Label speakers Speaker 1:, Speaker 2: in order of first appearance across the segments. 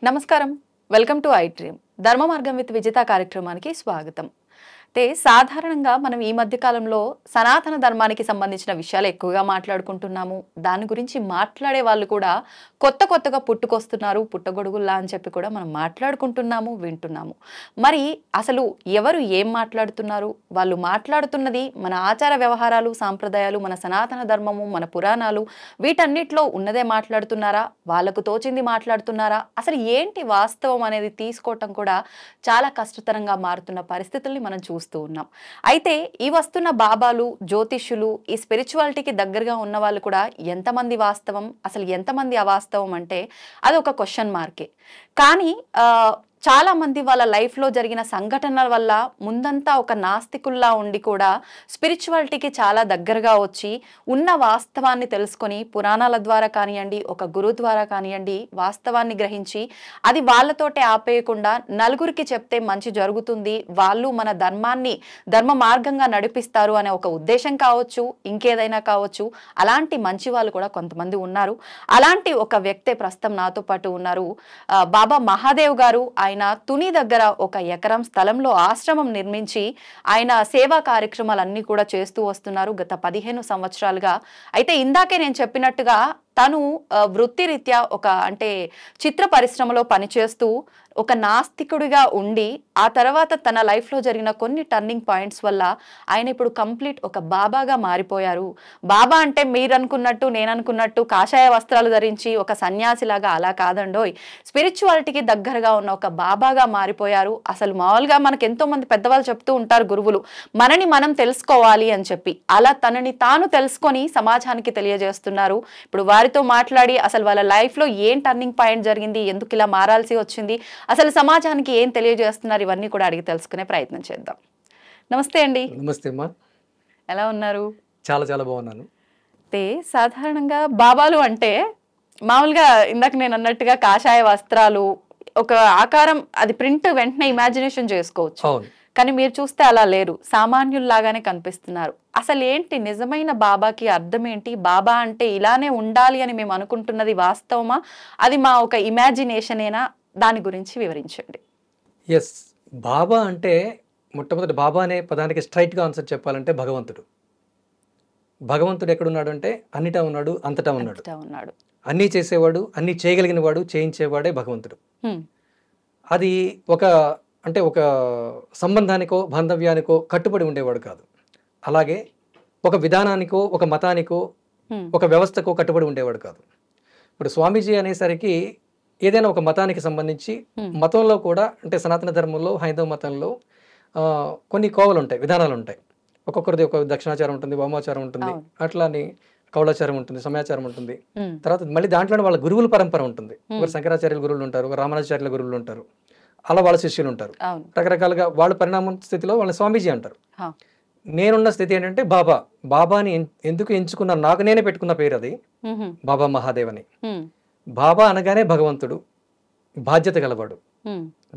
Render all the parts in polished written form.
Speaker 1: నమస్కారం. Welcome to I dream. ధర్మ మార్గం విత్ విజిత కార్యక్రమానికి స్వాగతం. సాధారణంగా మనం ఈ మధ్య కాలంలో సనాతన ధర్మానికి సంబంధించిన విషయాలు ఎక్కువగా మాట్లాడుకుంటున్నాము. దాని గురించి మాట్లాడే వాళ్ళు కూడా కొత్తగా పుట్టుకొస్తున్నారు, పుట్టగొడుగుల్లా అని చెప్పి కూడా మనం మాట్లాడుకుంటున్నాము, వింటున్నాము. మరి అసలు ఎవరు ఏం మాట్లాడుతున్నారు? వాళ్ళు మాట్లాడుతున్నది మన ఆచార వ్యవహారాలు, సాంప్రదాయాలు, మన సనాతన ధర్మము, మన పురాణాలు వీటన్నిటిలో ఉన్నదే మాట్లాడుతున్నారా? వాళ్ళకు తోచింది మాట్లాడుతున్నారా? అసలు ఏంటి వాస్తవం అనేది తీసుకోవటం కూడా చాలా కష్టతరంగా మారుతున్న పరిస్థితుల్ని మనం చూస్తూ ఉన్నాం. అయితే ఈ వస్తున్న బాబాలు, జ్యోతిష్యులు, ఈ స్పిరిచువాలిటీకి దగ్గరగా ఉన్న వాళ్ళు కూడా ఎంతమంది వాస్తవం, అసలు ఎంతమంది అవాస్తవం అంటే అది ఒక క్వశ్చన్ మార్కే. కానీ చాలా మంది వాళ్ళ లైఫ్లో జరిగిన సంఘటనల వల్ల ముందంతా ఒక నాస్తికుల్లా ఉండి కూడా స్పిరిచువాలిటీకి చాలా దగ్గరగా వచ్చి ఉన్న వాస్తవాన్ని తెలుసుకొని పురాణాల ద్వారా కానివ్వండి, ఒక గురువు ద్వారా కానివ్వండి, వాస్తవాన్ని గ్రహించి అది వాళ్ళతోటే ఆపేయకుండా నలుగురికి చెప్తే మంచి జరుగుతుంది, వాళ్ళు మన ధర్మ మార్గంగా నడిపిస్తారు అనే ఒక ఉద్దేశం కావచ్చు, ఇంకేదైనా కావచ్చు. అలాంటి మంచి వాళ్ళు కూడా కొంతమంది ఉన్నారు. అలాంటి ఒక వ్యక్తే ప్రస్తుతం నాతో పాటు ఉన్నారు. బాబా మహాదేవ్ గారు. ఆయన తుని దగ్గర 1 ఎకరం స్థలంలో ఆశ్రమం నిర్మించి ఆయన సేవా కార్యక్రమాలన్నీ కూడా చేస్తూ వస్తున్నారు గత 15 సంవత్సరాలుగా. అయితే ఇందాకే నేను చెప్పినట్టుగా తను వృత్తిరీత్యా అంటే చిత్ర పరిశ్రమలో పనిచేస్తూ ఒక నాస్తికుడిగా ఉండి ఆ తర్వాత తన లైఫ్లో జరిగిన కొన్ని టర్నింగ్ పాయింట్స్ వల్ల ఆయన ఇప్పుడు కంప్లీట్ ఒక బాబాగా మారిపోయారు. బాబా అంటే మీరు అనుకున్నట్టు, నేను అనుకున్నట్టు కాషాయ వస్త్రాలు ధరించి ఒక సన్యాసిలాగా అలా కాదండోయ్. స్పిరిచువాలిటీకి దగ్గరగా ఉన్న ఒక బాబాగా మారిపోయారు. అసలు మామూలుగా మనకు ఎంతో మంది పెద్దవాళ్ళు చెప్తూ ఉంటారు, గురువులు, మనని మనం తెలుసుకోవాలి అని చెప్పి. అలా తనని తాను తెలుసుకొని సమాజానికి తెలియజేస్తున్నారు. ఇప్పుడు వారితో మాట్లాడి అసలు వాళ్ళ లైఫ్లో ఏం టర్నింగ్ పాయింట్ జరిగింది, ఎందుకు ఇలా మారాల్సి వచ్చింది, అసలు సమాజానికి ఏం తెలియజేస్తున్నారు, ఇవన్నీ కూడా అడిగి తెలుసుకునే ప్రయత్నం చేద్దాం. నమస్తే అండి.
Speaker 2: నమస్తే అమ్మా.
Speaker 1: ఎలా ఉన్నారు?
Speaker 2: చాలా చాలా బాగున్నాను.
Speaker 1: సాధారణంగా బాబాలు అంటే మామూలుగా ఇందాక నేను అన్నట్టుగా కాషాయ వస్త్రాలు, ఒక ఆకారం, అది ప్రింట్ వెంటనే ఇమాజినేషన్ చేసుకోవచ్చు.
Speaker 2: అవును.
Speaker 1: కానీ మీరు చూస్తే అలా లేరు, సామాన్యుల్లాగానే కనిపిస్తున్నారు. అసలు ఏంటి నిజమైన బాబాకి అర్థం ఏంటి? బాబా అంటే ఇలానే ఉండాలి అని మేము అనుకుంటున్నది వాస్తవమా, అది మా ఒక ఇమాజినేషనేనా? దాని గురించి వివరించండి.
Speaker 2: ఎస్, బాబా అంటే మొట్టమొదటి బాబా అనే పదానికి స్ట్రైట్గా ఆన్సర్ చెప్పాలంటే భగవంతుడు. భగవంతుడు ఎక్కడున్నాడు అంటే అన్నిటా ఉన్నాడు, అంతటా ఉన్నాడు. అన్నీ చేసేవాడు, అన్నీ చేయగలిగిన వాడు, చేయించేవాడే భగవంతుడు. అది ఒక సంబంధానికో బాంధవ్యానికో కట్టుబడి ఉండేవాడు కాదు. అలాగే ఒక విధానానికో, ఒక మతానికో, ఒక వ్యవస్థకో కట్టుబడి ఉండేవాడు కాదు. ఇప్పుడు స్వామీజీ అనేసరికి ఏదైనా ఒక మతానికి సంబంధించి, మతంలో కూడా అంటే సనాతన ధర్మంలో, హైందవ మతంలో కొన్ని కోవలు ఉంటాయి, విధానాలు ఉంటాయి. ఒక్కొక్కరిది ఒక దక్షిణాచారం ఉంటుంది, వామాచారం ఉంటుంది, అట్లాని కౌలాచారం ఉంటుంది, సమయాచారం ఉంటుంది. తర్వాత మళ్ళీ దాంట్లోనే వాళ్ళ గురువుల పరంపర ఉంటుంది. ఒక శంకరాచార్యుల గురువులు ఉంటారు, ఒక రామానుజాచార్యుల గురువులు ఉంటారు, అలా వాళ్ళ శిష్యులు ఉంటారు. రకరకాలుగా వాళ్ళ పరిణామం స్థితిలో వాళ్ళని స్వామీజీ అంటారు. నేనున్న స్థితి ఏంటంటే బాబాని ఎందుకు ఎంచుకున్నా, నాకు నేనే పెట్టుకున్న పేరు అది, బాబా మహాదేవ్ అని. బాబా అనగానే భగవంతుడు, బాధ్యత గలవాడు,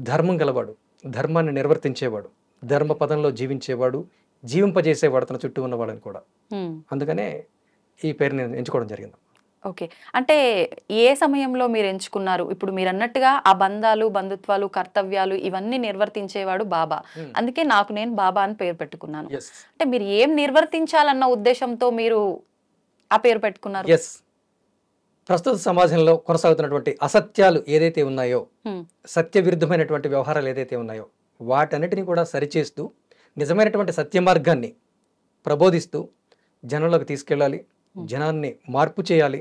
Speaker 2: ధర్మం గలవాడు, ధర్మాన్ని నిర్వర్తించేవాడు, ధర్మ పదంలో జీవించేవాడు, జీవింపజేసేవాడు తన చుట్టూ ఉన్నవాడని కూడా. అందుకనే ఈ పేరు నేను ఎంచుకోవడం జరిగింది.
Speaker 1: ఓకే. అంటే ఏ సమయంలో మీరు ఎంచుకున్నారు? ఇప్పుడు మీరు అన్నట్టుగా ఆ బంధాలు, బంధుత్వాలు, కర్తవ్యాలు ఇవన్నీ నిర్వర్తించేవాడు బాబా, అందుకే నాకు నేను బాబా అని పేరు పెట్టుకున్నాను. అంటే మీరు ఏం నిర్వర్తించాలన్న ఉద్దేశంతో మీరు ఆ పేరు పెట్టుకున్నారు?
Speaker 2: ప్రస్తుత సమాజంలో కొనసాగుతున్నటువంటి అసత్యాలు ఏదైతే ఉన్నాయో, సత్య విరుద్ధమైనటువంటి వ్యవహారాలు ఏదైతే ఉన్నాయో, వాటన్నిటిని కూడా సరిచేస్తూ నిజమైనటువంటి సత్య మార్గాన్ని ప్రబోధిస్తూ జనంలోకి తీసుకెళ్ళాలి, జనాన్ని మార్పు చేయాలి,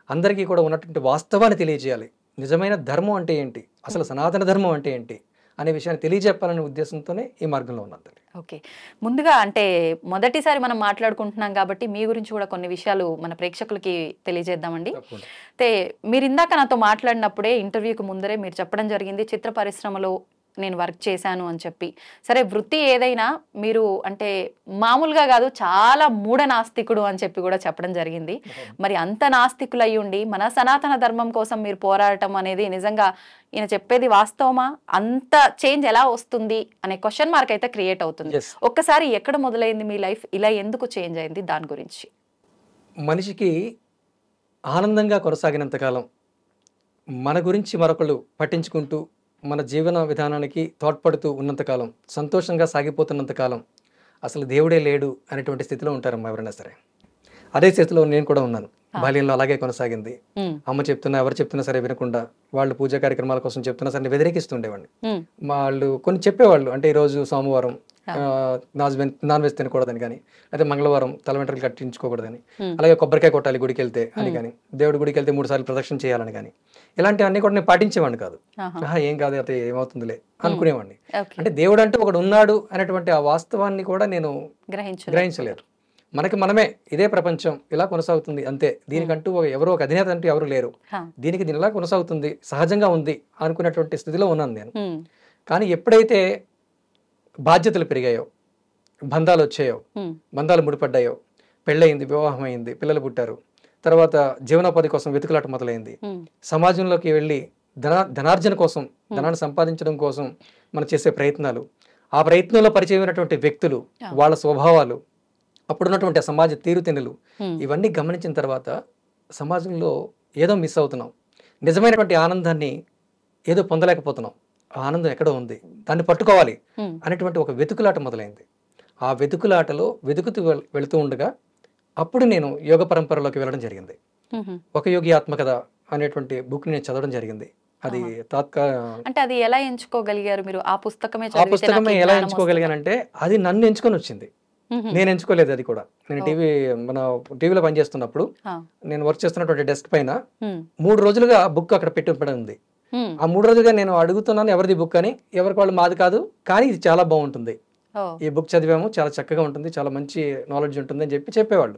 Speaker 2: అందరికీ కూడా ఉన్నటువంటి వాస్తవాన్ని తెలియజేయాలి. నిజమైన ధర్మం అంటే ఏంటి, అసలు సనాతన ధర్మం అంటే ఏంటి అనే విషయాన్ని తెలియజెప్పాలనే ఉద్దేశంతోనే ఈ మార్గంలో ఉన్నది.
Speaker 1: ఓకే. ముందుగా అంటే మొదటిసారి మనం మాట్లాడుకుంటున్నాం కాబట్టి మీ గురించి కూడా కొన్ని విషయాలు మన ప్రేక్షకులకి తెలియజేద్దామండి. అయితే మీరు ఇందాక నాతో మాట్లాడినప్పుడే ఇంటర్వ్యూకి ముందరే మీరు చెప్పడం జరిగింది, చిత్ర పరిశ్రమలో నేను వర్క్ చేశాను అని చెప్పి. సరే, వృత్తి ఏదైనా మీరు అంటే మామూలుగా కాదు, చాలా మూఢనాస్తికుడు అని చెప్పి కూడా చెప్పడం జరిగింది. మరి అంత నాస్తికులు అయ్యి ఉండి మన సనాతన ధర్మం కోసం మీరు పోరాడటం అనేది నిజంగా ఈయన చెప్పేది వాస్తవమా? అంత చేంజ్ ఎలా వస్తుంది అనే క్వశ్చన్ మార్క్ అయితే క్రియేట్ అవుతుంది. ఒక్కసారి ఎక్కడ మొదలైంది మీ లైఫ్, ఇలా ఎందుకు చేంజ్ అయింది, దాని గురించి.
Speaker 2: మనిషికి ఆనందంగా కొనసాగినంతకాలం మన గురించి మరొకళ్ళు పట్టించుకుంటూ మన జీవన విధానానికి తోడ్పడుతూ ఉన్నంతకాలం, సంతోషంగా సాగిపోతున్నంతకాలం అసలు దేవుడే లేడు అనేటువంటి స్థితిలో ఉంటారమ్మా ఎవరైనా సరే. అదే స్థితిలో నేను కూడా ఉన్నాను. బాల్యంలో అలాగే కొనసాగింది. అమ్మ చెప్తున్నా, ఎవరు చెప్తున్నా సరే వినకుండా, వాళ్ళు పూజా కార్యక్రమాల కోసం చెప్తున్నా సరే వ్యతిరేకిస్తుండేవాడిని. వాళ్ళు కొన్ని చెప్పేవాళ్ళు, అంటే ఈరోజు సోమవారం నాన్ వెజ్ తినకూడదని కానీ, అయితే మంగళవారం తల వెంట్రుకలు కట్టించుకోకూడదని, అలాగే కొబ్బరికాయ కొట్టాలి గుడికి వెళ్తే అని కానీ, దేవుడి గుడికి వెళ్తే 3 సార్లు ప్రదక్షిణ చేయాలని కానీ, ఇలాంటివన్నీ కూడా నేను పాటించేవాడిని కాదు. ఏం కాదు, అయితే ఏమవుతుందిలే అనుకునేవాడిని. అంటే దేవుడు అంటే ఒకడు ఉన్నాడు అనేటువంటి ఆ వాస్తవాన్ని కూడా నేను గ్రహించలేరు. మనకి మనమే ఇదే ప్రపంచం, ఇలా కొనసాగుతుంది అంతే, దీనికంటూ ఎవరో ఒక అధినేత అంటూ ఎవరు లేరు, దీనికి దీనిలా కొనసాగుతుంది, సహజంగా ఉంది అనుకునేటువంటి స్థితిలో ఉన్నాను నేను. కానీ ఎప్పుడైతే బాధ్యతలు పెరిగాయో, బంధాలు వచ్చాయో, బంధాలు ముడిపడ్డాయో, పెళ్ళయింది, వివాహం అయింది, పిల్లలు పుట్టారు, తర్వాత జీవనోపాధి కోసం వెతుకులాట మొదలైంది, సమాజంలోకి వెళ్ళి ధనార్జన కోసం, ధనాన్ని సంపాదించడం కోసం మనం చేసే ప్రయత్నాలు, ఆ ప్రయత్నంలో పరిచయమైనటువంటి వ్యక్తులు, వాళ్ళ స్వభావాలు, అప్పుడున్నటువంటి సమాజ తీరుతెన్నులు, ఇవన్నీ గమనించిన తర్వాత సమాజంలో ఏదో మిస్ అవుతున్నాం, నిజమైనటువంటి ఆనందాన్ని ఏదో పొందలేకపోతున్నాం, ఆ ఆనందం ఎక్కడో ఉంది, దాన్ని పట్టుకోవాలి అనేటువంటి ఒక వెతుకులాట మొదలైంది. ఆ వెతుకులాటలో వెతుకుతూ వెళుతూ ఉండగా అప్పుడు నేను యోగ పరంపరలోకి వెళ్ళడం జరిగింది. ఒక యోగి ఆత్మకథ అనేటువంటి బుక్ నేను చదవడం జరిగింది. అది
Speaker 1: అంటే అది ఎలా ఎంచుకోగలిగారు మీరు? ఆ పుస్తకమే
Speaker 2: ఎలా ఎంచుకోగలిగానంటే అది నన్ను ఎంచుకొని వచ్చింది, నేను ఎంచుకోలేదు. అది కూడా నేను మన టీవీలో పనిచేస్తున్నప్పుడు నేను వర్క్ చేస్తున్నటువంటి డెస్క్ పైన 3 రోజులుగా బుక్ అక్కడ పెట్టి ఉంది. ఆ 3 రోజులుగా నేను అడుగుతున్నాను ఎవరిది బుక్ అని. ఎవరికి వాళ్ళు మాది కాదు, కానీ ఇది చాలా బాగుంటుంది, ఈ బుక్ చదివాము, చాలా చక్కగా ఉంటుంది, చాలా మంచి నాలెడ్జ్ ఉంటుంది అని చెప్పేవాళ్ళు.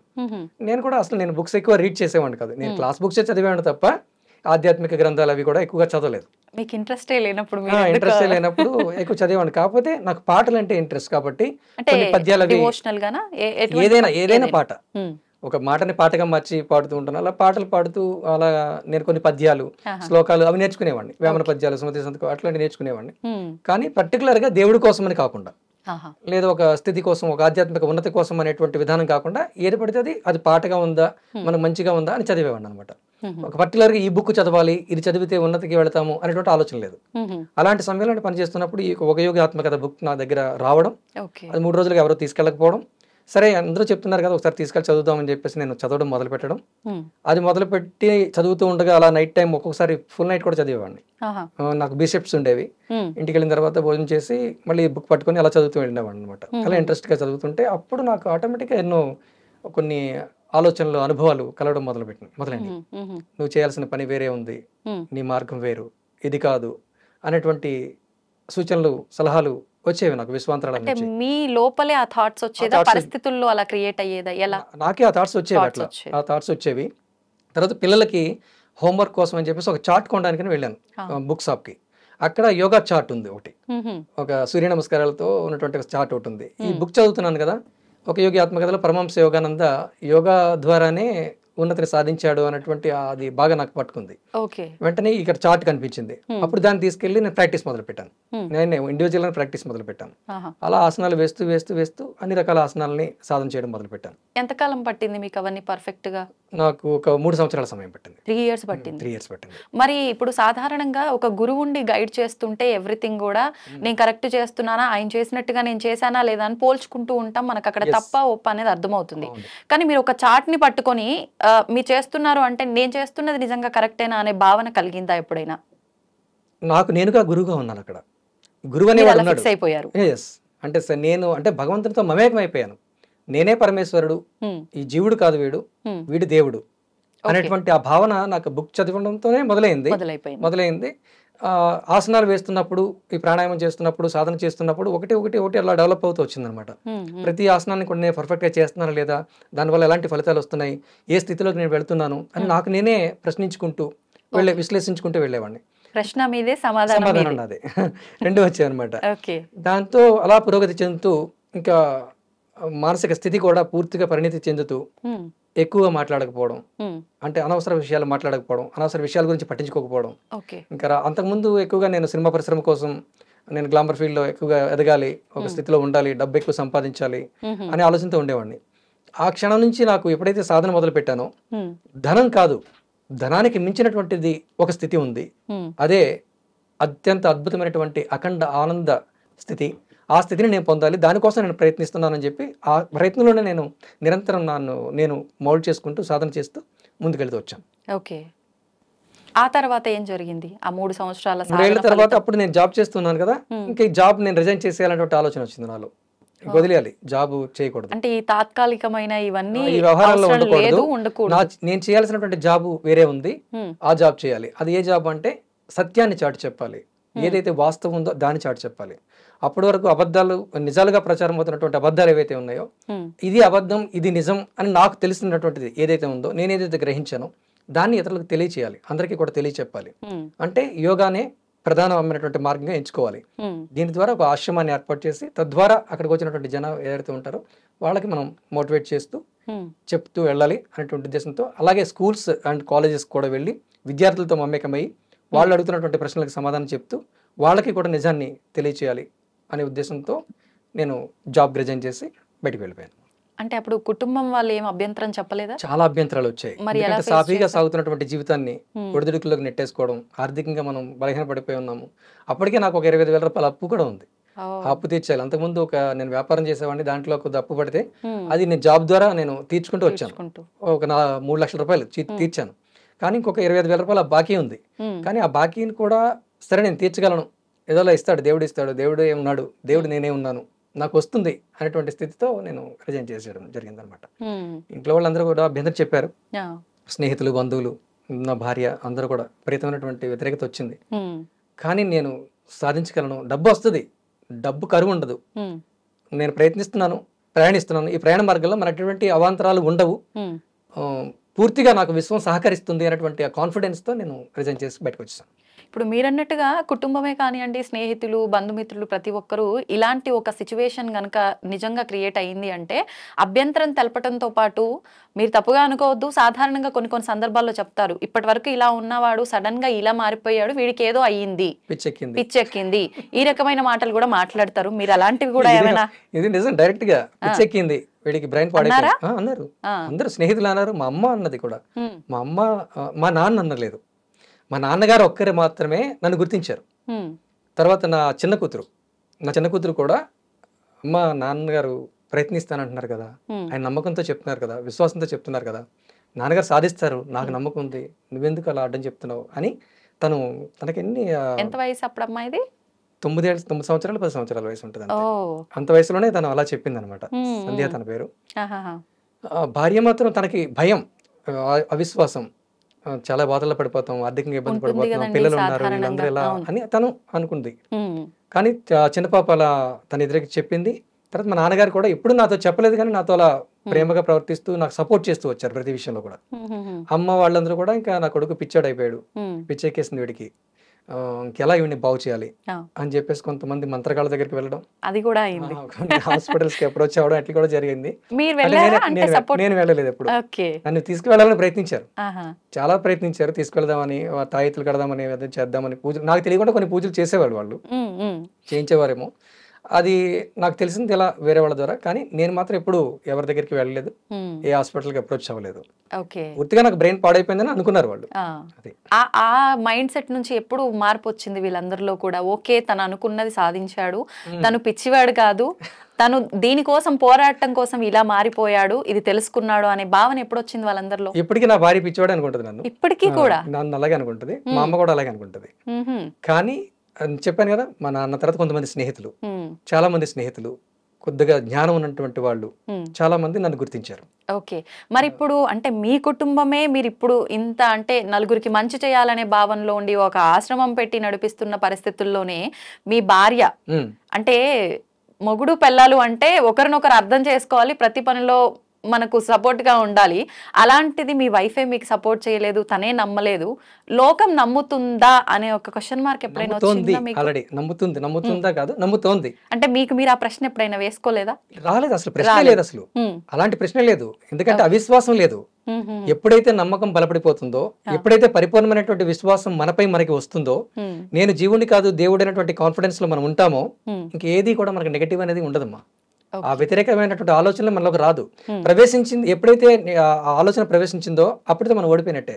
Speaker 2: నేను కూడా అసలు నేను బుక్స్ ఎక్కువ రీడ్ చేసేవాడిని కాదు, నేను క్లాస్ బుక్స్ చదివాను తప్ప ఆధ్యాత్మిక గ్రంథాలు అవి కూడా ఎక్కువగా చదవలేదు.
Speaker 1: మీకు ఇంట్రెస్టే లేనప్పుడు
Speaker 2: ఎక్కువ చదివాను. కాకపోతే నాకు పాటలు అంటే ఇంట్రెస్ట్ కాబట్టి పద్యాలు ఏదైనా పాట, ఒక మాటని పాటగా మార్చి పాడుతూ ఉంటాను. అలా పాటలు పాడుతూ అలా నేను కొన్ని పద్యాలు, శ్లోకాలు అవి నేర్చుకునేవాడిని, వేమన పద్యాలు, సుమతి సంతకం అట్లాంటి నేర్చుకునేవాడిని. కానీ పర్టికులర్ గా దేవుడి కోసం అని కాకుండా, లేదా ఒక స్థితి కోసం, ఒక ఆధ్యాత్మిక ఉన్నతి కోసం అనేటువంటి విధానం కాకుండా, ఏది పడితే అది పాటగా ఉందా, మనకు మంచిగా ఉందా అని చదివేవాడిని అనమాట. ఒక పర్టికులర్ గా ఈ బుక్ చదవాలి, ఇది చదివితే ఉన్నతికి వెళతాము అనేటువంటి ఆలోచన లేదు. అలాంటి సమయంలో పనిచేస్తున్నప్పుడు ఈ ఒక యోగి ఆత్మకథ బుక్ నా దగ్గర రావడం, అది 3 రోజులుగా ఎవరో తీసుకెళ్ళకపోవడం, సరే అందరూ చెప్తున్నారు కదా ఒకసారి తీసుకెళ్ళి చదువుదామని చెప్పేసి నేను చదవడం మొదలు పెట్టడం. అది మొదలుపెట్టి చదువుతూ ఉండగా అలా నైట్ టైం ఒక్కొక్కసారి ఫుల్ నైట్ కూడా చదివేవాడిని. నాకు బిషెప్స్ ఉండేవి, ఇంటికి వెళ్ళిన తర్వాత భోజనం చేసి మళ్ళీ బుక్ పట్టుకొని అలా చదువుతూ వెళ్ళేవాడిని అనమాట. అలా ఇంట్రెస్ట్ గా చదువుతుంటే అప్పుడు నాకు ఆటోమేటిక్గా ఎన్నో కొన్ని ఆలోచనలు, అనుభవాలు కలవడం మొదలైంది. నువ్వు చేయాల్సిన పని వేరే ఉంది, నీ మార్గం వేరు, ఇది కాదు అనేటువంటి సూచనలు, సలహాలు వచ్చేవి నాకు విశ్వాంతరాల నుంచి.
Speaker 1: మీ లోపలే ఆ థాట్స్ వచ్చేదా, పరిస్థితుల్లో అలా క్రియేట్ అయ్యేదా, ఎలా?
Speaker 2: నాకే ఆ థాట్స్ వచ్చేవి, అట్లా ఆ థాట్స్ వచ్చేవి. తర్వాత పిల్లలకి హోంవర్క్ కోసం అని చెప్పేసి ఒక చార్ట్ కొనడానికి వెళ్ళాను బుక్ షాప్ కి. అక్కడ యోగా చార్ట్ ఉంది ఒకటి, ఒక సూర్య నమస్కారాలతో ఉన్నటువంటి చార్ట్ ఒకటి ఉంది. ఈ బుక్ చదువుతున్నాను కదా, ఒక యోగి ఆత్మకథలో పరమహంస యోగానంద యోగా ద్వారానే ఉన్నతిని సాధించాడు అన్నటువంటి అది బాగా నాకు పట్టుకుంది. వెంటనే ఇక్కడ చార్ట్ కనిపించింది. అప్పుడు దాన్ని తీసుకెళ్లి నేను ప్రాక్టీస్ మొదలు పెట్టాను. నేను ఇండివిజువల్ గా ప్రాక్టీస్ మొదలు పెట్టాను. అలా ఆసనాలు వేస్తూ వేస్తూ వేస్తూ అన్ని రకాల ఆసనాలని సాధన చేయడం మొదలు పెట్టాను.
Speaker 1: ఎంతకాలం పట్టింది మీకు అవన్నీ పర్ఫెక్ట్ గా?
Speaker 2: నాకు ఒక 3 సంవత్సరాల సమయం పట్టింది.
Speaker 1: 3 years పట్టింది.
Speaker 2: 3 years పట్టింది.
Speaker 1: మరి ఇప్పుడు సాధారణంగా ఒక గురువుండి గైడ్ చేస్తుంటే ఎవ్రీథింగ్ కూడా నేను కరెక్ట్ చేస్తున్నానా, ఆయన చేసినట్టుగా నేను చేశానా లేదా అని పోల్చుకుంటూ ఉంటాం. మనకు అక్కడ తప్ప ఒప్ప అనేది అర్థమవుతుంది. కానీ మీరు ఒక చార్ట్ ని పట్టుకొని మీరు చేస్తున్నారు అంటే నేను చేస్తున్నది నిజంగా కరెక్టేనా అనే భావన కలిగిందా ఎప్పుడైనా?
Speaker 2: నాకు నేనుగా గురువుగా ఉన్నాను అక్కడ. గురువు అనేవాడు ఉన్నాడు.
Speaker 1: ఫిక్స్ అయిపోయారు.
Speaker 2: అంటే నేను అంటే భగవంతునితో మమేకం అయిపోయాను. నేనే పరమేశ్వరుడు, ఈ జీవుడు కాదు వీడు, వీడు దేవుడు అనేటువంటి ఆ భావన నాకు బుక్ చదవడంతోనే మొదలైంది. ఆసనాలు వేస్తున్నప్పుడు, ఈ ప్రాణాయామం చేస్తున్నప్పుడు, సాధన చేస్తున్నప్పుడు ఒకటి అలా డెవలప్ అవుతూ వచ్చింది అనమాట. ప్రతి ఆసనాన్ని కూడా నేను పర్ఫెక్ట్ గా చేస్తున్నాను లేదా, దానివల్ల ఎలాంటి ఫలితాలు వస్తున్నాయి, ఏ స్థితిలోకి నేను వెళ్తున్నాను అని నాకు నేనే ప్రశ్నించుకుంటూ విశ్లేషించుకుంటూ వెళ్ళేవాడిని.
Speaker 1: ప్రశ్న మీదే సమాధానం
Speaker 2: నాదే, 2 వచ్చాయి అనమాట. దాంతో అలా పురోగతి చెందుతూ ఇంకా మానసిక స్థితి కూడా పూర్తిగా పరిణితి చెందుతూ ఎక్కువగా మాట్లాడకపోవడం, అంటే అనవసర విషయాలు మాట్లాడకపోవడం, అనవసర విషయాల గురించి పట్టించుకోకపోవడం. ఇంకా అంతకుముందు ఎక్కువగా నేను సినిమా పరిశ్రమ కోసం, నేను గ్లామర్ ఫీల్డ్ లో ఎక్కువగా ఎదగాలి, ఒక స్థితిలో ఉండాలి, డబ్బు ఎక్కువ సంపాదించాలి అనే ఆలోచనతో ఉండేవాడిని. ఆ క్షణం నుంచి నాకు ఎప్పుడైతే సాధన మొదలు పెట్టానో, ధనం కాదు, ధనానికి మించినటువంటిది ఒక స్థితి ఉంది. అదే అత్యంత అద్భుతమైనటువంటి అఖండ ఆనంద స్థితి. ఆ స్థితిని నేను పొందాలి, దానికోసం నేను ప్రయత్నిస్తున్నానని చెప్పి ఆ ప్రయత్నంలోనే నేను నిరంతరం నేను మౌల్డ్ చేసుకుంటూ సాధన చేస్తూ ముందుకెళ్తూ వచ్చాను.
Speaker 1: ఓకే. ఆ తర్వాత ఏం జరిగింది? ఆ 3 సంవత్సరాల
Speaker 2: 3 ఏళ్ల తర్వాత అప్పుడు నేను జాబ్ చేస్తున్నాను కదా, ఇంకా ఈ జాబ్ నేను రిజైన్ చేసేయాలనే ఆలోచన వచ్చింది నాలో. వదిలేయాలి, జాబ్ చేయకూడదు,
Speaker 1: అంటే ఈ తాత్కాలికమైన ఇవన్నీ
Speaker 2: ఈ వ్యవహారాల్లో ఉండకూడదు.
Speaker 1: ఉండకూడదు.
Speaker 2: నేను చేయాల్సినటువంటి జాబ్ వేరే ఉంది, ఆ జాబ్ చేయాలి. అది ఏ జాబ్ అంటే సత్యాన్ని చాటి చెప్పాలి, ఏదైతే వాస్తవం ఉందో దాన్ని చాటి చెప్పాలి. అప్పటి వరకు అబద్ధాలు నిజాలుగా ప్రచారం అవుతున్నటువంటి అబద్ధాలు ఏవైతే ఉన్నాయో, ఇది అబద్ధం ఇది నిజం అని నాకు తెలిసినటువంటిది ఏదైతే ఉందో, నేను ఏదైతే గ్రహించానో దాన్ని ఇతరులకు తెలియచేయాలి, అందరికీ కూడా తెలియచెప్పాలి. అంటే యోగానే ప్రధానమైనటువంటి మార్గంగా ఎంచుకోవాలి. దీని ద్వారా ఒక ఆశ్రమాన్ని ఏర్పాటు చేసి తద్వారా అక్కడికి వచ్చినటువంటి జనం ఏదైతే ఉంటారో వాళ్ళకి మనం మోటివేట్ చేస్తూ చెప్తూ వెళ్ళాలి అనేటువంటి ఉద్దేశంతో, అలాగే స్కూల్స్ అండ్ కాలేజెస్ కూడా వెళ్ళి విద్యార్థులతో మమేకమై వాళ్ళు అడుగుతున్నటువంటి ప్రశ్నలకు సమాధానం చెప్తూ వాళ్ళకి కూడా నిజాన్ని తెలియచేయాలి అనే ఉద్దేశంతో నేను జాబ్ రిజైన్ చేసి బయటకు వెళ్ళిపోయాను.
Speaker 1: అంటే అప్పుడు కుటుంబం వాళ్ళు ఏం అభ్యంతరం చెప్పలేదా?
Speaker 2: చాలా అభ్యంతరాలు వచ్చాయి. ఎందుకంటే సాఫీగా సాగుతున్నటువంటి జీవితాన్ని ఒడిదుడుకుల్లోకి నెట్టేసుకోవడం, ఆర్థికంగా మనం బలహీన పడిపోయి ఉన్నాము. అప్పటికే నాకు ఒక 25,000 రూపాయల అప్పు కూడా ఉంది, ఆ అప్పు తీర్చాలి. అంతకుముందు నేను వ్యాపారం చేసేవాడిని, దాంట్లో కొద్ది అప్పు పడితే అది నేను జాబ్ ద్వారా నేను తీర్చుకుంటూ వచ్చాను. ఒక 3 లక్షల రూపాయలు తీర్చాను. కానీ ఇంకొక 25,000 రూపాయల బాకీ ఉంది. కానీ ఆ బాకీని కూడా సరే నేను తీర్చగలను, ఏదోలా ఇస్తాడు దేవుడు, దేవుడు ఏమున్నాడు, దేవుడు నేనే ఉన్నాను, నాకు వస్తుంది అనేటువంటి స్థితితో నేను రిజైన్ చేసేయడం జరిగిందనమాట. ఇంట్లో వాళ్ళందరూ కూడా అభ్యంతరం చెప్పారు, స్నేహితులు బంధువులు నా భార్య అందరూ కూడా విపరీతమైనటువంటి వ్యతిరేకత వచ్చింది. కానీ నేను సాధించగలను, డబ్బు వస్తుంది, డబ్బు కరువు ఉండదు, నేను ప్రయత్నిస్తున్నాను, ప్రయాణిస్తున్నాను, ఈ ప్రయాణ మార్గంలో మనటువంటి అవాంతరాలు ఉండవు, పూర్తిగా నాకు విశ్వం సహకరిస్తుంది అనేటువంటి ఆ కాన్ఫిడెన్స్తో నేను రిజైన్ చేసి బయటకు వచ్చేసాను.
Speaker 1: ఇప్పుడు మీరన్నట్టుగా కుటుంబమే కానివ్వండి, స్నేహితులు బంధుమిత్రులు ప్రతి ఒక్కరూ ఇలాంటి ఒక సిచ్యువేషన్ కనుక నిజంగా క్రియేట్ అయ్యింది అంటే అభ్యంతరం తెలపడంతో పాటు, మీరు తప్పుగా అనుకోవద్దు, సాధారణంగా కొన్ని సందర్భాల్లో చెప్తారు, ఇప్పటి వరకు ఇలా ఉన్నవాడు సడన్ గా ఇలా మారిపోయాడు, వీడికి ఏదో అయ్యింది, పిచ్చెక్కింది, ఈ రకమైన మాటలు కూడా మాట్లాడతారు. మీరు అలాంటివి కూడా ఏమైనా?
Speaker 2: ఇది నిజం, డైరెక్ట్ గా పిచ్చెక్కింది, వీడికి బ్రెయిన్ పాడైపోయింది అన్నారు. అందరూ స్నేహితులు అన్నారు, మా అమ్మ అన్నది కూడా. మా అమ్మ, మా నాన్న అన్నలేదు, మా నాన్నగారు ఒక్కరే మాత్రమే నన్ను గుర్తించారు. తర్వాత నా చిన్న కూతురు కూడా, అమ్మ నాన్నగారు ప్రయత్నిస్తానంటున్నారు కదా, ఆయన నమ్మకంతో చెప్తున్నారు కదా, విశ్వాసంతో చెప్తున్నారు కదా, నాన్నగారు సాధిస్తారు, నాకు నమ్మకం ఉంది, నువ్వెందుకు అలా అడ్డం చెప్తున్నావు అని తనకి
Speaker 1: ఎంత వయసు అప్పుడు అమ్మాయిది?
Speaker 2: 9 సంవత్సరాలు 10 సంవత్సరాల వయసు ఉంటుంది. అంత వయసులోనే తను అలా చెప్పింది అనమాట. సంధ్య తన పేరు. భార్య మాత్రం తనకి భయం, అవిశ్వాసం, చాలా బాధల్లో పడిపోతాం, ఆర్థికంగా ఇబ్బంది పడిపోతాం, పిల్లలు ఉన్నారు, వీళ్ళందరూ ఎలా అని తను అనుకుంది. కానీ చిన్న పాప అలా తన ఎదురుకి చెప్పింది. తర్వాత మా నాన్నగారు కూడా ఎప్పుడు నాతో చెప్పలేదు, కానీ నాతో అలా ప్రేమగా ప్రవర్తిస్తూ నాకు సపోర్ట్ చేస్తూ వచ్చారు ప్రతి విషయంలో కూడా. అమ్మ వాళ్ళందరూ కూడా ఇంకా నా కొడుకు పిచ్చాడు అయిపోయాడు, పిచ్చెక్కేసింది వీడికి, ఇంకెలా ఇవన్నీ బాగు చేయాలి అని చెప్పేసి కొంతమంది మంత్రగాళ్ళ దగ్గరికి వెళ్ళడం, అది కూడా హాస్పిటల్స్ కి అప్రోచ్ అవ్వడం అట్లా కూడా జరిగింది. నేను వెళ్ళలేదు ఎప్పుడు. నన్ను తీసుకువెళ్ళాలని ప్రయత్నించారు, చాలా ప్రయత్నించారు, తీసుకువెళ్దామని, తాయెత్తులు కడదామని, చేద్దామని, పూజలు నాకు తెలియకుండా కొన్ని పూజలు చేసేవాళ్ళు, వాళ్ళు చేయించేవారేమో, అది నాకు తెలిసింది ఇలా వేరే వాళ్ళ ద్వారా. కానీ నేను మాత్రం ఎప్పుడు ఎవరి దగ్గరికి వెళ్ళలేదు, ఏ హాస్పిటల్కి అప్రోచ్ అవ్వలేదు. పూర్తిగా నాకు బ్రెయిన్ పాడైపోయిందని అనుకున్నారు వాళ్ళు.
Speaker 1: ఆ మైండ్ సెట్ నుంచి ఎప్పుడు మార్పు వచ్చింది వీళ్ళందరిలో కూడా? ఓకే, తను అనుకున్నది సాధించాడు, తను పిచ్చివాడు కాదు, తను దీనికోసం పోరాటం కోసం ఇలా మారిపోయాడు, ఇది తెలుసుకున్నాడు అనే భావన ఎప్పుడు వచ్చింది వాళ్ళందరిలో?
Speaker 2: ఇప్పటికీ నా భార్య పిచ్చివాడు అనుకుంటుంది నన్ను,
Speaker 1: ఇప్పటికీ కూడా
Speaker 2: నన్ను అలాగే అనుకుంటుంది, మా అమ్మ కూడా అలాగే అనుకుంటుంది. కానీ చెప్పాను కదా, మా నాన్న తర్వాత కొంతమంది స్నేహితులు, చాలా మంది స్నేహితులు, కొద్దిగా జ్ఞానం ఉన్నటువంటి వాళ్ళు చాలా మంది నన్ను గుర్తించారు.
Speaker 1: ఓకే, మరి ఇప్పుడు అంటే మీ కుటుంబమే మీరు ఇప్పుడు ఇంత అంటే నలుగురికి మంచి చేయాలనే భావనలో ఉండి ఒక ఆశ్రమం పెట్టి నడిపిస్తున్న పరిస్థితుల్లోనే మీ భార్య, అంటే మొగుడు పెళ్ళాలు అంటే ఒకరినొకరు అర్థం చేసుకోవాలి, ప్రతి పనిలో మనకు సపోర్ట్ గా ఉండాలి, అలాంటిది మీ వైఫే మీకు సపోర్ట్ చేయలేదు, తనే నమ్మలేదు, లోకం నమ్ముతుందా అనే ఒక క్వశ్చన్ మార్క్ ఎప్పుడైనా వచ్చిందా మీకు?
Speaker 2: ఆల్రెడీ నమ్ముతుందా కాదు, నమ్ముతోంది.
Speaker 1: అంటే మీకు మీరు ఆ ప్రశ్న ఎప్పుడైనా వేసుకోలేదా?
Speaker 2: రాలేదు, అసలు ప్రశ్న లేదు, అసలు అలాంటి ప్రశ్న లేదు. ఎందుకంటే అవిశ్వాసం లేదు. ఎప్పుడైతే నమ్మకం బలపడిపోతుందో, ఎప్పుడైతే పరిపూర్ణమైనటువంటి విశ్వాసం మనకి వస్తుందో, నేను జీవుని కాదు దేవుడు అనేటువంటి కాన్ఫిడెన్స్ లో మనం ఉంటామో, ఇంకేది కూడా మనకు నెగటివ్ అనేది ఉండదమ్మా. ఆ వ్యతిరేకమైనటువంటి ఆలోచనలు మనలోకి రాదు. ప్రవేశించింది ఎప్పుడైతే ఆ ఆలోచన ప్రవేశించిందో అప్పుడైతే మనం ఓడిపోయినట్టే.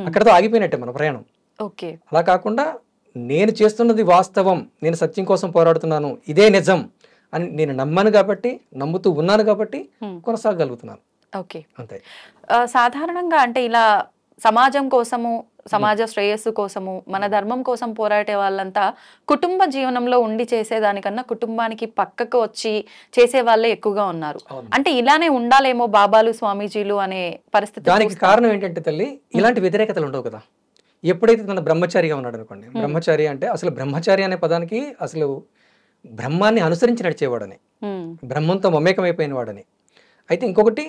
Speaker 2: అక్కడతో ఆగిపోయినట్టే మన ప్రయాణం.
Speaker 1: ఓకే.
Speaker 2: అలా కాకుండా నేను చేస్తున్నది వాస్తవం, నేను సత్యం కోసం పోరాడుతున్నాను, ఇదే నిజం అని నేను నమ్మాను కాబట్టి, నమ్ముతూ ఉన్నాను కాబట్టి కొనసాగలుగుతున్నాను.
Speaker 1: ఓకే.
Speaker 2: అంతే.
Speaker 1: సాధారణంగా అంటే ఇలా సమాజం కోసము, సమాజ శ్రేయస్సు కోసము, మన ధర్మం కోసం పోరాడే వాళ్ళంతా కుటుంబ జీవనంలో ఉండి చేసేదానికన్నా కుటుంబానికి పక్కకు వచ్చి చేసే వాళ్ళే ఎక్కువగా ఉన్నారు. అంటే ఇలానే ఉండాలేమో బాబాలు, స్వామీజీలు అనే పరిస్థితి.
Speaker 2: దానికి కారణం ఏంటంటే తల్లి, ఇలాంటి వ్యతిరేకతలు ఉండవు కదా. ఎప్పుడైతే తన బ్రహ్మచారిగా ఉన్నాడు అనుకోండి, బ్రహ్మచారి అంటే అసలు బ్రహ్మచారి అనే పదానికి అసలు బ్రహ్మాన్ని అనుసరించి నడిచేవాడని, బ్రహ్మంతో మమేకమైపోయిన వాడని. అయితే ఇంకొకటి,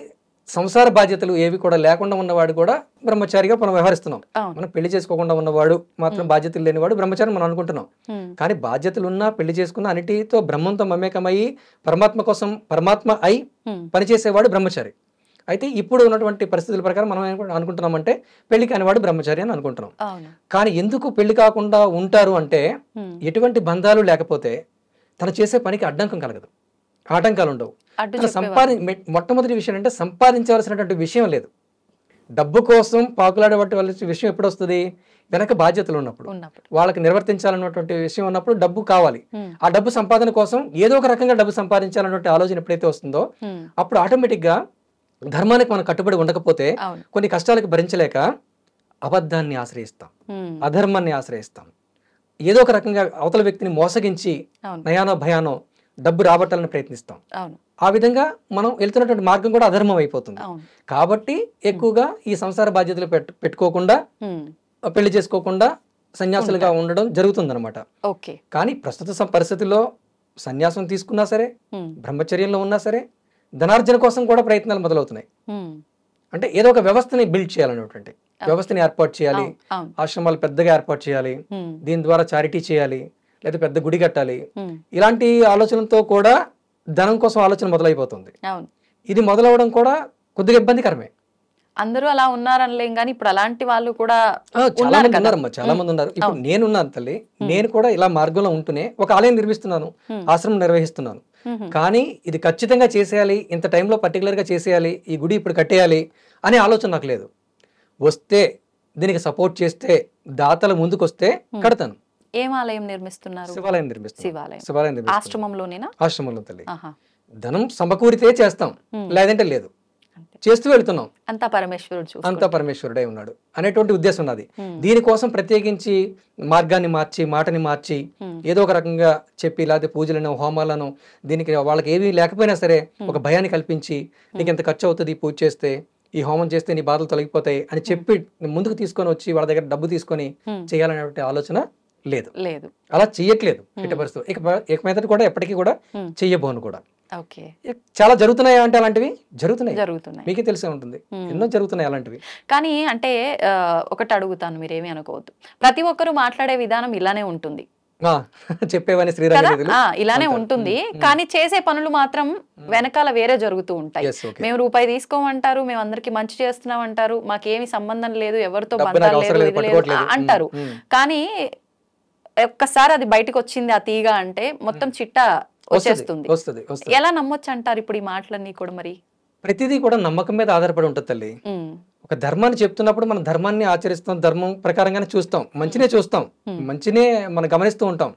Speaker 2: సంసార బాధ్యతలు ఏవి కూడా లేకుండా ఉన్నవాడు కూడా బ్రహ్మచారిగా మనం వ్యవహరిస్తున్నాం. మనం పెళ్లి చేసుకోకుండా ఉన్నవాడు మాత్రం బాధ్యతలు లేనివాడు బ్రహ్మచారి మనం అనుకుంటున్నాం. కానీ బాధ్యతలు ఉన్నా, పెళ్లి చేసుకున్న, అన్నిటితో బ్రహ్మంతో మమేకమయ్యి పరమాత్మ కోసం పరమాత్మ అయి పనిచేసేవాడు బ్రహ్మచారి. అయితే ఇప్పుడు ఉన్నటువంటి పరిస్థితుల ప్రకారం మనం అనుకుంటున్నామంటే పెళ్లి కానివాడు బ్రహ్మచారి అని అనుకుంటున్నాం. కానీ ఎందుకు పెళ్లి కాకుండా ఉంటారు అంటే, ఎటువంటి బంధాలు లేకపోతే తను చేసే పనికి అడ్డంకం కలగదు, ఆటంకాలు ఉండవు. మొట్టమొదటి విషయం అంటే సంపాదించవలసినటువంటి విషయం లేదు. డబ్బు కోసం పాకులాడవలసిన విషయం ఎప్పుడు వస్తుంది? వెనక బాధ్యతలు ఉన్నప్పుడు, వాళ్ళకి నిర్వర్తించాలన్నటువంటి విషయం ఉన్నప్పుడు డబ్బు కావాలి. ఆ డబ్బు సంపాదన కోసం ఏదో ఒక రకంగా డబ్బు సంపాదించాలన్నటువంటి ఆలోచన ఎప్పుడైతే వస్తుందో అప్పుడు ఆటోమేటిక్ గా ధర్మానికి మనం కట్టుబడి ఉండకపోతే కొన్ని కష్టాలకు భరించలేక అబద్ధాన్ని ఆశ్రయిస్తాం, అధర్మాన్ని ఆశ్రయిస్తాం, ఏదో ఒక రకంగా అవతల వ్యక్తిని మోసగించి నయానో భయానో డబ్బు రాబట్టాలని ప్రయత్నిస్తాం. ఆ విధంగా మనం వెళ్తున్నటువంటి మార్గం కూడా అధర్మం అయిపోతుంది. కాబట్టి ఎక్కువగా ఈ సంసార బాధ్యతలు పెట్టుకోకుండా, పెళ్లి చేసుకోకుండా సన్యాసులుగా ఉండడం జరుగుతుందన్నమాట. కానీ ప్రస్తుత పరిస్థితుల్లో సన్యాసం తీసుకున్నా సరే, బ్రహ్మచర్యంలో ఉన్నా సరే, ధనార్జన కోసం కూడా ప్రయత్నాలు మొదలవుతున్నాయి. అంటే ఏదో ఒక వ్యవస్థని బిల్డ్ చేయాలనేటువంటి వ్యవస్థని ఏర్పాటు చేయాలి, ఆశ్రమాలు పెద్దగా ఏర్పాటు చేయాలి, దీని ద్వారా చారిటీ చేయాలి, లేదా పెద్ద గుడి కట్టాలి. ఇలాంటి ఆలోచనలతో కూడా ధనం కోసం ఆలోచన మొదలైపోతుంది. ఇది మొదలవడం కూడా కొద్దిగా ఇబ్బందికరమే.
Speaker 1: అందరూ అలా ఉన్నారనలేం కానీ ఇప్పుడు అలాంటి వాళ్ళు కూడా
Speaker 2: చాలా మంది ఉన్నారమ్మా, చాలా మంది ఉన్నారు. ఇప్పుడు నేనున్నాను తల్లి, నేను కూడా ఇలా మార్గంలో ఉంటూనే ఒక ఆలయం నిర్మిస్తున్నాను, ఆశ్రమం నిర్వహిస్తున్నాను. కానీ ఇది ఖచ్చితంగా చేసేయాలి, ఇంత టైంలో పర్టికులర్ గా చేసేయాలి, ఈ గుడి ఇప్పుడు కట్టేయాలి అనే ఆలోచన నాకు లేదు. వస్తే దీనికి సపోర్ట్ చేస్తే, దాతలు ముందుకు వస్తే కడతాను.
Speaker 1: ఏం ఆలయం నిర్మిస్తున్నారు?
Speaker 2: శివాలయం నిర్మిస్తున్నాను. శివాలయం
Speaker 1: ఆశ్రమంలోనేనా?
Speaker 2: ఆశ్రమంలో తల్లి. ధనం సమకూరితే చేస్తాం, లేదంటే లేదు, చేస్తూ వెళ్తున్నాం.
Speaker 1: అంతా పరమేశ్వరుడు,
Speaker 2: అంతా పరమేశ్వరుడే ఉన్నాడు అనేటువంటి ఉద్దేశం ఉన్నది. దీనికోసం ప్రత్యేకించి మార్గాన్ని మార్చి, మాటని మార్చి, ఏదో ఒక రకంగా చెప్పి, లేకపోతే పూజలను, హోమాలను, దీనికి వాళ్ళకి ఏమీ లేకపోయినా సరే ఒక భయాన్ని కల్పించి, నీకు ఎంత ఖర్చు అవుతుంది పూజ చేస్తే, ఈ హోమం చేస్తే నీ బాధలు తొలగిపోతాయి అని చెప్పి ముందుకు తీసుకొని వచ్చి వాళ్ళ దగ్గర డబ్బు తీసుకొని చేయాలనే ఆలోచన లేదు. అలా చెయ్యట్లేదు ఎట్టి పరిస్థితులు. ఇక మీదట కూడా ఎప్పటికీ కూడా చెయ్యబోను కూడా. చాలా జరుగుతున్నాయా అంటే అలాంటివి జరుగుతున్నాయి, మీకే తెలిసే ఉంటుంది, ఎన్నో జరుగుతున్నాయి అలాంటివి.
Speaker 1: కానీ అంటే ఒకటి అడుగుతాను, మీరేమీ అనుకోవద్దు, ప్రతి ఒక్కరు మాట్లాడే విధానం ఇలానే ఉంటుంది,
Speaker 2: చెప్పేవని శ్రీరామ
Speaker 1: ఇలానే ఉంటుంది. కానీ చేసే పనులు మాత్రం వెనకాల వేరే జరుగుతూ ఉంటాయి. మేము రూపాయి తీసుకోమంటారు, మేము అందరికి మంచి చేస్తున్నాం అంటారు, మాకేమి సంబంధం లేదు, ఎవరితో బంధాలు లేదు, ఇది లేదు అంటారు. కానీ ఒక్కసారి అది బయటకు వచ్చింది ఆ తీగ అంటే మొత్తం చిట్టా వచ్చేస్తుంది. ఎలా నమ్మొచ్చు అంటారు ఇప్పుడు ఈ మాటలన్నీ కూడా? మరి
Speaker 2: ప్రతిదీ కూడా నమ్మకం మీద ఆధారపడి ఉంటుంది తల్లి. ఒక ధర్మాన్ని చెప్తున్నప్పుడు మనం ధర్మాన్ని ఆచరిస్తాం, ధర్మం ప్రకారంగానే చూస్తాం, మంచినే చూస్తాం, మంచినే మనం గమనిస్తూ ఉంటాం.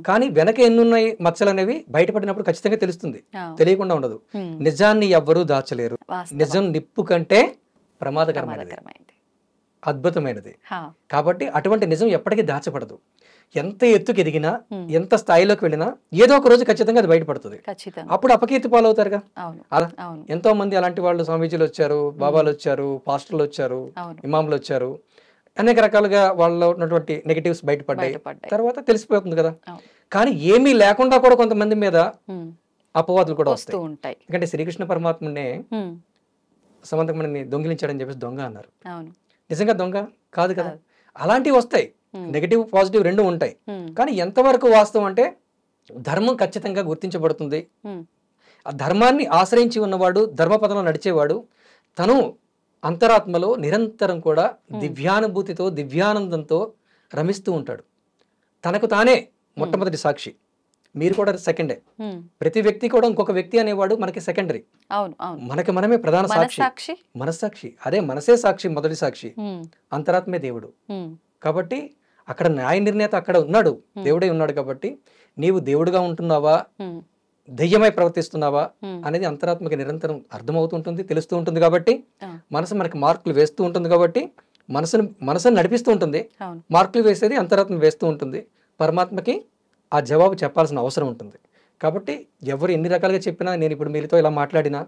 Speaker 2: కానీ వెనక ఎన్నున్నాయి మచ్చలు అనేవి బయటపడినప్పుడు ఖచ్చితంగా తెలుస్తుంది, తెలియకుండా ఉండదు. నిజాన్ని ఎవ్వరూ దాచలేరు, నిజం నిప్పు కంటే ప్రమాదకరమైనది, అద్భుతమైనది. కాబట్టి అటువంటి నిజం ఎప్పటికీ దాచపడదు. ఎంత ఎత్తుకు ఎదిగినా, ఎంత స్థాయిలోకి వెళ్ళినా ఏదో ఒక రోజు ఖచ్చితంగా అది బయటపడుతుంది. అప్పుడు అపకీర్తి పాలవుతారుగా. అలా ఎంతో మంది అలాంటి వాళ్ళు స్వామీజీలు వచ్చారు, బాబాలు వచ్చారు, పాస్టర్లు వచ్చారు, ఇమాములు వచ్చారు, అనేక రకాలుగా వాళ్ళలో ఉన్నటువంటి నెగటివ్స్ బయటపడ్డాయి. తర్వాత తెలిసిపోతుంది కదా. కానీ ఏమీ లేకుండా కూడా కొంతమంది మీద అపవాదులు కూడా వస్తూ ఉంటాయి. ఎందుకంటే శ్రీకృష్ణ పరమాత్మనే సమంతకమణిని దొంగిలించాడని చెప్పేసి దొంగ అన్నారు. నిజంగా దొంగ కాదు కదా. అలాంటివి వస్తాయి, నెగటివ్ పాజిటివ్ రెండు ఉంటాయి. కానీ ఎంతవరకు వాస్తవం అంటే ధర్మం ఖచ్చితంగా గుర్తించబడుతుంది. ఆ ధర్మాన్ని ఆశ్రయించి ఉన్నవాడు, ధర్మపదంలో నడిచేవాడు, తను అంతరాత్మలో నిరంతరం కూడా దివ్యానుభూతితో, దివ్యానందంతో రమిస్తూ ఉంటాడు. తనకు తానే మొట్టమొదటి సాక్షి. మీరు కూడా సెకండే. ప్రతి వ్యక్తి కూడా ఇంకొక వ్యక్తి అనేవాడు మనకి సెకండరీ.
Speaker 1: అవును అవును.
Speaker 2: మనకి మనమే ప్రధాన సాక్షి.
Speaker 1: మనస్సాక్షి.
Speaker 2: మనస్సాక్షి అదే, మనసే సాక్షి, మొదటి సాక్షి. అంతరాత్మే దేవుడు. కాబట్టి అక్కడ న్యాయ నిర్ణేత అక్కడ ఉన్నాడు, దేవుడే ఉన్నాడు. కాబట్టి నీవు దేవుడుగా ఉంటున్నావా, దెయ్యమై ప్రవర్తిస్తున్నావా అనేది అంతరాత్మకి నిరంతరం అర్థమవుతుంటుంది, తెలుస్తూ ఉంటుంది. కాబట్టి మనసు మనకి మార్కులు వేస్తూ ఉంటుంది. కాబట్టి మనసును నడిపిస్తూ ఉంటుంది. మార్కులు వేసేది అంతరాత్మ వేస్తూ ఉంటుంది. పరమాత్మకి ఆ జవాబు చెప్పాల్సిన అవసరం ఉంటుంది. కాబట్టి ఎవరు ఎన్ని రకాలుగా చెప్పినా, నేను ఇప్పుడు మీతో ఇలా మాట్లాడినా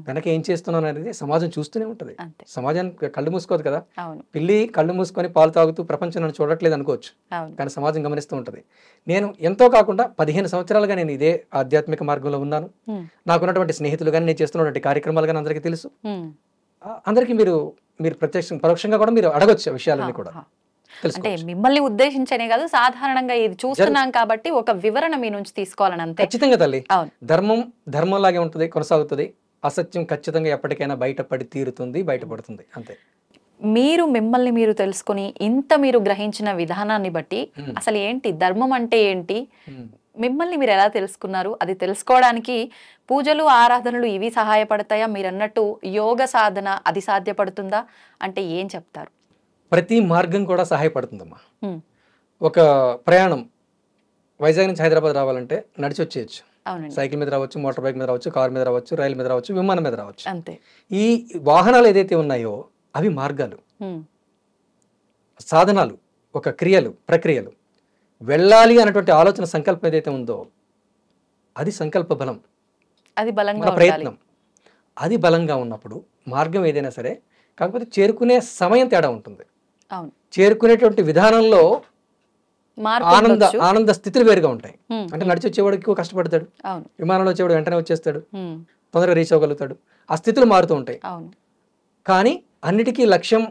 Speaker 2: వెనక ఏం చేస్తున్నాను అనేది సమాజం చూస్తూనే ఉంటుంది. సమాజానికి కళ్ళు మూసుకోదు కదా. పిల్లి కళ్ళు మూసుకొని పాలు తాగుతూ ప్రపంచం నన్ను చూడట్లేదు అనుకోవచ్చు, కానీ సమాజం గమనిస్తూ ఉంటుంది. నేను ఎంతో కాకుండా 15 సంవత్సరాలుగా నేను ఇదే ఆధ్యాత్మిక మార్గంలో ఉన్నాను. నాకున్నటువంటి స్నేహితులు కానీ, నేను చేస్తున్నటువంటి కార్యక్రమాలు కానీ అందరికీ తెలుసు. అందరికీ మీరు పరోక్షంగా కూడా మీరు అడగొచ్చు విషయాలన్నీ కూడా.
Speaker 1: అంటే మిమ్మల్ని ఉద్దేశించనే కాదు, సాధారణంగా ఇది చూస్తున్నాం కాబట్టి ఒక వివరణ మీ నుంచి తీసుకోవాలని అంతే.
Speaker 2: ఖచ్చితంగా తల్లి. ధర్మంలాగే ఉంటుంది, కొనసాగుతుంది. అసత్యం ఖచ్చితంగా ఎప్పటికైనా బయటపడి తీరుతుంది, బయటపడుతుంది, అంతే.
Speaker 1: మిమ్మల్ని మీరు తెలుసుకుని ఇంత మీరు గ్రహించిన విధానాన్ని బట్టి అసలు ఏంటి ధర్మం అంటే ఏంటి, మిమ్మల్ని మీరు ఎలా తెలుసుకున్నారు, అది తెలుసుకోవడానికి పూజలు ఆరాధనలు ఇవి సహాయపడతాయా, మీరు అన్నట్టు యోగ సాధన అది సాధ్యపడుతుందా అంటే ఏం చెప్తారు?
Speaker 2: ప్రతి మార్గం కూడా సహాయపడుతుందమ్మా. ఒక ప్రయాణం వైజాగ్ నుంచి హైదరాబాద్ రావాలంటే నడిచి వచ్చేయచ్చు. సైకిల్ మీద రావచ్చు, మోటార్ బైక్ మీద రావచ్చు, కార్ మీద రావచ్చు, రైలు మీద రావచ్చు, విమానం మీద రావచ్చు.
Speaker 1: అంతే.
Speaker 2: ఈ వాహనాలు ఏదైతే ఉన్నాయో అవి మార్గాలు, సాధనాలు, ఒక క్రియలు, ప్రక్రియలు. వెళ్ళాలి అన్నటువంటి ఆలోచన, సంకల్పం ఏదైతే ఉందో అది సంకల్ప బలం,
Speaker 1: అది బలంగా
Speaker 2: ప్రయత్నం. అది బలంగా ఉన్నప్పుడు మార్గం ఏదైనా సరే, కాకపోతే చేరుకునే సమయం తేడా ఉంటుంది. చేరుకునేటువంటి విధానంలో ఆనంద స్థితులు వేరుగా ఉంటాయి. అంటే నడిచి వచ్చేవాడు ఎక్కువ కష్టపడతాడు, విమానంలో వచ్చేవాడు వెంటనే వచ్చేస్తాడు, తొందరగా రీచ్ అవ్వగలుగుతాడు. ఆ స్థితులు మారుతూ ఉంటాయి. కానీ అన్నిటికీ లక్ష్యం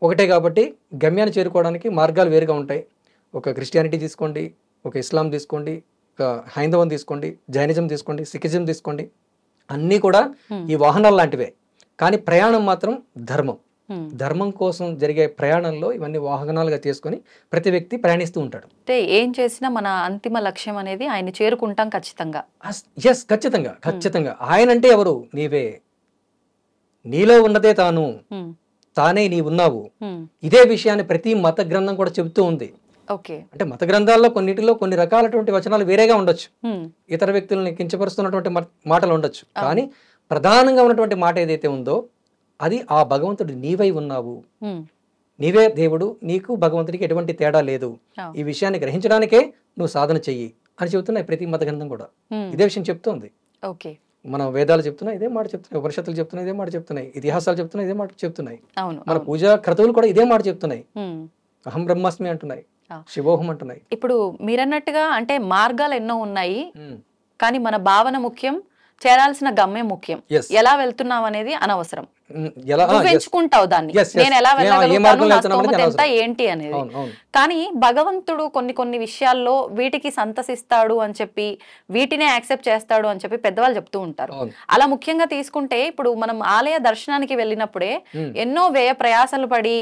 Speaker 2: ఒకటే కాబట్టి గమ్యాన్ని చేరుకోవడానికి మార్గాలు వేరుగా ఉంటాయి. ఒక క్రిస్టియానిటీ తీసుకోండి, ఒక ఇస్లాం తీసుకోండి, ఒక హైందవం తీసుకోండి, జైనిజం తీసుకోండి, సిఖిజం తీసుకోండి, అన్నీ కూడా ఈ వాహనాలు లాంటివే. కానీ ప్రయాణం మాత్రం ధర్మం. ధర్మం కోసం జరిగే ప్రయాణంలో ఇవన్నీ వాహనాలుగా తీసుకొని ప్రతి వ్యక్తి ప్రయాణిస్తూ ఉంటాడు.
Speaker 1: అంటే ఏం చేసినా మన అంతిమ లక్ష్యం అనేది ఆయన చేరుకుంటాం ఖచ్చితంగా.
Speaker 2: ఎస్, ఖచ్చితంగా ఖచ్చితంగా. ఆయన అంటే ఎవరు? నీవే. నీలో ఉన్నదే తాను, తానే నీ ఉన్నావు. ఇదే విషయాన్ని ప్రతి మత గ్రంథం కూడా చెబుతూ ఉంది. అంటే మత గ్రంథాల్లో కొన్నిటిలో కొన్ని రకాలటువంటి వచనాలు వేరేగా ఉండొచ్చు, ఇతర వ్యక్తులను కించపరుస్తున్నటువంటి మాటలు ఉండొచ్చు. కానీ ప్రధానంగా ఉన్నటువంటి మాట ఏదైతే ఉందో అది ఆ భగవంతుడు నీవై ఉన్నావు, నీవే దేవుడు, నీకు భగవంతుడికి ఎటువంటి తేడా లేదు. ఈ విషయాన్ని గ్రహించడానికే నువ్వు సాధన చెయ్యి అని చెబుతున్నాయి ప్రతి మత గ్రంథం కూడా. ఇదే విషయం చెప్తోంది. మన వేదాలు చెప్తున్నాయి ఇదే మాట చెప్తున్నాయి, ఉపనిషత్తులు చెప్తున్నాయి ఇదే మాట చెప్తున్నాయి, ఇతిహాసాలు చెప్తున్నాయి ఇదే మాట చెప్తున్నాయి, మన పూజా క్రతువులు కూడా ఇదే మాట చెప్తున్నాయి. అహం బ్రహ్మాస్మి అంటున్నాయి, శివోహం అంటున్నాయి.
Speaker 1: ఇప్పుడు మీరన్నట్టుగా అంటే మార్గాలు ఎన్నో ఉన్నాయి, కానీ మన భావన ముఖ్యం, చేరాల్సిన గమ్యం ముఖ్యం. ఎలా వెళ్తున్నాం అనేది అనవసరం, ఎంచుకుంటావు దాన్ని, నేను ఎలా వెళ్ళగలుగుతాను ఏంటి అనేది. కానీ భగవంతుడు కొన్ని విషయాల్లో వీటికి సంతసిస్తాడు అని చెప్పి, వీటినే యాక్సెప్ట్ చేస్తాడు అని చెప్పి పెద్దవాళ్ళు చెప్తూ ఉంటారు. అలా ముఖ్యంగా తీసుకుంటే ఇప్పుడు మనం ఆలయ దర్శనానికి వెళ్ళినప్పుడే ఎన్నో వ్యయ ప్రయాసాలు పడి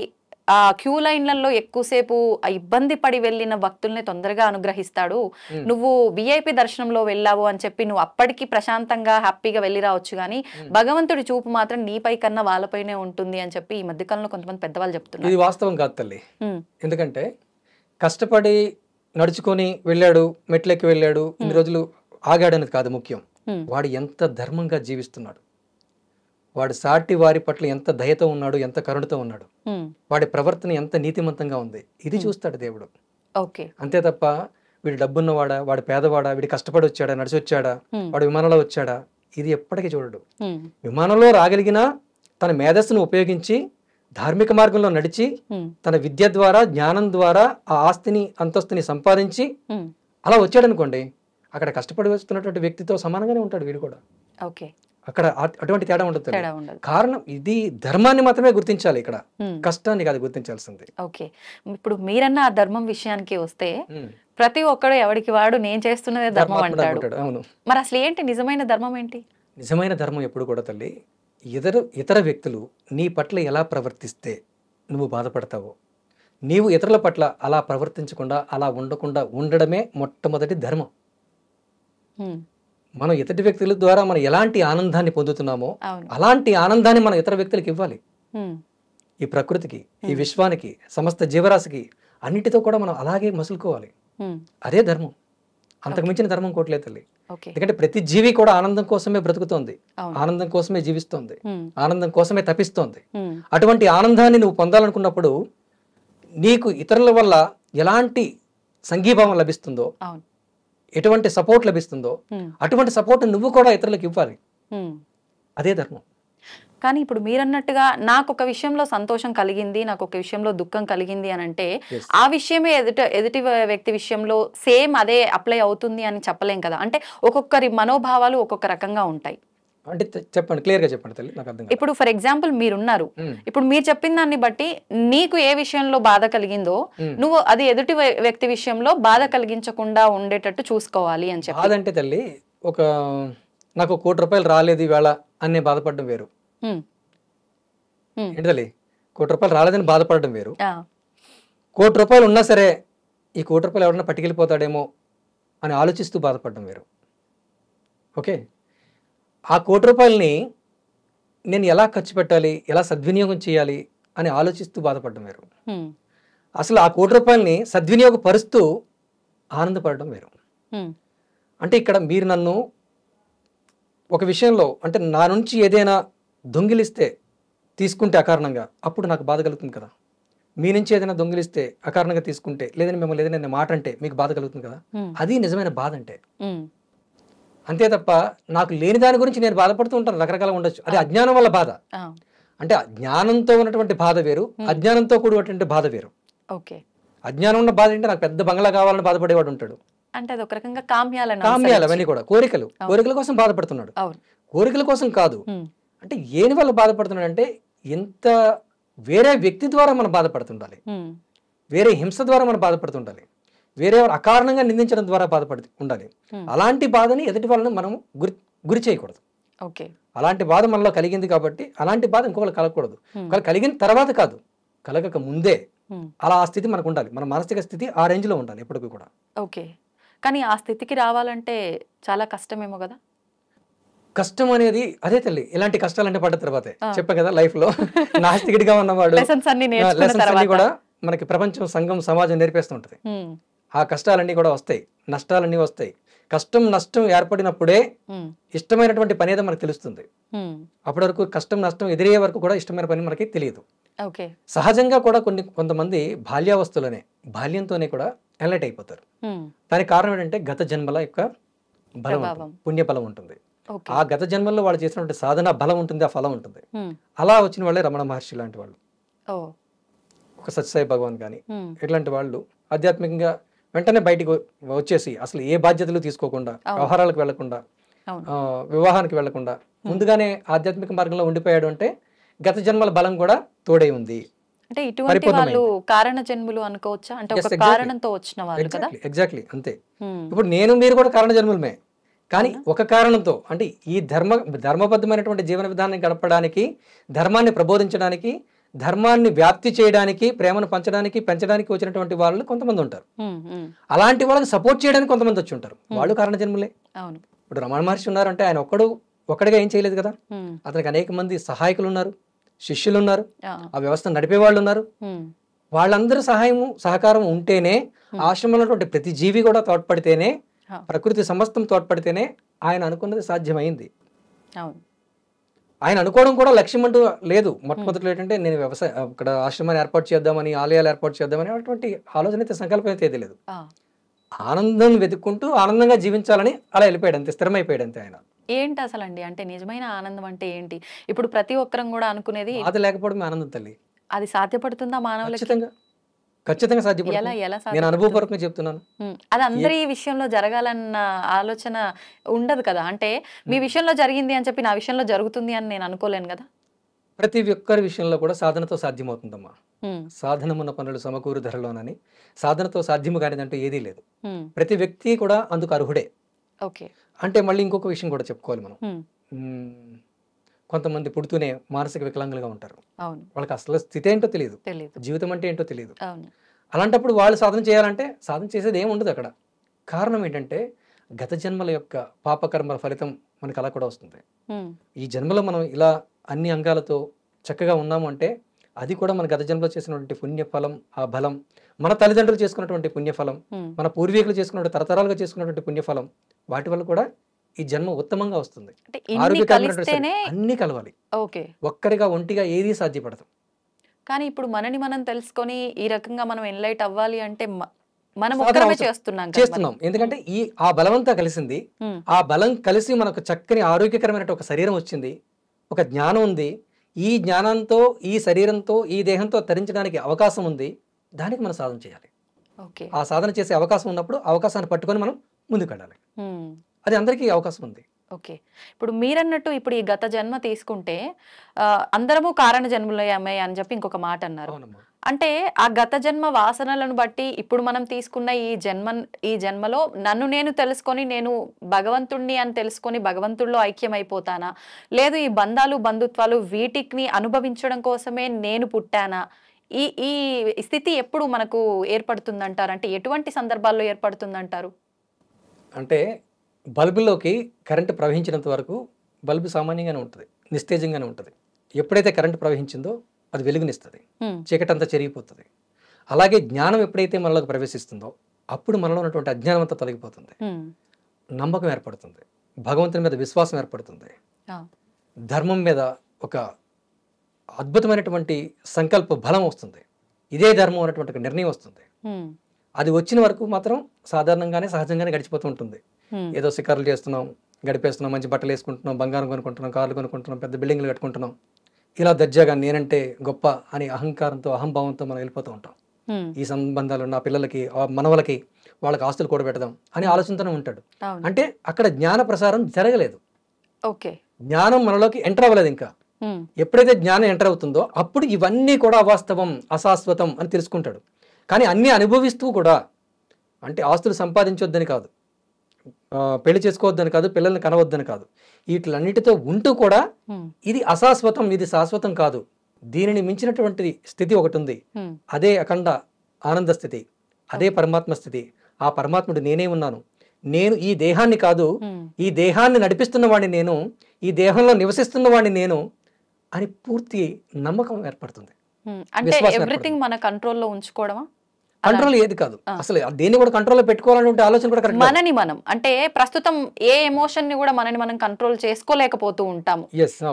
Speaker 1: ఆ క్యూ లైన్లలో ఎక్కువసేపు ఇబ్బంది పడి వెళ్ళిన భక్తుల్ని తొందరగా అనుగ్రహిస్తాడు. నువ్వు విఐపి దర్శనంలో వెళ్ళావు అని చెప్పి నువ్వు అప్పటికి ప్రశాంతంగా హ్యాపీగా వెళ్ళి రావచ్చు, కానీ భగవంతుడి చూపు మాత్రం నీపై కన్నా వాళ్ళపైనే ఉంటుంది అని చెప్పి ఈ మధ్యకాలంలో కొంతమంది పెద్దవాళ్ళు చెప్తున్నారు.
Speaker 2: ఇది వాస్తవం కాదు తల్లి. ఎందుకంటే కష్టపడి నడుచుకొని వెళ్ళాడు, మెట్లెక్కి వెళ్ళాడు, ఇన్ని రోజులు ఆగాడు అనేది కాదు ముఖ్యం. వాడు ఎంత ధర్మంగా జీవిస్తున్నాడు, వాడు సాటి వారి పట్ల ఎంత దయతో ఉన్నాడు, ఎంత కరుణతో ఉన్నాడు, వాడి ప్రవర్తన ఎంత నీతిమంతంగా ఉంది, ఇది చూస్తాడు దేవుడు. అంతే తప్ప వీడు డబ్బున్నవాడా, వాడు పేదవాడా, వీడు కష్టపడి వచ్చాడా, నడిచి వచ్చాడా, వాడు విమానంలో వచ్చాడా, ఇది ఎప్పటికీ చూడడు. విమానంలో రాగలిగినా తన మేధస్సును ఉపయోగించి ధార్మిక మార్గంలో నడిచి తన విద్య ద్వారా, జ్ఞానం ద్వారా ఆ ఆస్తిని, అంతస్తుని సంపాదించి అలా వచ్చాడనుకోండి, అక్కడ కష్టపడి వస్తున్నటువంటి వ్యక్తితో సమానంగానే ఉంటాడు వీడు కూడా. అక్కడ అటువంటి తేడా ఉండదు. కారణం ఇది ధర్మాన్ని మాత్రమే గుర్తించాలి, ఇక్కడ కష్టాన్ని కాదు గుర్తించాల్సింది.
Speaker 1: ఇప్పుడు మీరన్న ఆ ధర్మం విషయానికి వస్తే ప్రతి ఒక్కడు ఎవరికి వాడు నేను చేస్తున్నదే ధర్మం అంటాడు. అవును, మరి అసలు ఏంటి నిజమైన ధర్మం ఏంటి?
Speaker 2: నిజమైన ధర్మం ఎప్పుడు కూడా తల్లి, ఇతర వ్యక్తులు నీ పట్ల ఎలా ప్రవర్తిస్తే నువ్వు బాధపడతావో, నీవు ఇతరుల పట్ల అలా ప్రవర్తించకుండా, అలా ఉండకుండా ఉండడమే మొట్టమొదటి ధర్మం. మనం ఎదుటి వ్యక్తుల ద్వారా మనం ఎలాంటి ఆనందాన్ని పొందుతున్నామో
Speaker 1: అవును.
Speaker 2: అలాంటి ఆనందాన్ని మనం ఇతర వ్యక్తులకు ఇవ్వాలి.
Speaker 1: హ్మ్.
Speaker 2: ఈ ప్రకృతికి, ఈ విశ్వానికి, సమస్త జీవరాశికి అన్నిటితో కూడా మనం అలాగే మసులుకోవాలి.
Speaker 1: హ్మ్.
Speaker 2: అదే ధర్మం. అంతకు మించిన ధర్మం కోట్లేదు తల్లి.
Speaker 1: ఓకే.
Speaker 2: ఎందుకంటే ప్రతి జీవి కూడా ఆనందం కోసమే బ్రతుకుతోంది,
Speaker 1: అవును.
Speaker 2: ఆనందం కోసమే జీవిస్తోంది,
Speaker 1: హ్మ్.
Speaker 2: ఆనందం కోసమే తపిస్తోంది.
Speaker 1: హ్మ్.
Speaker 2: అటువంటి ఆనందాన్ని నువ్వు పొందాలనుకున్నప్పుడు నీకు ఇతరుల వల్ల ఎలాంటి సంఘీభావం లభిస్తుందో,
Speaker 1: అవును.
Speaker 2: ఎటువంటి సపోర్ట్ లభిస్తుందో
Speaker 1: హ్మ్.
Speaker 2: అటువంటి సపోర్ట్ నువ్వు కూడా ఇతరులకు ఇవ్వాలి.
Speaker 1: హ్మ్.
Speaker 2: అదే ధర్మం.
Speaker 1: కానీ ఇప్పుడు మీరన్నట్టుగా నాకు ఒక విషయంలో సంతోషం కలిగింది, నాకు ఒక విషయంలో దుఃఖం కలిగింది అని అంటే
Speaker 2: Yes.
Speaker 1: ఆ విషయమే ఎదుటి వ్యక్తి విషయంలో సేమ్ అదే అప్లై అవుతుంది అని చెప్పలేం కదా. అంటే ఒక్కొక్కరి మనోభావాలు ఒక్కొక్క రకంగా ఉంటాయి.
Speaker 2: అంటే చెప్పండి, క్లియర్గా చెప్పండి తల్లి, నాకు అర్థం కాదు.
Speaker 1: ఇప్పుడు ఫర్ ఎగ్జాంపుల్ మీరున్నారు, ఇప్పుడు మీరు చెప్పిన దాన్ని బట్టి నీకు ఏ విషయంలో బాధ కలిగిందో నువ్వు అది ఎదుటి వ్యక్తి విషయంలో బాధ కలిగించకుండా ఉండేటట్టు చూసుకోవాలి అని చెప్పి.
Speaker 2: బాధ అంటే తల్లి, ఒక నాకు ₹1,00,00,000 రాలేదు ఈవేళ అని నేను బాధపడడం వేరు.
Speaker 1: హ్మ్. హ్మ్.
Speaker 2: ఏంటి తల్లి, ₹1,00,00,000 రాలేదని బాధపడడం వేరు.
Speaker 1: ఆ.
Speaker 2: ₹1,00,00,000 ఉన్నా సరే ఈ ₹1,00,00,000 ఎవరైనా పట్టుకెళ్ళిపోతాడేమో అని ఆలోచిస్తూ బాధపడడం వేరు. ఓకే, ఆ ₹1,00,00,000ని నేను ఎలా ఖర్చు పెట్టాలి, ఎలా సద్వినియోగం చేయాలి అని ఆలోచిస్తూ బాధపడడం వేరు.
Speaker 1: హ్మ్.
Speaker 2: అసలు ఆ ₹1,00,00,000ని సద్వినియోగపరుస్తూ ఆనందపడడం వేరు.
Speaker 1: హ్మ్.
Speaker 2: అంటే ఇక్కడ మీరు నన్ను ఒక విషయంలో, అంటే నా నుంచి ఏదైనా దొంగిలిస్తే, తీసుకుంటే అకారణంగా, అప్పుడు నాకు బాధ కలుగుతుంది కదా. మీ నుంచి ఏదైనా దొంగిలిస్తే అకారణంగా తీసుకుంటే, లేదని మిమ్మల్ని ఏదైనా మాట అంటే మీకు బాధ కలుగుతుంది కదా.
Speaker 1: హ్మ్.
Speaker 2: అది నిజమైన బాధ అంటే.
Speaker 1: హ్మ్.
Speaker 2: అంతే తప్ప నాకు లేని దాని గురించి నేను బాధపడుతూ ఉంటాను, రకరకాలుగా ఉండొచ్చు. అది అజ్ఞానం వల్ల బాధ.
Speaker 1: ఆ.
Speaker 2: అంటే జ్ఞానంతో ఉన్నటువంటి బాధ వేరు, అజ్ఞానంతో కూడినటువంటి బాధ వేరు.
Speaker 1: ఓకే.
Speaker 2: అజ్ఞానం ఉన్న బాధ అంటే నాకు పెద్ద బంగ్లా కావాలని బాధపడేవాడు ఉంటాడు.
Speaker 1: అంటే అది ఒక రకంగా కామ్యాలను
Speaker 2: కామ్యాలు అవన్నీ కూడా కోరికలు, కోరికల కోసం బాధపడుతున్నాడు.
Speaker 1: అవును.
Speaker 2: కోరికల కోసం కాదు.
Speaker 1: హ్మ్.
Speaker 2: అంటే ఏని వల్ల బాధపడుతున్నాడు అంటే, ఎంత వేరే వ్యక్తి ద్వారా మనం బాధపడుతుండాలి,
Speaker 1: హ్మ్.
Speaker 2: వేరే హింస ద్వారా మనం బాధపడుతుండాలి, వేరే అకారణంగా నిందించడం ద్వారా బాధపడి ఉండాలి. అలాంటి బాధని ఎదుటి వాళ్ళని మనం గురి చేయకూడదు.
Speaker 1: ఓకే.
Speaker 2: అలాంటి బాధ మనలో కలిగింది కాబట్టి అలాంటి బాధ ఇంకొకరు కలగకూడదు. ఒకవేళ కలిగిన తర్వాత కాదు, కలగక ముందే అలా ఆ స్థితి మనకు ఉండాలి. మన మానసిక స్థితి ఆ రేంజ్లో ఉండాలి ఎప్పటికీ కూడా.
Speaker 1: ఓకే. కానీ ఆ స్థితికి రావాలంటే చాలా కష్టమేమో కదా.
Speaker 2: కష్టం అనేది అదే తల్లి, ఇలాంటి కష్టాలంటే పడ్డ తర్వాతే చెప్పా కదా. లైఫ్ లో నాస్తికుడిగా ఉన్నవాడు
Speaker 1: లెసన్స్ అన్ని
Speaker 2: కూడా మనకి ప్రపంచం, సంఘం, సమాజం నేర్పేస్తూ ఉంటది. ఆ కష్టాలన్నీ కూడా వస్తాయి, నష్టాలన్నీ వస్తాయి. కష్టం నష్టం ఏర్పడినప్పుడే ఇష్టమైనటువంటి పని ఏదో మనకు తెలుస్తుంది. అప్పటి వరకు కష్టం నష్టం ఎదురయ్యే వరకు కూడా ఇష్టమైన పని మనకి తెలియదు. సహజంగా కూడా కొంతమంది బాల్యావస్థలోనే, బాల్యంతోనే కూడా ఎలైట్ అయిపోతారు. దానికి కారణం ఏంటంటే గత జన్మల యొక్క బలం, పుణ్య బలం ఉంటుంది. ఆ గత జన్మల్లో వాళ్ళు చేసినటువంటి సాధన బలం ఉంటుంది, ఆ ఫలం ఉంటుంది. అలా వచ్చిన వాళ్ళే రమణ మహర్షి లాంటి వాళ్ళు, ఒక సత్యసాయి భగవాన్ కానీ ఇట్లాంటి వాళ్ళు ఆధ్యాత్మికంగా వెంటనే బయటికి వచ్చేసి అసలు ఏ బాధ్యతలు తీసుకోకుండా, వ్యవహారాలకు వెళ్లకుండా, వివాహానికి వెళ్లకుండా ముందుగానే ఆధ్యాత్మిక మార్గంలో ఉండిపోయాడు అంటే గత జన్మల బలం కూడా తోడై ఉంది.
Speaker 1: అంటే ఇటువంటి వాళ్ళు కారణ జన్మలు అనుకోవచ్చా? అంటే ఒక కారణంతో వచ్చిన వాళ్ళు కదా.
Speaker 2: ఎగ్జాక్ట్లీ అంతే. ఇప్పుడు నేను మీరు కూడా కారణ జన్మలమే, కానీ ఒక కారణంతో, అంటే ఈ ధర్మబద్ధమైనటువంటి జీవన విధానాన్ని గడపడానికి, ధర్మాన్ని ప్రబోధించడానికి, ధర్మాన్ని వ్యాప్తి చేయడానికి, ప్రేమను పంచడానికి, పెంచడానికి వచ్చినటువంటి వాళ్ళు కొంతమంది ఉంటారు. అలాంటి వాళ్ళకి సపోర్ట్ చేయడానికి కొంతమంది వచ్చి ఉంటారు, వాళ్ళు కారణ జన్మలే. ఇప్పుడు రమణ మహర్షి ఉన్నారంటే ఆయన ఒక్కడిగా ఏం చేయలేదు కదా. అతనికి అనేక మంది సహాయకులు ఉన్నారు, శిష్యులు ఉన్నారు, ఆ వ్యవస్థ నడిపే వాళ్ళు ఉన్నారు. వాళ్ళందరూ సహాయము సహకారం ఉంటేనే, ఆశ్రమంలో ఉన్నటువంటి ప్రతి జీవి కూడా తోడ్పడితేనే, ప్రకృతి సమస్తం తోడ్పడితేనే ఆయన అనుకున్నది సాధ్యమైంది. ఆయన అనుకోవడం కూడా లక్ష్యం అంటూ లేదు. మొట్టమొదటిలో ఏంటంటే నేను వ్యవసాయ ఇక్కడ ఆశ్రమాన్ని ఏర్పాటు చేద్దామని, ఆలయాలు ఏర్పాటు చేద్దామని అటువంటి ఆలోచన అయితే, సంకల్పం అయితే లేదు. ఆనందం వెతుక్కుంటూ ఆనందంగా జీవించాలని అలా వెళ్ళిపోయాడు అంతే, స్థిరమైపోయాడు అంతే ఆయన.
Speaker 1: ఏంటి అసలు అండి, అంటే నిజమైన ఆనందం అంటే ఏంటి? ఇప్పుడు ప్రతి ఒక్కరం కూడా అనుకునేది
Speaker 2: బాధ లేకపోవడం ఆనందం తల్లి.
Speaker 1: అది సాధ్యపడుతుందా మానవులకి?
Speaker 2: ఖచ్చితంగా సాధ్యపడుతుంది. నేను అనుభవపూర్వకంగా చెప్తున్నాను.
Speaker 1: అది అందరి విషయంలో జరగాలన్న ఆలోచన ఉండదు కదా. అంటే మీ విషయంలో జరిగింది అని చెప్పి నా విషయంలో జరుగుతుంది అని నేను అనుకోలేను కదా.
Speaker 2: ప్రతి ఒక్కరి విషయంలో కూడా సాధనతో సాధ్యమవుతుందమ్మా. సాధనమున్న పనులు సమకూరు ధరలోనని, సాధనతో సాధ్యము కానిదంటూ ఏదీ లేదు. ప్రతి వ్యక్తి కూడా అందుకు అర్హుడే. అంటే మళ్ళీ ఇంకొక విషయం కూడా చెప్పుకోవాలి మనం. కొంతమంది పుడుతూనే మానసిక వికలాంగులుగా ఉంటారు. వాళ్ళకి అసలు స్థితి ఏంటో తెలియదు, జీవితం అంటే ఏంటో తెలియదు. అలాంటప్పుడు వాళ్ళు సాధన చేయాలంటే సాధన చేసేది ఏమి ఉండదు అక్కడ. కారణం ఏంటంటే గత జన్మల యొక్క పాపకర్మల ఫలితం మనకు అలా కూడా వస్తుంది.
Speaker 1: ఉమ్,
Speaker 2: ఈ జన్మలో మనం ఇలా అన్ని అంగాలతో చక్కగా ఉన్నాము అంటే అది కూడా మన గత జన్మలో చేసినటువంటి పుణ్యఫలం, ఆ బలం, మన తల్లిదండ్రులు చేసుకున్నటువంటి పుణ్యఫలం,
Speaker 1: ఉమ్.
Speaker 2: మన పూర్వీకులు చేసుకున్నటువంటి తరతరాలుగా చేసుకున్నటువంటి పుణ్యఫలం, వాటి వల్ల కూడా ఈ జన్మ ఉత్తమంగా వస్తుంది.
Speaker 1: అంటే ఇన్ని
Speaker 2: ఆరోగ్యకరమైనటువంటి
Speaker 1: కలిస్తేనే
Speaker 2: శరీరం. అన్నీ కలవాలి.
Speaker 1: ఓకే.
Speaker 2: ఒక్కడిగా ఒంటిగా ఏదీ సాధ్యపడదు.
Speaker 1: కానీ ఇప్పుడు మనని మనం తెలుసుకొని ఈ రకంగా మనం ఎన్లైట్ అవ్వాలి అంటే మనం
Speaker 2: సాధన
Speaker 1: ఒక్కరమే
Speaker 2: అవసరం.
Speaker 1: చేస్తున్నాం కదా మరి.
Speaker 2: చేస్తున్నాం. ఎందుకంటే ఆ బలమంతా కలిసింది.
Speaker 1: ఉమ్,
Speaker 2: ఆ బలం కలిసి మనకు చక్కని ఆరోగ్యకరమైన ఒక శరీరం వచ్చింది, ఒక జ్ఞానం ఉంది. ఈ జ్ఞానంతో, ఈ శరీరంతో, ఈ దేహంతో తరించడానికి అవకాశం ఉంది. దానికి మనం సాధన చేయాలి.
Speaker 1: ఓకే.
Speaker 2: ఆ సాధన చేసే అవకాశం ఉన్నప్పుడు అవకాశాన్ని పట్టుకొని మనం ముందుకు వెళ్ళాలి.
Speaker 1: ఉమ్,
Speaker 2: అది అందరికీ అవకాశం ఉంది.
Speaker 1: ఓకే. ఇప్పుడు మీరన్నట్టు ఇప్పుడు ఈ గత జన్మ తీసుకుంటే అందరము కారణ జన్మలమే అని చెప్పి ఇంకొక మాట అన్నారు.
Speaker 2: అవునమ్మా.
Speaker 1: అంటే ఆ గత జన్మ వాసనలను బట్టి ఇప్పుడు మనం తీసుకున్న ఈ జన్మలో నన్ను నేను తెలుసుకొని నేను భగవంతుణ్ణి అని తెలుసుకొని భగవంతుడిలో ఐక్యమైపోతానా, లేదు ఈ బంధాలు బంధుత్వాలు వీటిని అనుభవించడం కోసమే నేను పుట్టానా, ఈ ఈ స్థితి ఎప్పుడు మనకు ఏర్పడుతుందంటారు? అంటే ఎటువంటి సందర్భాల్లో ఏర్పడుతుందంటారు?
Speaker 2: అంటే బల్బులోకి కరెంటు ప్రవహించినంత వరకు బల్బు సామాన్యంగానే ఉంటుంది, నిస్తేజంగానే ఉంటుంది. ఎప్పుడైతే కరెంటు ప్రవహించిందో అది వెలుగునిస్తుంది, చీకటి అంతా చెరిగిపోతుంది. అలాగే జ్ఞానం ఎప్పుడైతే మనలోకి ప్రవేశిస్తుందో అప్పుడు మనలో ఉన్నటువంటి అజ్ఞానం అంతా తొలగిపోతుంది, నమ్మకం ఏర్పడుతుంది, భగవంతుని మీద విశ్వాసం ఏర్పడుతుంది, ధర్మం మీద ఒక అద్భుతమైనటువంటి సంకల్ప బలం వస్తుంది, ఇదే ధర్మం అనేటువంటి ఒక నిర్ణయం వస్తుంది. అది వచ్చిన వరకు మాత్రం సాధారణంగానే సహజంగానే గడిచిపోతూ ఉంటుంది. ఏదో షికారులు చేస్తున్నాం, గడిపేస్తున్నాం, మంచి బట్టలు వేసుకుంటున్నాం, బంగారం కొనుక్కుంటున్నాం, కార్లు కొనుక్కుంటున్నాం, పెద్ద బిల్డింగ్లు కట్టుకుంటున్నాం. ఇలా దర్జాగా నేనంటే గొప్ప అని అహంకారంతో, అహంభావంతో మనం వెళ్ళిపోతూ ఉంటాం. ఈ సంబంధాలు నా పిల్లలకి, మనవలకి, వాళ్ళకి ఆస్తులు కూడా పెడదాం అని ఆలోచనతోనే ఉంటాడు. అంటే అక్కడ జ్ఞాన ప్రసారం జరగలేదు.
Speaker 1: ఓకే.
Speaker 2: జ్ఞానం మనలోకి ఎంటర్ అవ్వలేదు. ఇంకా ఎప్పుడైతే జ్ఞానం ఎంటర్ అవుతుందో అప్పుడు ఇవన్నీ కూడా అవాస్తవం, అశాశ్వతం అని తెలుసుకుంటాడు. కానీ అన్నీ అనుభవిస్తూ కూడా, అంటే ఆస్తులు సంపాదించొద్దని కాదు, పెళ్లి చేసుకోవద్దని కాదు, పిల్లల్ని కనవద్దని కాదు, వీటిలన్నిటితో ఉంటూ కూడా ఇది అశాశ్వతం, ఇది శాశ్వతం కాదు, దీనిని మించినటువంటి స్థితి ఒకటి ఉంది, అదే అఖండ ఆనంద స్థితి, అదే పరమాత్మ స్థితి. ఆ పరమాత్ముడు నేనే ఉన్నాను, నేను ఈ దేహాన్ని కాదు, ఈ దేహాన్ని నడిపిస్తున్న వాడిని నేను, ఈ దేహంలో నివసిస్తున్న వాడిని నేను అని పూర్తి నమ్మకం ఏర్పడుతుంది.
Speaker 1: అంటే ఎవ్రీథింగ్ మన కంట్రోల్లో ఉంచుకోవడమా?
Speaker 2: కంట్రోల్ ఏది కాదు, అసలు దేన్ని కూడా కంట్రోల్లో పెట్టుకోవాలనే ఆలోచన కూడా కరెక్ట్.
Speaker 1: మనని మనం అంటే ప్రస్తుతం ఏ ఎమోషన్ ని కూడా మనని మనం కంట్రోల్ చేసుకోలేకపోతూ ఉంటాము.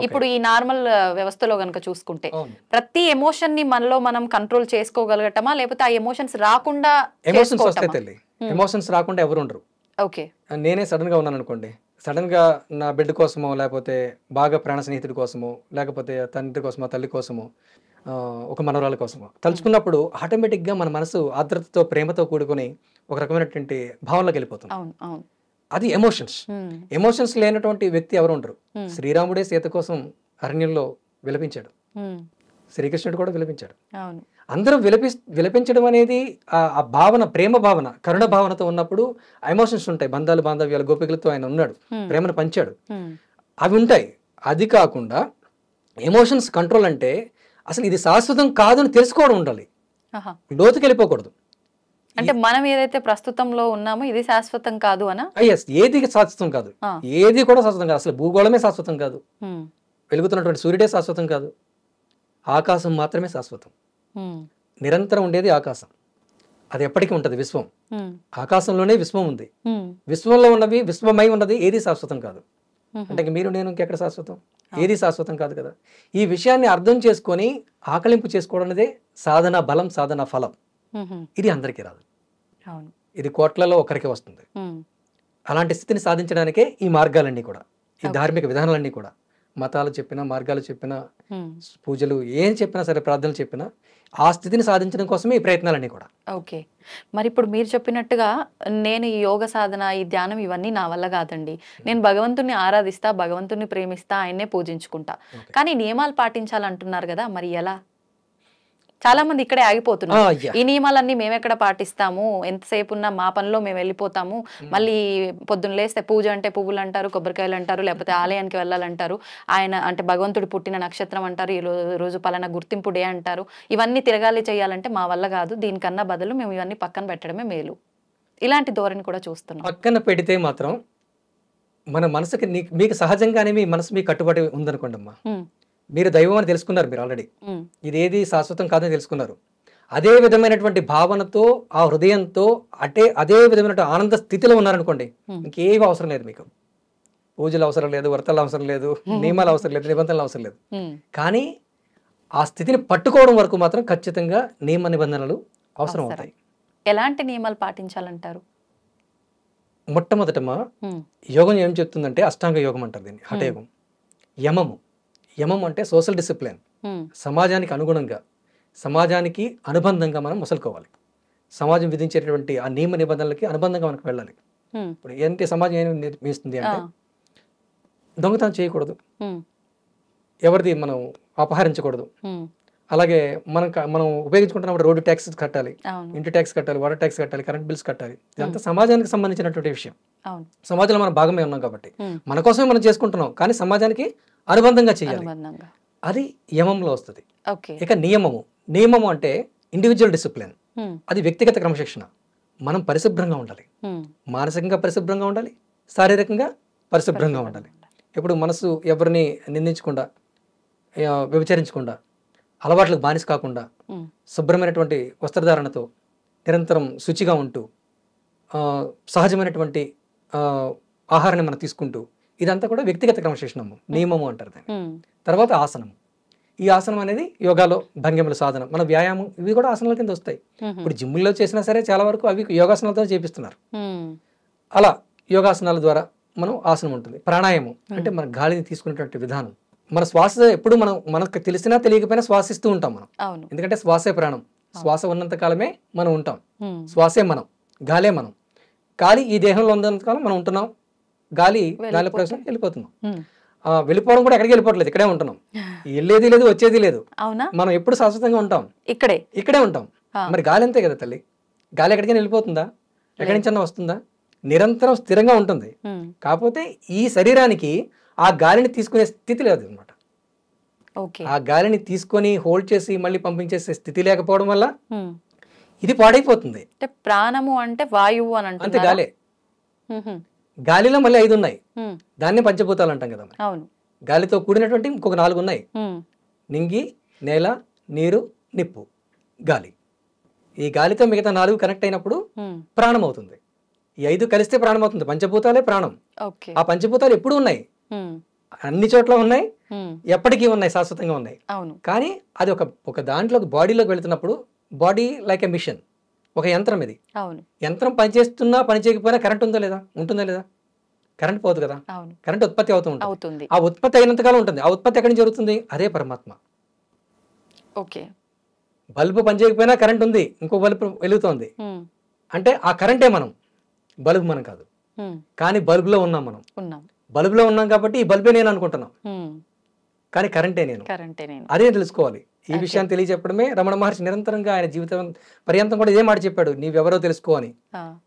Speaker 1: ఇప్పుడు ఈ నార్మల్ వ్యవస్థలో గనుక చూసుకుంటే ప్రతి ఎమోషన్ ని మనలో మనం కంట్రోల్ చేసుకోగలగటమా, లేకపోతే ఆ ఎమోషన్స్ రాకుండా?
Speaker 2: ఎమోషన్స్ వస్తాయి తల్లి, ఎమోషన్స్ రాకుండా ఎవరు ఉండరు.
Speaker 1: ఓకే.
Speaker 2: నేనే సడన్ గా ఉన్నాను అనుకోండి, సడన్ గా నా బిడ్డ కోసమో, లేకపోతే బాగా ప్రాణ స్నేహితుడి కోసమో, లేకపోతే తండ్రి కోసమో, తల్లి కోసమో, ఒక మనవరాల కోసమో తలుచుకున్నప్పుడు ఆటోమేటిక్గా మన మనసు ఆర్ద్రతతో, ప్రేమతో కూడుకొని ఒక రకమైనటువంటి భావనలోకి వెళ్ళిపోతుంది. అది ఎమోషన్స్. ఎమోషన్స్ లేనటువంటి వ్యక్తి ఎవరు ఉండరు. శ్రీరాముడే సీత కోసం అరణ్యంలో విలపించాడు, శ్రీకృష్ణుడు కూడా విలపించాడు. అందరూ విలపించడం అనేది ఆ భావన, ప్రేమ భావన, కరుణ భావనతో ఉన్నప్పుడు ఎమోషన్స్ ఉంటాయి. బంధాలు, బాంధవ్యాలు, గోపికలతో ఆయన ఉన్నాడు, ప్రేమను పంచాడు, అవి ఉంటాయి. అది కాకుండా ఎమోషన్స్ కంట్రోల్ అంటే అసలు ఇది శాశ్వతం కాదు అని తెలుసుకోవడం ఉండాలి, లోతుకి వెళ్ళిపోకూడదు.
Speaker 1: అంటే మనం ఏదైతే ప్రస్తుతంలో ఉన్నామో ఇది శాశ్వతం కాదు అనా?
Speaker 2: ఏది శాశ్వతం కాదు, ఏది కూడా శాశ్వతం కాదు. అసలు భూగోళమే శాశ్వతం కాదు, వెలుగుతున్నటువంటి సూర్యుడే శాశ్వతం కాదు, ఆకాశం మాత్రమే శాశ్వతం. నిరంతరం ఉండేది ఆకాశం, అది ఎప్పటికీ ఉంటది. విశ్వం, ఆకాశంలోనే విశ్వం ఉంది. విశ్వంలో ఉన్నవి, విశ్వమై ఉన్నది ఏది శాశ్వతం కాదు. అంటే మీరు నేను ఇంకెక్కడ శాశ్వతం? ఏది శాశ్వతం కాదు కదా. ఈ విషయాన్ని అర్థం చేసుకొని ఆకలింపు చేసుకోవడం అనేది సాధన బలం, సాధన ఫలం. ఇది అందరికీ రాదు, ఇది కోట్లలో ఒకరికి వస్తుంది. అలాంటి స్థితిని సాధించడానికే ఈ మార్గాలన్నీ కూడా, ఈ ధార్మిక విధానాలన్నీ కూడా, మతాలు చెప్పినా, మార్గాలు చెప్పినా, పూజలు ఏం చెప్పినా సరే, ప్రార్థనలు చెప్పినా, ఆ స్థితిని సాధించడం కోసమే ఈ ప్రయత్నాలన్నీ కూడా.
Speaker 1: ఓకే. మరి ఇప్పుడు మీరు చెప్పినట్టుగా నేను ఈ యోగ సాధన, ఈ ధ్యానం ఇవన్నీ నా వల్ల కాదండి, నేను భగవంతుని ఆరాధిస్తా, భగవంతుని ప్రేమిస్తా, ఆయన్నే పూజించుకుంటా, కానీ నియమాలు పాటించాలంటున్నారు కదా, మరి ఎలా? చాలా మంది ఇక్కడే ఆగిపోతున్నారు. ఈ నియమాలన్నీ మేము ఎక్కడ పాటిస్తాము, ఎంతసేపు ఉన్నా మా పనిలో మేము వెళ్ళిపోతాము, మళ్ళీ పొద్దున్న లేస్తే పూజ అంటే పువ్వులు అంటారు, కొబ్బరికాయలు అంటారు, లేకపోతే ఆలయానికి వెళ్ళాలంటారు, ఆయన అంటే భగవంతుడు పుట్టిన నక్షత్రం అంటారు, ఈ రోజు పలానా గుర్తింపు డే అంటారు, ఇవన్నీ తిరగాలి చేయాలంటే మా వల్ల కాదు, దీనికన్నా బదులు మేము ఇవన్నీ పక్కన పెట్టడమే మేలు. ఇలాంటి ధోరణి కూడా చూస్తున్నాం.
Speaker 2: పక్కన పెడితే మాత్రం మన మనసుకి మీకు సహజంగానే మీ మనసు మీకు కట్టుబడి ఉందనుకోండి అమ్మా, మీరు దైవం అని తెలుసుకున్నారు, మీరు ఆల్రెడీ ఇదేది శాశ్వతం కాదని తెలుసుకున్నారు. అదే విధమైనటువంటి భావనతో ఆ హృదయంతో అదే విధమైన ఆనంద స్థితిలో ఉన్నారనుకోండి, ఇంకేం అవసరం లేదు మీకు. పూజలు అవసరం లేదు, వ్రతాలు అవసరం లేదు, నియమాలు అవసరం లేదు, నిబంధనలు అవసరం లేదు. కానీ ఆ స్థితిని పట్టుకోవడం వరకు మాత్రం ఖచ్చితంగా నియమ నిబంధనలు అవసరం అవుతాయి.
Speaker 1: ఎలాంటి నియమాలు పాటించాలంటారు?
Speaker 2: మొట్టమొదటమా యోగం ఏం చెప్తుందంటే అష్టాంగ యోగం అంటారు దీన్ని, హఠయోగం. యమం అంటే సోషల్ డిసిప్లిన్. సమాజానికి అనుగుణంగా, సమాజానికి అనుబంధంగా మనం మసలుకోవాలి. సమాజం విధించేటటువంటి ఆ నియమ నిబంధనలకి అనుబంధంగా మనకు వెళ్ళాలి. ఇప్పుడు ఏంటి సమాజం ఏం నిర్మిస్తుంది అంటే దొంగతనం చేయకూడదు, ఎవరిది మనం అపహరించకూడదు, అలాగే మనం ఉపయోగించుకుంటున్నప్పుడు రోడ్డు ట్యాక్స్ కట్టాలి, ఇంటి ట్యాక్స్ కట్టాలి, వాటర్ ట్యాక్స్ కట్టాలి, కరెంట్ బిల్స్ కట్టాలి. ఇదంతా సమాజానికి సంబంధించినటువంటి విషయం. సమాజంలో మనం భాగమే ఉన్నాం కాబట్టి మన కోసమే మనం చేసుకుంటున్నాం, కానీ సమాజానికి అనుబంధంగా చేయాలి. అది యమంలో వస్తుంది. ఇక నియమము అంటే ఇండివిజువల్ డిసిప్లిన్, అది వ్యక్తిగత క్రమశిక్షణ. మనం పరిశుభ్రంగా ఉండాలి, మానసికంగా పరిశుభ్రంగా ఉండాలి, శారీరకంగా పరిశుభ్రంగా ఉండాలి. ఇప్పుడు మనసు ఎవరిని నిందించకుండా, వ్యభిచరించకుండా, అలవాట్లకు బానిస కాకుండా, శుభ్రమైనటువంటి వస్త్రధారణతో నిరంతరం శుచిగా ఉంటూ, సహజమైనటువంటి ఆహారాన్ని మనం తీసుకుంటూ, ఇదంతా కూడా వ్యక్తిగత క్రమశిక్షణము, నియమము అంటారు దాన్ని. తర్వాత ఆసనం. ఈ ఆసనం అనేది యోగాలో భంగిమల సాధనం, మన వ్యాయామం, ఇవి కూడా ఆసనాల కింద వస్తాయి. ఇప్పుడు జిమ్ముల్లో చేసినా సరే చాలా వరకు అవి యోగాసనాలతో చేపిస్తున్నారు. అలా యోగాసనాల ద్వారా మనం ఆసనం ఉంటుంది. ప్రాణాయామం అంటే మన గాలిని తీసుకునేటువంటి విధానం. మన శ్వాస ఎప్పుడు మనకు తెలిసినా తెలియకపోయినా శ్వాసిస్తూ ఉంటాం మనం, ఎందుకంటే శ్వాసే ప్రాణం. శ్వాస ఉన్నంత కాలమే మనం ఉంటాం, శ్వాసే మనం, గాలే మనం. గాలి ఈ దేహంలో ఉన్నంత కాలం మనం ఉంటున్నాం, గాలి ప్రవేశం వెళ్ళిపోతున్నాం. వెళ్ళిపోవడం కూడా ఎక్కడికి వెళ్ళిపోవట్లేదు, ఇక్కడే ఉంటున్నాం. వెళ్ళేది లేదు, వచ్చేది లేదు, మనం ఎప్పుడు శాశ్వతంగా ఉంటాం, ఇక్కడే ఉంటాం. మరి గాలి అంతే కదా తల్లి, గాలి ఎక్కడికైనా వెళ్ళిపోతుందా? ఎక్కడి నుంచన్నా వస్తుందా? నిరంతరం స్థిరంగా ఉంటుంది. కాకపోతే ఈ శరీరానికి ఆ గాలిని తీసుకునే స్థితి లేదు అనమాట. ఆ గాలిని తీసుకొని హోల్డ్ చేసి మళ్ళీ పంపించేసే స్థితి లేకపోవడం వల్ల ఇది పాడైపోతుంది.
Speaker 1: ప్రాణము అంటే వాయువు అని
Speaker 2: అంతే, గాలే. గాలిలో మళ్ళీ 5 ఉన్నాయి, దాన్ని పంచభూతాలు అంటాం కదా. గాలితో కూడినటువంటి ఇంకొక 4 ఉన్నాయి, నింగి, నేల, నీరు, నిప్పు, గాలి. ఈ గాలితో మిగతా 4 కనెక్ట్ అయినప్పుడు ప్రాణం అవుతుంది. ఈ 5 కలిస్తే ప్రాణం అవుతుంది. పంచభూతాలే ప్రాణం. ఆ పంచభూతాలు ఎప్పుడు ఉన్నాయి, అన్ని చోట్ల ఉన్నాయి, ఎప్పటికీ ఉన్నాయి, శాశ్వతంగా ఉన్నాయి. కానీ అది ఒక దాంట్లో బాడీలోకి వెళుతున్నప్పుడు, బాడీ లైక్ ఎ మిషన్, ఒక యంత్రం. ఇది యంత్రం పనిచేస్తున్నా పని చేయకపోయినా కరెంట్ ఉందా లేదా? ఉంటుందా లేదా? కరెంట్ పోదు కదా, కరెంట్ ఉత్పత్తి అవుతూ ఉంటుంది. ఆ ఉత్పత్తి అయినంతకాలం ఉంటుంది. ఆ ఉత్పత్తి ఎక్కడి నుంచి జరుగుతుంది? అదే పరమాత్మ. బల్బు పనిచేయకపోయినా కరెంట్ ఉంది, ఇంకో బల్బు వెలుగుతోంది అంటే ఆ కరెంటే మనం, బల్బు మనం కాదు. కానీ బల్బులో ఉన్నాం మనం, బల్బులో ఉన్నాం కాబట్టి ఈ బల్బే నేను అనుకుంటున్నాం, కానీ కరెంటే నేను. అదే తెలుసుకోవాలి. ఈ విషయాన్ని తెలియజెప్పడమే రమణ మహర్షి నిరంతరంగా ఆయన జీవితం పర్యంతం కూడా ఇదే మాట చెప్పాడు, నీవెవరో తెలుసుకో అని.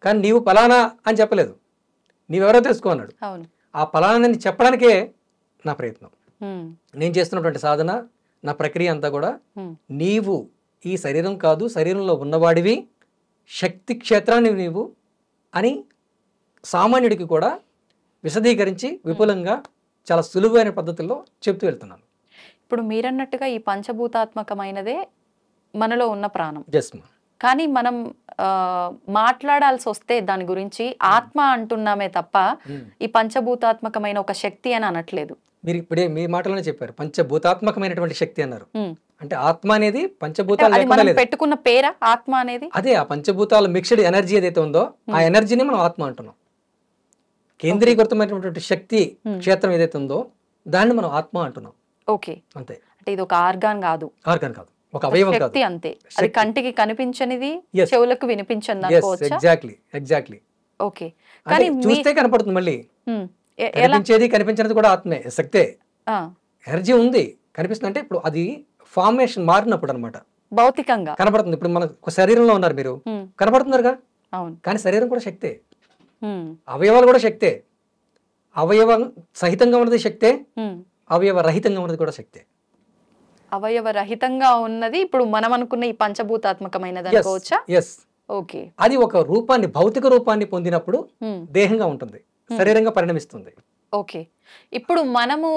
Speaker 2: కానీ నీవు పలానా అని చెప్పలేదు, నీవెవరో తెలుసుకో అన్నాడు. ఆ పలానాని చెప్పడానికే నా ప్రయత్నం, నేను చేస్తున్నటువంటి సాధన, నా ప్రక్రియ అంతా కూడా నీవు ఈ శరీరం కాదు, శరీరంలో ఉన్నవాడివి, శక్తి క్షేత్రాన్ని నీవు అని సామాన్యుడికి కూడా విశదీకరించి విపులంగా చాలా సులువైన పద్ధతుల్లో చెప్తూ వెళ్తున్నాను.
Speaker 1: ఇప్పుడు మీరన్నట్టుగా ఈ పంచభూతాత్మకమైనదే మనలో ఉన్న ప్రాణం. కానీ మనం మాట్లాడాల్సి వస్తే దాని గురించి ఆత్మ అంటున్నామే తప్ప ఈ పంచభూతాత్మకమైన ఒక శక్తి అని అనట్లేదు.
Speaker 2: మీరు ఇప్పుడే మీ మాటలోనే చెప్పారు, పంచభూతాత్మకమైనటువంటి శక్తి అన్నారు. అంటే ఆత్మ అనేది పంచభూతాలు
Speaker 1: పెట్టుకున్న పేరా ఆత్మ అనేది?
Speaker 2: అదే ఆ పంచభూతాల మిక్స్డ్ ఎనర్జీ ఏదైతే ఉందో ఆ ఎనర్జీని మనం ఆత్మ అంటున్నాం. కేంద్రీకృతమైనటువంటి శక్తి క్షేత్రం ఏదైతే ఉందో దాన్ని మనం ఆత్మ అంటున్నాం. అంతే.
Speaker 1: అంటే ఇది ఒక ఆర్గాన్ కాదు,
Speaker 2: ఒక అవయవం కాదు,
Speaker 1: అంతే. అది కంటికి కనిపించనిది, చెవులకు వినిపించనిది అనుకోవచ్చా?
Speaker 2: ఎగ్జాక్ట్లీ.
Speaker 1: ఓకే.
Speaker 2: కానీ చూస్తే కనపడుతుంది, మళ్ళీ కనిపించేది కనిపించినది కూడా ఆత్మే, శక్తే. ఎనర్జీ ఉంది, కనిపిస్తుంది. అంటే ఇప్పుడు అది ఫార్మేషన్ మారినప్పుడు అన్నమాట,
Speaker 1: భౌతికంగా కనపడుతుంది.
Speaker 2: ఇప్పుడు మన శరీరంలో ఉన్నారు మీరు, కనపడుతున్నారుగా, కానీ శరీరం కూడా శక్తే, అవయవాలు కూడా శక్తే. అవయవం సహితంగా ఉన్నది శక్తే, అవయవ రహితంగా ఉన్నది కూడా శక్తే.
Speaker 1: అవయవ రహితంగా ఉన్నది ఇప్పుడు మనం అనుకున్న ఈ పంచభూతాత్మకమైనది అనుకోవచ్చా? ఓకే.
Speaker 2: అది ఒక రూపాన్ని, భౌతిక రూపాన్ని పొందినప్పుడు దేహంగా ఉంటుంది, శరీరంగా పరిణమిస్తుంది.
Speaker 1: ఓకే. ఇప్పుడు మనము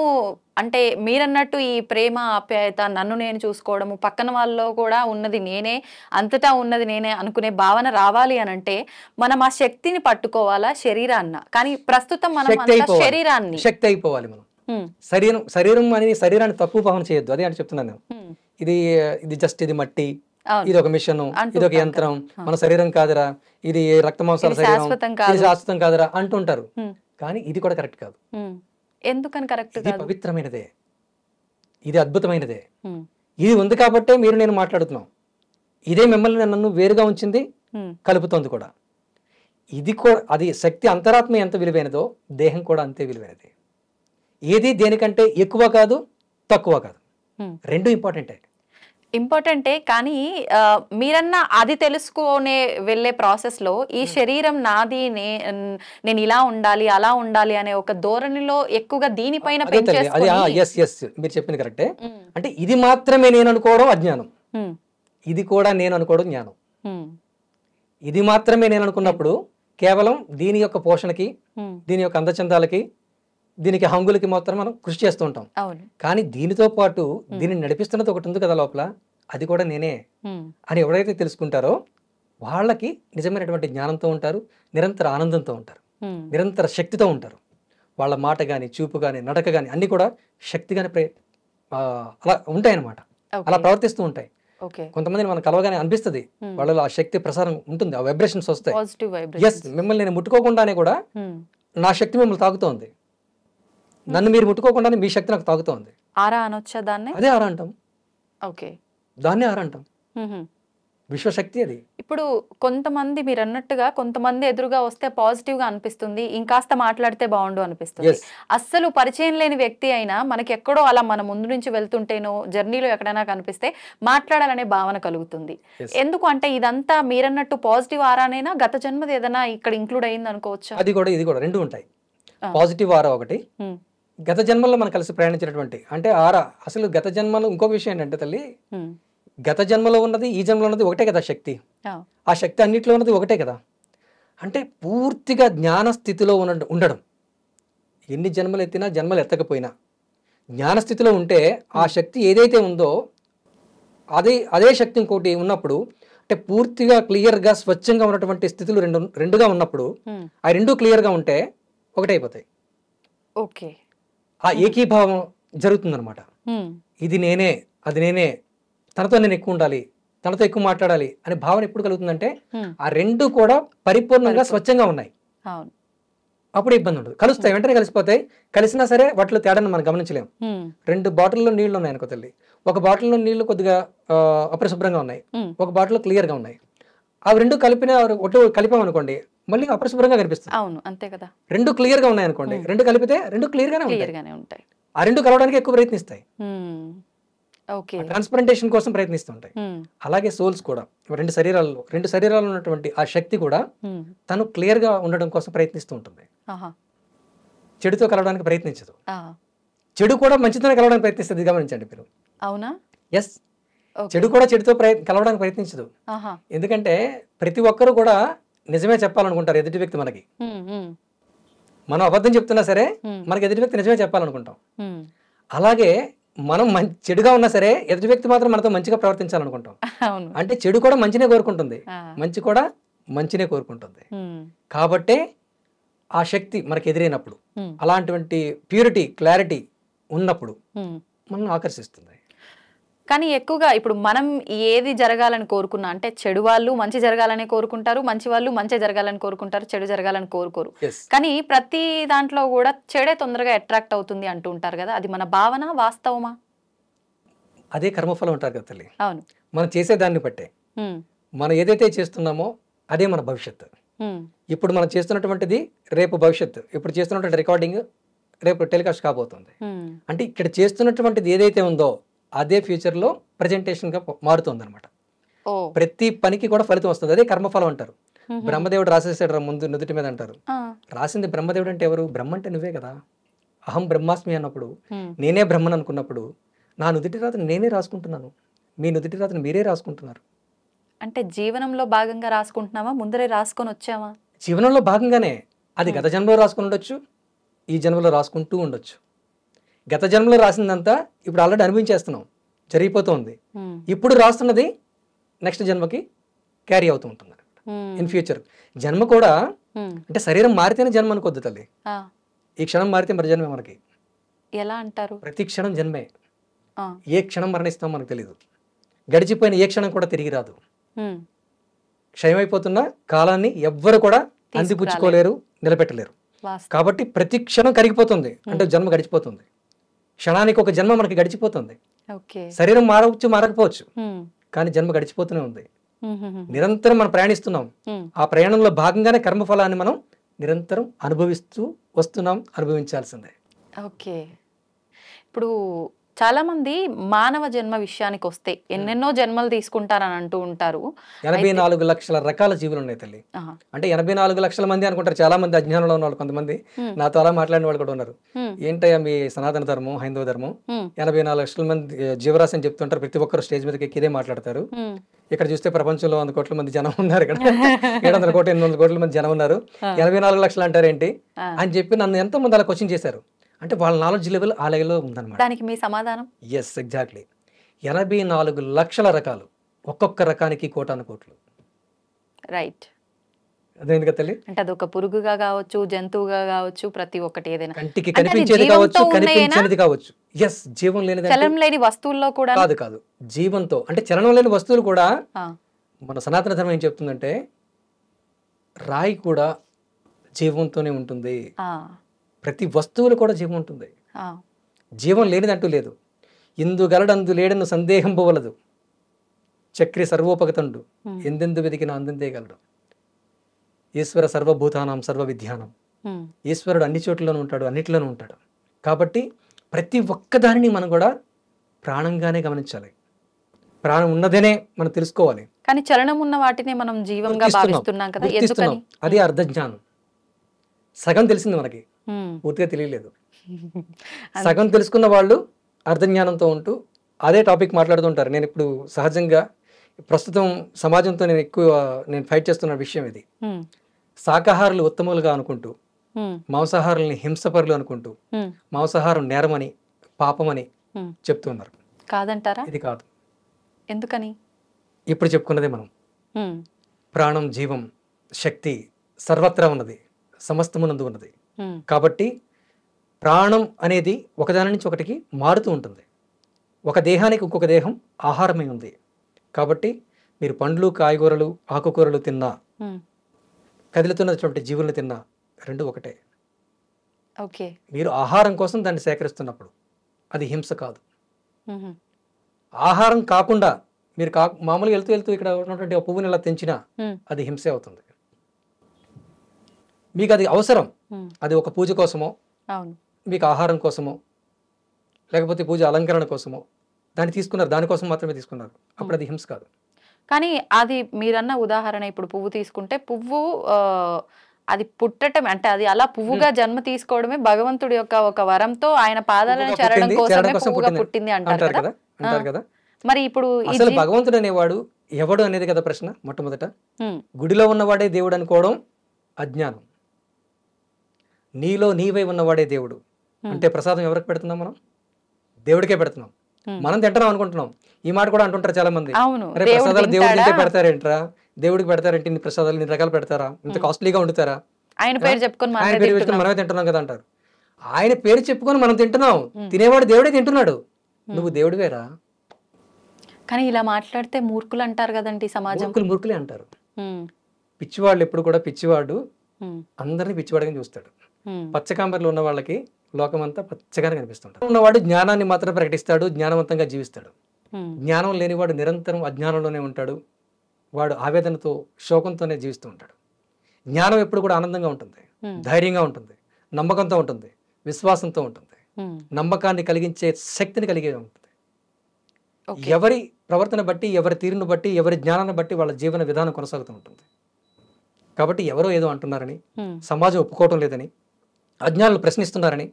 Speaker 1: అంటే మీరన్నట్టు ఈ ప్రేమ, ఆప్యాయత, నన్ను నేను చూసుకోవడము, పక్కన వాళ్ళలో కూడా ఉన్నది నేనే, అంతటా ఉన్నది నేనే అనుకునే భావన రావాలి అనంటే మనం ఆ శక్తిని పట్టుకోవాలా శరీరాన్న? కానీ ప్రస్తుతం మనం
Speaker 2: శక్తి
Speaker 1: అంతా
Speaker 2: అయిపోవాలి,
Speaker 1: శరీరాన్ని
Speaker 2: శక్తి అయిపోవాలి మనం. శరీరం అని శరీరాన్ని తక్కువ భావన చేయొద్దు. అదే అని చెప్తున్నాను నేను. ఇది ఇది జస్ట్ ఇది మట్టి, ఇది ఒక మిషన్, ఇది ఒక యంత్రం, మన శరీరం కాదురా, ఇది రక్త మాంసాల శరీరం, ఇది శాశ్వతం కాదురా అంటుంటారు. కానీ ఇది కూడా కరెక్ట్ కాదు.
Speaker 1: ఎందుకని కరెక్ట్?
Speaker 2: ఇది పవిత్రమైనదే, ఇది అద్భుతమైనదే. ఇది ఉంది కాబట్టే మీరు నేను మాట్లాడుతున్నాం. ఇదే మిమ్మల్ని నన్ను వేరుగా ఉంచింది, కలుపుతోంది కూడా. ఇది కూడా, అది శక్తి అంతరాత్మ ఎంత విలువైనదో దేహం కూడా అంతే విలువైనది. ఏది దేనికంటే ఎక్కువ కాదు, తక్కువ కాదు, రెండు
Speaker 1: ఇంపార్టెంటే. కానీ మీరన్నా అది తెలుసుకునే వెళ్ళే ప్రాసెస్ లో ఈ శరీరం నాది, నేను ఇలా ఉండాలి అలా ఉండాలి అనే ఒక ధోరణిలో ఎక్కువగా దీనిపైన
Speaker 2: మీరు చెప్పింది కరెక్టే. అంటే ఇది మాత్రమే నేను అనుకోవడం అజ్ఞానం, ఇది కూడా నేను అనుకోవడం జ్ఞానం. ఇది మాత్రమే నేను అనుకున్నప్పుడు కేవలం దీని యొక్క పోషణకి, దీని యొక్క అందచందాలకి, దీనికి హంగులకి మాత్రం మనం కృషి చేస్తూ ఉంటాం. కానీ దీనితో పాటు దీన్ని నడిపిస్తున్నది ఒకటి ఉంది కదా లోపల, అది కూడా నేనే అని ఎవరైతే తెలుసుకుంటారో వాళ్ళకి నిజమైనటువంటి జ్ఞానంతో ఉంటారు, నిరంతర ఆనందంతో ఉంటారు, నిరంతర శక్తితో ఉంటారు. వాళ్ళ మాట కానీ, చూపు కానీ, నడక కానీ అన్ని కూడా శక్తిగానే అలా ఉంటాయన్నమాట, అలా ప్రవర్తిస్తూ ఉంటాయి. కొంతమంది మనం కలవగానే అనిపిస్తుంది వాళ్ళలో ఆ శక్తి ప్రసారం ఉంటుంది, ఆ వైబ్రేషన్స్ వస్తాయి. ఎస్, మిమ్మల్ని నేను ముట్టుకోకుండానే కూడా నా శక్తి మిమ్మల్ని తాగుతోంది, నన్ను మీరు ముట్టుకోకుండానే మీ శక్తి నాకు తాగుతోంది.
Speaker 1: ఆరా అనొచ్చా దాన్ని?
Speaker 2: అదే ఆరా అంటాం.
Speaker 1: ఓకే,
Speaker 2: దాన్నే ఆరా అంటాం, విశ్వశక్తి అది.
Speaker 1: ఇప్పుడు కొంతమంది మీరు అన్నట్టుగా కొంతమంది ఎదురుగా వస్తే పాజిటివ్ గా అనిపిస్తుంది, ఇంకాస్త మాట్లాడితే బాగుండు అనిపిస్తుంది. అస్సలు పరిచయం లేని వ్యక్తి అయినా మనకి ఎక్కడో అలా మన ముందు నుంచి వెళ్తుంటేనో జర్నీలో ఎక్కడైనా కనిపిస్తే మాట్లాడాలనే భావన కలుగుతుంది. ఎందుకు అంటే ఇదంతా మీరన్నట్టు పాజిటివ్ ఆరానేనా, గత జన్మది ఏదైనా ఇక్కడ ఇంక్లూడ్ అయింది అనుకోవచ్చా?
Speaker 2: అది కూడా ఇది కూడా రెండు ఉంటాయి. పాజిటివ్ ఆరా ఒకటి, గత జన్మల్లో మనం కలిసి ప్రయాణించినటువంటి అంటే ఆరా. అసలు గత జన్మలో ఇంకొక విషయం ఏంటంటే తల్లి, గత జన్మలో ఉన్నది ఈ జన్మలో ఉన్నది ఒకటే కదా శక్తి. ఆ శక్తి అన్నిట్లో ఉన్నది ఒకటే కదా. అంటే పూర్తిగా జ్ఞాన స్థితిలో ఉండడం, ఎన్ని జన్మలు ఎత్తినా జన్మలు ఎత్తకపోయినా జ్ఞానస్థితిలో ఉంటే ఆ శక్తి ఏదైతే ఉందో అదే శక్తి ఇంకోటి ఉన్నప్పుడు, అంటే పూర్తిగా క్లియర్గా స్వచ్ఛంగా ఉన్నటువంటి స్థితులు రెండుగా ఉన్నప్పుడు ఆ రెండు క్లియర్గా ఉంటే ఒకటైపోతాయి.
Speaker 1: ఓకే,
Speaker 2: ఆ ఏకీభావం జరుగుతుందన్నమాట. ఇది నేనే, అది నేనే, తనతో నేను ఎక్కువ ఉండాలి, తనతో ఎక్కువ మాట్లాడాలి అనే భావన ఎప్పుడు కలుగుతుందంటే ఆ రెండు కూడా పరిపూర్ణంగా స్వచ్ఛంగా ఉన్నాయి. అప్పుడు ఇబ్బంది ఉండదు. కలుస్తాయి, వెంటనే కలిసిపోతాయి. కలిసినా సరే వాటిలో తేడాను మనం గమనించలేము. 2 బాటిల్లో నీళ్లు ఉన్నాయి అనుకో తల్లి, ఒక బాటిల్లో నీళ్లు కొద్దిగా అపరిశుభ్రంగా ఉన్నాయి, ఒక బాటిల్లో క్లియర్గా ఉన్నాయి. అవి రెండు కలిపామనుకోండి మళ్ళీ అపరిశుభ్రంగా కనిపిస్తుంది.
Speaker 1: అవును, అంతే కదా.
Speaker 2: రెండు క్లియర్గా ఉన్నాయి అనుకోండి, రెండు కలిపితే రెండు క్లియర్గానే ఉంటాయి. ఆ రెండు కలవడానికి ఎక్కువ ప్రయత్నిస్తాయి, ట్రాన్స్పరెంటేషన్ కోసం ప్రయత్నిస్తుంటాయి. అలాగే సోల్స్ కూడా రెండు శరీరాల్లో ఉన్నటువంటి ఆ శక్తి కూడా తను క్లియర్ గా ఉండడం కోసం ప్రయత్నిస్తూ ఉంటుంది. చెడుతో కలవడానికి ప్రయత్నించదు, చెడు కూడా మంచితోనే కలవడానికి ప్రయత్నిస్తుంది. గమనించండి మీరు.
Speaker 1: అవునా?
Speaker 2: ఎస్, చెడు కూడా చెడుతో కలవడానికి ప్రయత్నించదు. ఎందుకంటే ప్రతి ఒక్కరు కూడా నిజమే చెప్పాలనుకుంటారు ఎదుటి వ్యక్తి మనకి. మనం అబద్ధం చెప్తున్నా సరే మనకి ఎదుటి వ్యక్తి నిజమే చెప్పాలనుకుంటాం. అలాగే మనం చెడుగా ఉన్నా సరే ఎదుటి వ్యక్తి మాత్రం మనతో మంచిగా ప్రవర్తించాలనుకుంటాం. అంటే చెడు కూడా మంచినే కోరుకుంటుంది, మంచి కూడా మంచినే కోరుకుంటుంది. కాబట్టే ఆ శక్తి మనకి ఎదురైనప్పుడు, అలాంటి ప్యూరిటీ, క్లారిటీ ఉన్నప్పుడు మనం ఆకర్షిస్తుంది.
Speaker 1: కానీ ఎక్కువగా ఇప్పుడు మనం ఏది జరగాలని కోరుకున్నా, అంటే చెడు వాళ్ళు మంచి జరగాలని కోరుకుంటారు, మంచి వాళ్ళు మంచి జరగాలని కోరుకుంటారు, చెడు జరగాలని కోరుకోరు. కానీ ప్రతి దాంట్లో కూడా చెడే తొందరగా అట్రాక్ట్ అవుతుంది అంటూ ఉంటారు కదా, అది మన భావన, వాస్తవమా?
Speaker 2: అదే కర్మఫలం ఉంటారు కదా తల్లి.
Speaker 1: అవును,
Speaker 2: మనం చేసే దాన్ని బట్టే మనం ఏదైతే చేస్తున్నామో అదే మన భవిష్యత్తు. ఇప్పుడు మనం చేస్తున్నటువంటిది రేపు భవిష్యత్తు, ఇప్పుడు చేస్తున్నటువంటి రికార్డింగ్ రేపు టెలికాస్ట్ కాబోతుంది. అంటే ఇక్కడ చేస్తున్నటువంటిది ఏదైతే ఉందో అదే ఫ్యూచర్ లో ప్రెజెంటేషన్ గా మారుతుంది అనమాట. ప్రతి పనికి కూడా ఫలితం వస్తుంది, అదే కర్మఫలం అంటారు. బ్రహ్మదేవుడు రాసేసాడు ముందు నుదుటి మీద అంటారు. రాసింది బ్రహ్మదేవుడు అంటే ఎవరు? బ్రహ్మ అంటే నువ్వే కదా. అహం బ్రహ్మాస్మి అన్నప్పుడు, నేనే బ్రహ్మను అనుకున్నప్పుడు నా నుదుటి రాతను నేనే రాసుకుంటున్నాను, మీ నుదుటి రాతను మీరే రాసుకుంటున్నారు.
Speaker 1: అంటే జీవనంలో భాగంగా రాసుకుంటున్నామా, ముందరే రాసుకొని వచ్చామా?
Speaker 2: జీవనంలో భాగంగానే. అది గత జన్మలో రాసుకుని ఉండొచ్చు, ఈ జన్మలో రాసుకుంటూ ఉండొచ్చు. గత జన్మలో రాసిందంతా ఇప్పుడు ఆల్రెడీ అనుభవించేస్తున్నాం, జరిగిపోతుంది. ఇప్పుడు రాస్తున్నది నెక్స్ట్ జన్మకి క్యారీ అవుతూ ఉంటుంది ఇన్ ఫ్యూచర్. జన్మ కూడా అంటే శరీరం మారితేనే జన్మ అనుకోద్దు తల్లి. ఈ క్షణం మారితే మరి జన్మే మనకి.
Speaker 1: ఎలా అంటారు?
Speaker 2: ప్రతి క్షణం జన్మే. ఏ క్షణం మరణిస్తామో మనకు తెలియదు. గడిచిపోయిన ఏ క్షణం కూడా తిరిగి రాదు. క్షయమైపోతున్న కాలాన్ని ఎవ్వరు కూడా అందిపుచ్చుకోలేరు, నిలబెట్టలేరు. కాబట్టి ప్రతి క్షణం కరిగిపోతుంది, అంటే జన్మ గడిచిపోతుంది. క్షణానికి ఒక జన్మ మనకి గడిచిపోతుంది. శరీరం మారవచ్చు, మారకపోవచ్చు, కానీ జన్మ గడిచిపోతూనే ఉంది. నిరంతరం మనం ప్రయాణిస్తున్నాం. ఆ ప్రయాణంలో భాగంగానే కర్మఫలాన్ని మనం నిరంతరం అనుభవిస్తూ వస్తున్నాం, అనుభవించాల్సిందే.
Speaker 1: ఓకే. ఇప్పుడు చాలా మంది మానవ జన్మ విషయానికి వస్తే ఎన్నెన్నో జన్మలు తీసుకుంటారని అంటూ ఉంటారు.
Speaker 2: 84 లక్షల రకాల జీవులు ఉన్నాయి తల్లి. అంటే 84 లక్షల మంది అనుకుంటారు చాలా మంది, అజ్ఞానంలో ఉన్న వాళ్ళు కొంతమంది. నాతో అలా మాట్లాడిన వాళ్ళు కూడా ఉన్నారు. ఏంటయ్యా మీ సనాతన ధర్మం, హైందవ ధర్మం, 84 లక్షల మంది జీవరాశి అని చెప్తుంటారు. ప్రతి ఒక్కరు స్టేజ్ మీదకి ఎక్కి ఇదే మాట్లాడతారు. ఇక్కడ చూస్తే ప్రపంచంలో 100 కోట్ల మంది జనం ఉన్నారు, ఇక్కడ 700 కోట్ల 800 కోట్ల మంది జనం ఉన్నారు, 84 లక్షలు అంటారేంటి అని చెప్పి నన్ను ఎంతో మంది అలా క్వశ్చన్ చేశారు. అంటే వాళ్ళ నాలెడ్జ్ లెవెల్ ఆ లెవెల్లో ఉందన్నమాట.
Speaker 1: దానికి మీ సమాధానం?
Speaker 2: Yes, exactly. 84 లక్షల రకాలు, ఒక్కొక్క రకానికి కోటాను కోట్లు.
Speaker 1: రైట్.
Speaker 2: అదేందుకు తల్లి?
Speaker 1: అంటే అదొక పురుగుగా కావచ్చు, జంతువుగా కావచ్చు, ప్రతి ఒక్కటి ఏదైనా
Speaker 2: కంటికి కనిపించేది కావచ్చు, కనిపించేది కావచ్చు. ఎస్, జీవం లేనిది,
Speaker 1: చలనం లేని వస్తువుల్లో కూడా
Speaker 2: కాదు. కాదు, జీవంతో అంటే చలనం లేని వస్తువులు కూడా. మన సనాతన ధర్మం ఏం చెప్తుందంటే రాయి కూడా జీవంతోనే ఉంటుంది. ప్రతి వస్తువులు కూడా జీవం ఉంటుంది. జీవం లేనిదంటూ లేదు. ఇందు గలడందు లేడను సందేహం పోవలదు, చక్రి సర్వోపగతండు ఎందెందు వెతికిన అందందే గలడు. ఈశ్వర సర్వభూతానం సర్వ విద్యానం. ఈశ్వరుడు అన్ని చోట్లలోనూ ఉంటాడు, అన్నిట్లోనూ ఉంటాడు. కాబట్టి ప్రతి ఒక్కదానిని మనం కూడా ప్రాణంగానే గమనించాలి. ప్రాణం ఉన్నదేనే మనం తెలుసుకోవాలి.
Speaker 1: కానీ చలనం ఉన్న వాటిని మనం జీవంగా భావిస్తున్నాం కదా, ఎందుకని?
Speaker 2: అదే అర్ధజ్ఞానం. సగం తెలిసింది మనకి, పూర్తిగా తెలియలేదు. సగం తెలుసుకున్న వాళ్ళు అర్ధజ్ఞానంతో ఉంటూ అదే టాపిక్ మాట్లాడుతుంటారు. నేను ఇప్పుడు సహజంగా ప్రస్తుతం సమాజంతో నేను ఫైట్ చేస్తున్న విషయం ఇది. శాకాహారులు ఉత్తములుగా అనుకుంటూ, మాంసాహారుల్ని హింసపరులు అనుకుంటూ, మాంసాహారం నేరమని, పాపమని చెప్తున్నారు.
Speaker 1: కాదంటారా?
Speaker 2: ఇది కాదు.
Speaker 1: ఎందుకని?
Speaker 2: ఇప్పుడు చెప్పుకున్నదే మనం. ప్రాణం, జీవం, శక్తి సర్వత్రా ఉన్నది, సమస్తమునందు ఉన్నది. కాబట్టి ప్రాణం అనేది ఒకదాని నుంచి ఒకటికి మారుతూ ఉంటుంది. ఒక దేహానికి ఇంకొక దేహం ఆహారమై ఉంది. కాబట్టి మీరు పండ్లు, కాయగూరలు, ఆకుకూరలు తిన్నా, కదులుతున్నటువంటి జీవులను తిన్నా రెండు ఒకటే.
Speaker 1: ఓకే.
Speaker 2: మీరు ఆహారం కోసం దాన్ని సేకరిస్తున్నప్పుడు అది హింస కాదు. ఆహారం కాకుండా మీరు మామూలుగా వెళ్తూ వెళ్తూ ఇక్కడ ఉన్నటువంటి పువ్వుని ఇలా తెంచినా అది హింసే అవుతుంది. మీకు అది అవసరం, అది ఒక పూజ కోసమో, మీకు ఆహారం కోసమో, లేకపోతే పూజ అలంకరణ కోసమో దాన్ని తీసుకున్నారు, దానికోసం మాత్రమే తీసుకున్నారు, అప్పుడు అది హింస కాదు.
Speaker 1: కానీ అది మీరన్న ఉదాహరణ, ఇప్పుడు పువ్వు తీసుకుంటే పువ్వు అది పుట్టటం అంటే అది అలా పువ్వుగా జన్మ తీసుకోవడమే భగవంతుడి యొక్క ఒక వరంతో ఆయన పాదాలను చేరడం కోసమే పువ్వుగా పుట్టింది అంటారు కదా. మరి ఇప్పుడు
Speaker 2: అసలు భగవంతుడు అనేవాడు ఎవడు అనేది కదా ప్రశ్న. మొట్టమొదట గుడిలో ఉన్నవాడే దేవుడు అనుకోవడం అజ్ఞానం. నీలో నీవై ఉన్నవాడే దేవుడు అంటే ప్రసాదం ఎవరికి పెడుతున్నాం? మనం దేవుడికే పెడుతున్నాం. మనం తింటాం అనుకుంటున్నాం. ఈ మాట కూడా అంటుంటారు చాలా మంది, అరే ప్రసాదాలు దేవుడికే పెడతారేంట్రా, దేవుడికి పెడతారేంటి, ఇన్ని ప్రసాదాలు ఇన్ని రకాలు పెడతారా, ఇంత కాస్ట్లీగా వండుతారా,
Speaker 1: ఆయన పేరు చెప్పుకొని
Speaker 2: మనమే తింటున్నాం కదా అంటారు. ఆయన పేరు చెప్పుకొని మనం తింటున్నాం, తినేవాడు దేవుడే తింటున్నాడు, నువ్వు దేవుడివేరా.
Speaker 1: కానీ ఇలా మాట్లాడితే మూర్ఖులు అంటారు కదండి సమాజం.
Speaker 2: మూర్ఖులే అంటారు. పిచ్చివాళ్ళు ఎప్పుడు కూడా పిచ్చివాడు అందరినీ పిచ్చివాడిగా చూస్తాడు. పచ్చకాంబరిలో ఉన్న వాళ్ళకి లోకమంతా పచ్చగానే కనిపిస్తుంటాడు. ఉన్నవాడు జ్ఞానాన్ని మాత్రం ప్రకటిస్తాడు, జ్ఞానవంతంగా జీవిస్తాడు. జ్ఞానం లేనివాడు నిరంతరం అజ్ఞానంలోనే ఉంటాడు, వాడు ఆవేదనతో శోకంతోనే జీవిస్తూ ఉంటాడు. జ్ఞానం ఎప్పుడు కూడా ఆనందంగా ఉంటుంది, ధైర్యంగా ఉంటుంది, నమ్మకంతో ఉంటుంది, విశ్వాసంతో ఉంటుంది, నమ్మకాన్ని కలిగించే శక్తిని కలిగి ఉంటుంది. ఎవరి ప్రవర్తన బట్టి, ఎవరి తీరును బట్టి, ఎవరి జ్ఞానాన్ని బట్టి వాళ్ళ జీవన విధానం కొనసాగుతూ ఉంటుంది. కాబట్టి ఎవరో ఏదో అంటున్నారని, సమాజం ఒప్పుకోవటం లేదని, అజ్ఞానులు ప్రశ్నిస్తున్నారని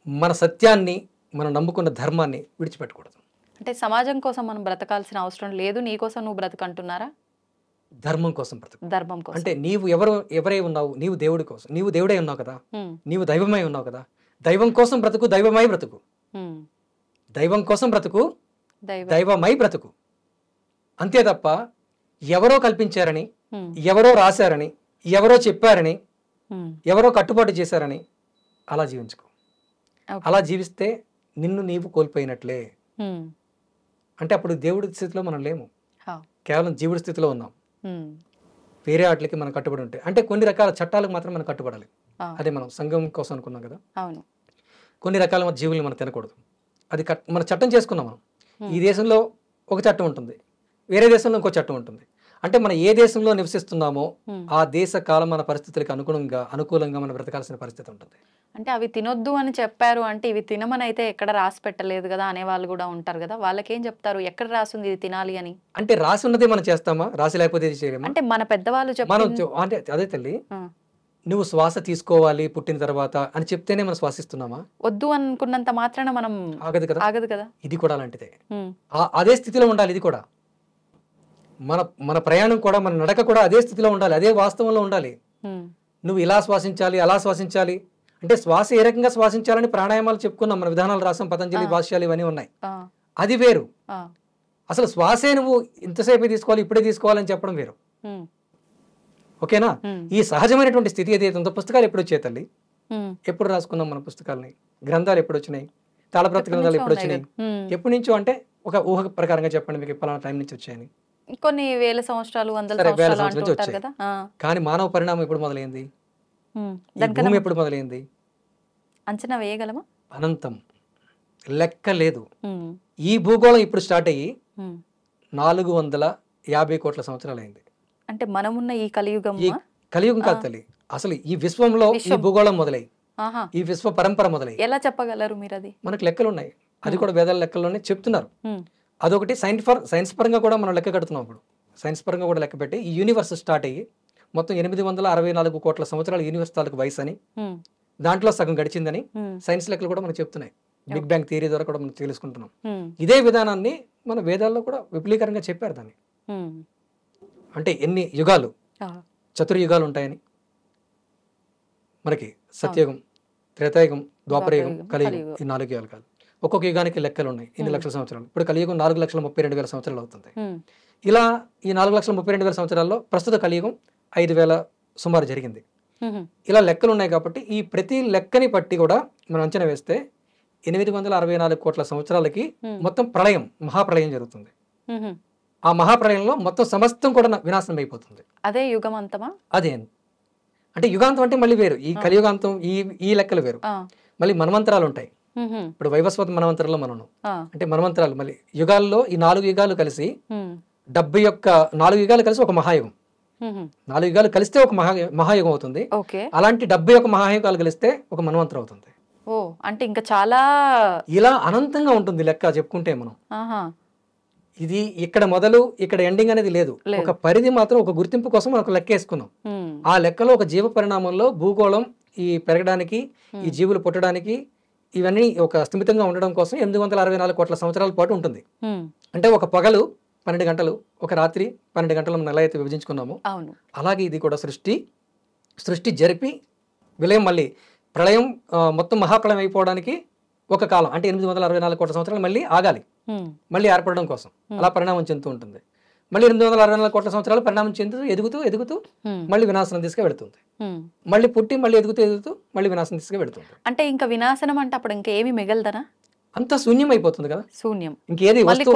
Speaker 2: మన సత్యాన్ని, మనం నమ్ముకున్న ధర్మాన్ని విడిచిపెట్టకూడదు.
Speaker 1: అంటే సమాజం కోసం మనం బ్రతకాల్సిన అవసరం లేదు, నీ కోసం నువ్వు బ్రతకంటున్నారా?
Speaker 2: ధర్మం కోసం బ్రతుకు.
Speaker 1: ధర్మం కోసం.
Speaker 2: అంటే నీవు ఎవరై ఉన్నావు? నీవు దేవుడి కోసం, నీవు దేవుడై ఉన్నావు కదా, నీవు దైవమై ఉన్నావు కదా, దైవం కోసం బ్రతుకు, దైవమై బ్రతుకు. దైవం కోసం బ్రతుకు, దైవమై బ్రతుకు. అంతే తప్ప ఎవరో కల్పించారని, ఎవరో రాశారని, ఎవరో చెప్పారని, ఎవరో కట్టుబాటు చేశారని అలా జీవించుకో. అలా జీవిస్తే నిన్ను నీవు కోల్పోయినట్లే. అంటే అప్పుడు దేవుడి స్థితిలో మనం లేము, కేవలం జీవుడి స్థితిలో ఉన్నాం. వేరే వాటికి మనం కట్టుబడి ఉంటాయి. అంటే కొన్ని రకాల చట్టాలకు మాత్రం మనం కట్టుబడాలి. అదే మనం సంఘం కోసం అనుకున్నాం కదా, కొన్ని రకాల జీవుల్ని మనం తినకూడదు. అది మన చట్టం చేసుకున్నాం మనం. ఈ దేశంలో ఒక చట్టం ఉంటుంది, వేరే దేశంలో ఇంకో చట్టం ఉంటుంది. అంటే మనం ఏ దేశంలో నివసిస్తున్నామో ఆ దేశ కాలమాన పరిస్థితులకు అనుకూలంగా మనం బ్రతకాల్సిన పరిస్థితి ఉంటుంది.
Speaker 1: అంటే అవి తినొద్దు అని చెప్పారు అంటే ఇవి తినమని అయితే ఎక్కడ రాసి పెట్టలేదు కదా అనే వాళ్ళు కూడా ఉంటారు కదా, వాళ్ళకేం చెప్తారు? ఎక్కడ రాసింది ఇది తినాలి అని?
Speaker 2: అంటే రాసి ఉన్నది మనం చేస్తామా? రాసి లేకపోతే చేయలేమా?
Speaker 1: అంటే మన పెద్దవాళ్ళు
Speaker 2: మనం అంటే అదే తల్లి, నువ్వు శ్వాస తీసుకోవాలి పుట్టిన తర్వాత అని చెప్తేనే మనం శ్వాసిస్తున్నామా?
Speaker 1: వద్దు అనుకున్నంత మాత్రాన మనం ఆగదు కదా.
Speaker 2: ఇది కూడా అలాంటిదే. అదే స్థితిలో ఉండాలి. ఇది కూడా మన ప్రయాణం కూడా, మన నడక కూడా అదే స్థితిలో ఉండాలి, అదే వాస్తవంలో ఉండాలి. నువ్వు ఇలా శ్వాసించాలి, అలా శ్వాసించాలి అంటే శ్వాస ఏ రకంగా శ్వాసించాలని ప్రాణాయామాలు చెప్పుకున్నాం, మన విధానాలు రాసాం, పతంజలి భాష్యాలు ఇవన్నీ ఉన్నాయి. అది వేరు. అసలు శ్వాసే నువ్వు ఇంతసేపే తీసుకోవాలి, ఇప్పుడే తీసుకోవాలని చెప్పడం వేరు. ఓకేనా? ఈ సహజమైనటువంటి స్థితి ఏదైతే ఉందో, పుస్తకాలు ఎప్పుడు వచ్చాయి తల్లి? ఎప్పుడు రాసుకున్నాం మన పుస్తకాలని? గ్రంథాలు ఎప్పుడు వచ్చినాయి? తాళప్రతి గ్రంథాలు ఎప్పుడు వచ్చినాయి? ఎప్పటి నుంచో అంటే ఒక ఊహ ప్రకారంగా చెప్పండి, మీకు పలానా టైం నుంచి వచ్చాయని.
Speaker 1: కొన్ని వేల సంవత్సరాలు, వందల సంవత్సరాలు నుంచి వచ్చాయి కదా.
Speaker 2: కానీ మానవ పరిణామం ఎప్పుడు మొదలైంది? భూమి ఎప్పుడు మొదలైంది?
Speaker 1: అంచనా వేయగలమా?
Speaker 2: అనంతం, లెక్క లేదు. ఈ భూగోళం ఇప్పుడు స్టార్ట్ అయ్యి 450 కోట్ల సంవత్సరాలు అయింది.
Speaker 1: అంటే మనమున్న ఈ కలియుగం
Speaker 2: కాదు తల్లి, అసలు ఈ విశ్వంలో ఈ భూగోళం మొదలై, ఈ విశ్వ పరంపర మొదలై.
Speaker 1: ఎలా చెప్పగలరు మీరు? అది మనకు
Speaker 2: లెక్కలు ఉన్నాయి, అది కూడా వేదాల లెక్కల్లోనే చెప్తున్నారు. అదొకటి సైన్స్ పరంగా కూడా మనం లెక్క కడుతున్నాం. ఇప్పుడు సైన్స్ పరంగా కూడా లెక్క పెట్టి ఈ యూనివర్స్ స్టార్ట్ అయ్యి మొత్తం 864 కోట్ల సంవత్సరాల యూనివర్స్ తాలూకు వయసు అని, దాంట్లో సగం గడిచిందని సైన్స్ లెక్కలు కూడా మనకు చెప్తున్నాయి. బిగ్ బ్యాంగ్ థియరీ ద్వారా కూడా మనం తెలుసుకుంటున్నాం. ఇదే విధానాన్ని మన వేదాల్లో కూడా విపులీకరంగా చెప్పారు దాన్ని. అంటే ఎన్ని యుగాలు, చతుర్యుగాలు ఉంటాయని మనకి, సత్యయుగం, త్రేతాయుగం, ద్వాపరయుగం, కలియుగం, ఈ 4 యుగాలు కాదు. ఒక్కొక్క యుగానికి లెక్కలు ఉన్నాయి, ఇన్ని లక్షల సంవత్సరాలు. ఇప్పుడు కలియుగం 4,32,000 సంవత్సరాలు అవుతుంది. ఇలా ఈ 4,32,000 సంవత్సరాల్లో ప్రస్తుత కలియుగం 5,000 సుమారు జరిగింది. ఇలా లెక్కలు ఉన్నాయి కాబట్టి ఈ ప్రతి లెక్కని బట్టి కూడా మనం అంచనా వేస్తే 864 కోట్ల సంవత్సరాలకి మొత్తం ప్రళయం, మహాప్రళయం జరుగుతుంది. ఆ మహాప్రళయంలో మొత్తం సమస్తం కూడా వినాశనం అయిపోతుంది.
Speaker 1: అదే యుగం అంతమా? అదే.
Speaker 2: అంటే యుగాంతం అంటే మళ్ళీ వేరు, ఈ కలియుగాంతం ఈ లెక్కలు వేరు. మళ్ళీ మన్వంతరాలు ఉంటాయి. ఇప్పుడు వైవస్వత మన్వంతరంలో మనం అంటే మన్వంతరాలు మళ్ళీ యుగాల్లో ఈ 4 యుగాలు కలిసి 4 యుగాలు కలిసి ఒక మహాయుగం. 4 యుగాలు కలిస్తే ఒక మహాయుగం అవుతుంది. అలాంటి 71 మహాయుగాలు కలిస్తే ఒక మన్వంతరం అవుతుంది.
Speaker 1: ఓ, అంటే ఇంకా చాలా
Speaker 2: ఇలా అనంతంగా ఉంటుంది లెక్క చెప్పుకుంటే మనం. ఇది ఇక్కడ మొదలు ఇక్కడ ఎండింగ్ అనేది లేదు. ఒక పరిధి మాత్రం, ఒక గుర్తింపు కోసం మనం ఒక లెక్క వేసుకున్నాం. ఆ లెక్కలో ఒక జీవ పరిణామంలో భూగోళం ఈ పెరగడానికి, ఈ జీవులు పుట్టడానికి, ఇవన్నీ ఒక స్థిమితంగా ఉండడం కోసం 864 కోట్ల సంవత్సరాల పాటు ఉంటుంది. అంటే ఒక పగలు 12 గంటలు, ఒక రాత్రి 12 గంటలు మనం ఎలా అయితే విభజించుకున్నామో అలాగే ఇది కూడా సృష్టి జరిపి విలయం, మళ్ళీ ప్రళయం, మొత్తం మహాప్రళయం అయిపోవడానికి ఒక కాలం అంటే 864 కోట్ల సంవత్సరాలు మళ్ళీ ఆగాలి, మళ్ళీ ఏర్పడడం కోసం. అలా పరిణామం చెందుతూ ఉంటుంది. మళ్ళీ 864 కోట్ల సంవత్సరాలు పరిణామం చెందుతూ ఎదుగుతూ మళ్ళీ వినాశనం దిశగా వెళుతుంది. మళ్ళీ పుట్టి మళ్ళీ ఎదుగుతూ మళ్ళీ వినాశనం దిశగా వెళుతుంది.
Speaker 1: అంటే ఇంకా వినాశనం అంటే అప్పుడు ఇంకేమి మిగలదనా?
Speaker 2: అంతా శూన్యం అయిపోతుంది కదా.
Speaker 1: శూన్యం.
Speaker 2: ఇంకేది వస్తు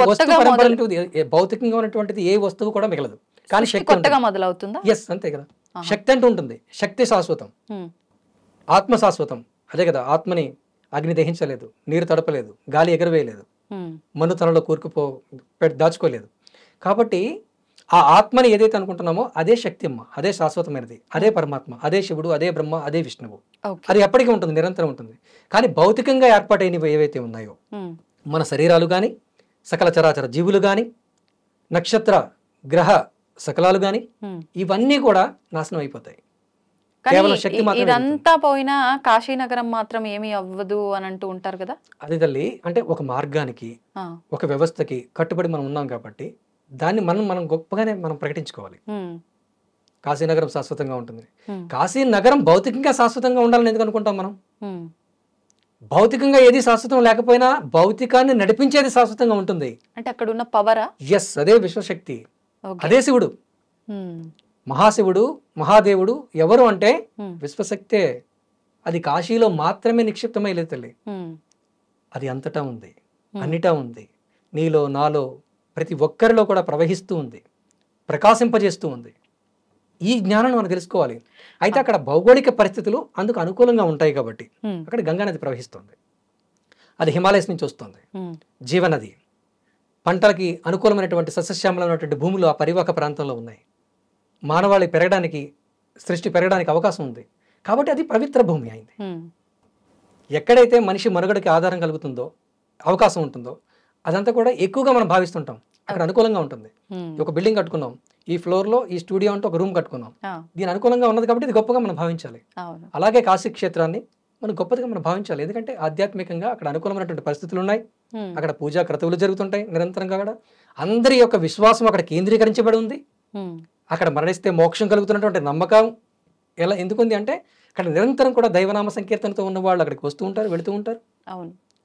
Speaker 2: భౌతికంగా ఉన్నటువంటిది ఏ వస్తువు కూడా మిగలదు. కానీ శక్తి
Speaker 1: కొత్తగా మొదలవుతుందా?
Speaker 2: ఎస్, అంతే కదా. శక్తి అంటూ ఉంటుంది. శక్తి శాశ్వతం, ఆత్మ శాశ్వతం. అదే కదా, ఆత్మని అగ్ని దహించలేదు, నీరు తడపలేదు, గాలి ఎగరవేయలేదు, మన్ను తనలో దాచుకోలేదు. కాబట్టి ఆ ఆత్మని ఏదైతే అనుకుంటున్నామో అదే శక్తి అమ్మ, అదే శాశ్వతమైనది, అదే పరమాత్మ, అదే శివుడు, అదే బ్రహ్మ, అదే విష్ణువు. అది ఎప్పటికీ ఉంటుంది, నిరంతరం ఉంటుంది. కానీ భౌతికంగా ఏర్పాటైనవి ఏవైతే ఉన్నాయో, మన శరీరాలు కానీ, సకల చరాచర జీవులు కానీ, నక్షత్ర గ్రహ సకలాలు కానీ, ఇవన్నీ కూడా నాశనం అయిపోతాయి. కేవలం శక్తి మాత్రమే.
Speaker 1: ఇదంతా పోయినా కాశీనగరం మాత్రం ఏమీ అవ్వదు అని అంటూ ఉంటారు కదా.
Speaker 2: అది తల్లి, అంటే ఒక మార్గానికి, ఒక వ్యవస్థకి కట్టుబడి మనం ఉన్నాం కాబట్టి దాన్ని మనం గొప్పగానే మనం ప్రకటించుకోవాలి. కాశీనగరం శాశ్వతంగా ఉంటుంది. కాశీనగరం భౌతికంగా శాశ్వతంగా ఉండాలని ఎందుకు అనుకుంటాం మనం? భౌతికంగా ఏది శాశ్వతం లేకపోయినా భౌతికాన్ని నడిపించేది శాశ్వతంగా ఉంటుంది.
Speaker 1: అంటే అక్కడ ఉన్న పవరా?
Speaker 2: ఎస్, అదే విశ్వశక్తి, అదే శివుడు. మహాశివుడు, మహాదేవుడు ఎవరు అంటే విశ్వశక్తే. అది కాశీలో మాత్రమే నిక్షిప్తమై లేదు తల్లి, అది అంతటా ఉంది, అన్నిటా ఉంది, నీలో నాలో ప్రతి ఒక్కరిలో కూడా ప్రవహిస్తూ ఉంది, ప్రకాశింపజేస్తూ ఉంది. ఈ జ్ఞానం మనం తెలుసుకోవాలి. అయితే అక్కడ భౌగోళిక పరిస్థితులు అందుకు అనుకూలంగా ఉంటాయి కాబట్టి అక్కడ గంగా నది ప్రవహిస్తుంది. అది హిమాలయస్ నుంచి వస్తుంది, జీవనది. పంటలకి అనుకూలమైనటువంటి సస్యశ్యామలమైనటువంటి భూములు ఆ పరివాహక ప్రాంతంలో ఉన్నాయి. మానవాళి పెరగడానికి, సృష్టి పెరగడానికి అవకాశం ఉంది కాబట్టి అది పవిత్ర భూమి అయింది. ఎక్కడైతే మనిషి మనుగడకి ఆధారం కలుగుతుందో, అవకాశం ఉంటుందో అదంతా కూడా ఎక్కువగా మనం భావిస్తుంటాం అక్కడ అనుకూలంగా ఉంటుంది. ఒక బిల్డింగ్ కట్టుకున్నాం, ఈ ఫ్లోర్ లో ఈ స్టూడియో అంటే ఒక రూమ్ కట్టుకున్నాం, దీని అనుకూలంగా ఉన్నది కాబట్టి ఇది గొప్పగా మనం భావించాలి. అలాగే కాశీ క్షేత్రాన్ని మనం గొప్పదిగా మనం భావించాలి. ఎందుకంటే ఆధ్యాత్మికంగా అక్కడ అనుకూలమైనటువంటి పరిస్థితులు ఉన్నాయి, అక్కడ పూజా క్రతువులు జరుగుతుంటాయి నిరంతరంగా. అక్కడ అందరి యొక్క విశ్వాసం అక్కడ కేంద్రీకరించబడి ఉంది. అక్కడ మరణిస్తే మోక్షం కలుగుతున్నటువంటి నమ్మకం ఎందుకుంది అంటే అక్కడ నిరంతరం కూడా దైవనామ సంకీర్తనతో ఉన్న వాళ్ళు అక్కడికి వస్తూ ఉంటారు, వెళుతూ ఉంటారు.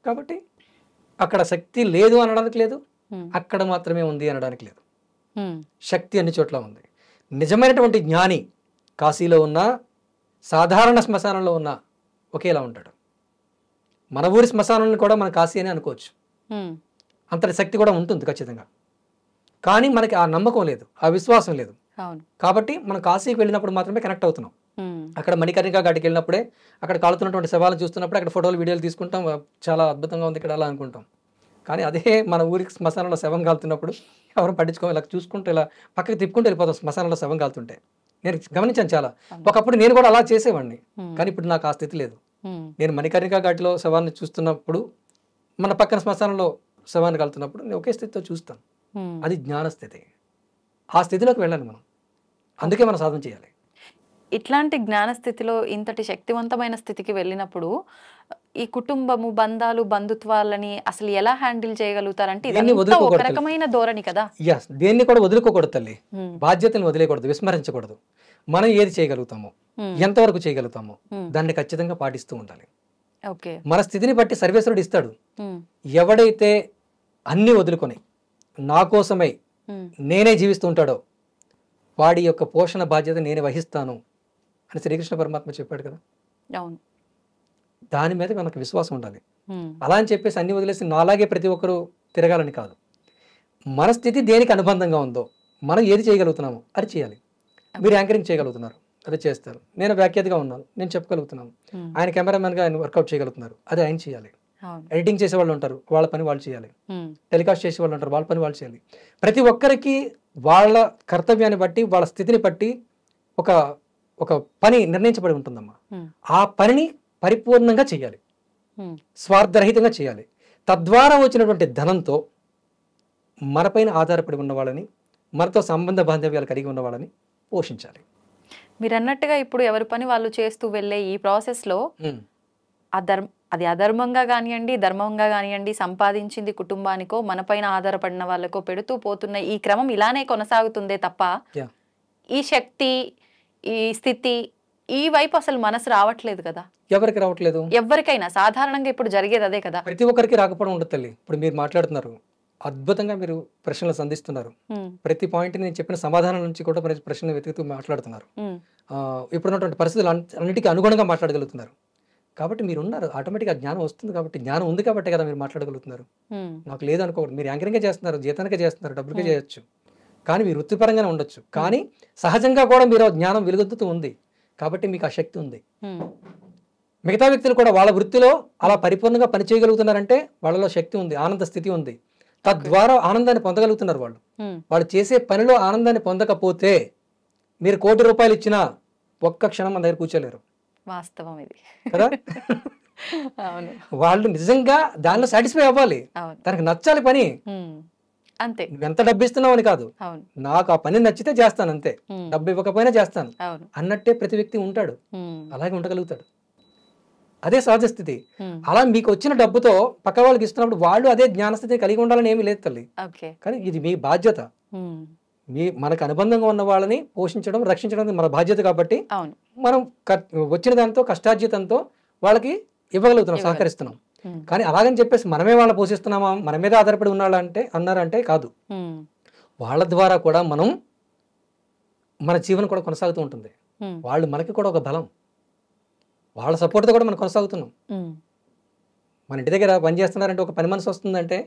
Speaker 2: కాబట్టి అక్కడ శక్తి లేదు అనడానికి లేదు, అక్కడ మాత్రమే ఉంది అనడానికి లేదు. శక్తి అన్ని చోట్ల ఉంది. నిజమైనటువంటి జ్ఞాని కాశీలో ఉన్న, సాధారణ శ్మశానంలో ఉన్న ఒకేలా ఉంటాడు. మన ఊరి శ్మశానాన్ని కూడా మన కాశీ అని అనుకోవచ్చు, అంతటి శక్తి కూడా ఉంటుంది ఖచ్చితంగా. కానీ మనకి ఆ నమ్మకం లేదు, ఆ విశ్వాసం లేదు. కాబట్టి మనం కాశీకి వెళ్ళినప్పుడు మాత్రమే కనెక్ట్ అవుతున్నాం. అక్కడ మణికర్ణికా ఘాటికి వెళ్ళినప్పుడే అక్కడ కాలుతున్నటువంటి శవాలను చూస్తున్నప్పుడు అక్కడ ఫోటోలు వీడియోలు తీసుకుంటాం, చాలా అద్భుతంగా ఉంది ఇక్కడ అలా అనుకుంటాం. కానీ అదే మన ఊరికి శ్మశానంలో శవం కాలుతున్నప్పుడు ఎవరు పట్టించుకో, ఇలా చూసుకుంటూ ఇలా పక్కకి తిప్పుకుంటూ వెళ్ళిపోతాం శ్మశానంలో శవం కాలుతుంటే. నేను గమనించాను చాలా. ఒకప్పుడు నేను కూడా అలా చేసేవాడిని, కానీ ఇప్పుడు నాకు ఆ స్థితి లేదు. నేను మణికర్ణికా ఘాటిలో శవాన్ని చూస్తున్నప్పుడు, మన పక్కన శ్మశానంలో శవాన్ని కాలుతున్నప్పుడు నేను ఒకే స్థితితో చూస్తాను. అది జ్ఞానస్థితి. ఆ స్థితిలోకి వెళ్ళాలి మనం, అందుకే మనం సాధన చేయాలి.
Speaker 1: ఇట్లాంటి జ్ఞానస్థితిలో ఇంతటి శక్తివంతమైన స్థితికి వెళ్ళినప్పుడు ఈ కుటుంబము, బంధాలు, బంధుత్వాలని అసలు ఎలా హ్యాండిల్ చేయగలుగుతారంటే ఇదంతా ఒక రకమైన ధోరణి కదా.
Speaker 2: దేన్ని కూడా వదులుకోకూడదు తల్లి, బాధ్యతను వదిలేయకూడదు, విస్మరించకూడదు. మనం ఏది చేయగలుగుతామో, ఎంతవరకు చేయగలుగుతామో దాన్ని ఖచ్చితంగా పాటిస్తూ ఉండాలి. మన స్థితిని బట్టి సర్వేశ్వరుడు ఇస్తాడు. ఎవడైతే అన్ని వదులుకొని నా కోసమై నేనే జీవిస్తూ ఉంటాడో వాడి యొక్క పోషణ బాధ్యత నేనే వహిస్తాను అని శ్రీకృష్ణ పరమాత్మ చెప్పాడు కదా. దాని మీద మనకు విశ్వాసం ఉండాలి. అలా అని చెప్పేసి అన్ని వదిలేసి నాలాగే ప్రతి ఒక్కరూ తిరగాలని కాదు. మన స్థితి దేనికి అనుబంధంగా ఉందో, మనం ఏది చేయగలుగుతున్నామో అది చేయాలి. మీరు యాంకరింగ్ చేయగలుగుతున్నారు, అది చేస్తారు. నేను వ్యాఖ్యాతగా ఉన్నాను, నేను చెప్పగలుగుతున్నాను. ఆయన కెమెరామెన్గా ఆయన వర్కౌట్ చేయగలుగుతున్నారు, అది ఆయన చేయాలి. ఎడిటింగ్ చేసే వాళ్ళు ఉంటారు, వాళ్ళ పని వాళ్ళు చేయాలి. టెలికాస్ట్ చేసే వాళ్ళు ఉంటారు, వాళ్ళ పని వాళ్ళు చేయాలి. ప్రతి ఒక్కరికి వాళ్ళ కర్తవ్యాన్ని బట్టి, వాళ్ళ స్థితిని బట్టి ఒక పని నిర్ణయించబడి ఉంటుందమ్మా. ఆ పనిని పరిపూర్ణంగా చేయాలి, స్వార్థరహితంగా చేయాలి. తద్వారా వచ్చినటువంటి ధనంతో మనపైన ఆధారపడి ఉన్న వాళ్ళని, మనతో సంబంధ బాంధవ్యాలు కలిగి ఉన్న వాళ్ళని పోషించాలి.
Speaker 1: మీరు అన్నట్టుగా ఇప్పుడు ఎవరి పని వాళ్ళు చేస్తూ వెళ్ళే ఈ ప్రాసెస్లో అది అధర్మంగా కానివ్వండి, ధర్మంగా కానివ్వండి, సంపాదించింది కుటుంబానికో మనపైన ఆధారపడిన వాళ్ళకో పెడుతూ పోతున్న ఈ క్రమం ఇలానే కొనసాగుతుందే తప్ప ఈ శక్తి, ఈ స్థితి, ఈ వైపు అసలు మనసు రావట్లేదు కదా.
Speaker 2: ఎవరికి రావట్లేదు?
Speaker 1: ఎవరికైనా సాధారణంగా ఇప్పుడు జరిగేది అదే కదా.
Speaker 2: ప్రతి ఒక్కరికి రాకపోవడం ఉండదు తల్లి. ఇప్పుడు మీరు మాట్లాడుతున్నారు, అద్భుతంగా మీరు ప్రశ్నలు సంధిస్తున్నారు. ప్రతి పాయింట్ నేను చెప్పిన సమాధానం నుంచి కూడా ప్రశ్నలు వెతుకుతూ మాట్లాడుతున్నారు. ఇప్పుడున్నటువంటి పరిస్థితులు అన్నిటికీ అనుగుణంగా మాట్లాడగలుగుతున్నారు. కాబట్టి మీరు ఉన్నారు, ఆటోమేటిక్గా జ్ఞానం వస్తుంది. కాబట్టి జ్ఞానం ఉంది కాబట్టి కదా మీరు మాట్లాడగలుగుతున్నారు. నాకు లేదు అనుకోకూడదు. మీరు యాంకరింగే చేస్తున్నారు, జీతానికే చేస్తున్నారు, డబ్బులకే చేయొచ్చు, కానీ మీరు వృత్తిపరంగానే ఉండొచ్చు. కానీ సహజంగా కూడా మీరు జ్ఞానం వెలుగొందుతూ ఉంది కాబట్టి మీకు ఆ శక్తి ఉంది. మిగతా వ్యక్తులు కూడా వాళ్ళ వృత్తిలో అలా పరిపూర్ణంగా పని చేయగలుగుతున్నారంటే వాళ్ళలో శక్తి ఉంది, ఆనంద స్థితి ఉంది. తద్వారా ఆనందాన్ని పొందగలుగుతున్నారు. వాళ్ళు చేసే పనిలో ఆనందాన్ని పొందకపోతే మీరు ₹1,00,00,000 ఇచ్చినా ఒక్క క్షణం మన దగ్గర కూర్చోలేరు.
Speaker 1: వాస్తవం ఇది
Speaker 2: కదా. వాళ్ళు నిజంగా దానిలో సాటిస్ఫై అవ్వాలి, తనకు నచ్చాలి పని.
Speaker 1: అంతే,
Speaker 2: ఎంత డబ్బు ఇస్తున్నావు అని కాదు, నాకు ఆ పని నచ్చితే చేస్తాను అంతే, డబ్బు ఇవ్వకపోయినా చేస్తాను అన్నట్టే ప్రతి వ్యక్తి ఉంటాడు. అలాగే ఉండగలుగుతాడు, అదే సహజ స్థితి. అలా మీకు వచ్చిన డబ్బుతో పక్క వాళ్ళకి ఇస్తున్నప్పుడు వాళ్ళు అదే జ్ఞానస్థితిని కలిగి ఉండాలని ఏమీ లేదు తల్లి. కానీ ఇది మీ బాధ్యత, మనకు అనుబంధంగా ఉన్న వాళ్ళని పోషించడం, రక్షించడం అనేది మన బాధ్యత కాబట్టి
Speaker 1: అవును
Speaker 2: మనం వచ్చిన దాంతో కష్టార్జితంతో వాళ్ళకి ఇవ్వగలుగుతున్నాం, సహకరిస్తున్నాం. కానీ అలాగని చెప్పేసి మనమే వాళ్ళని పోషిస్తున్నామా, మన మీద ఆధారపడి అన్నారంటే కాదు. వాళ్ళ ద్వారా కూడా మన జీవనం కూడా కొనసాగుతూ ఉంటుంది. వాళ్ళు మనకి కూడా ఒక బలం, వాళ్ళ సపోర్ట్తో కూడా మనం కొనసాగుతున్నాం. మన ఇంటి దగ్గర పని చేస్తున్నారంటే ఒక పని మనసు వస్తుందంటే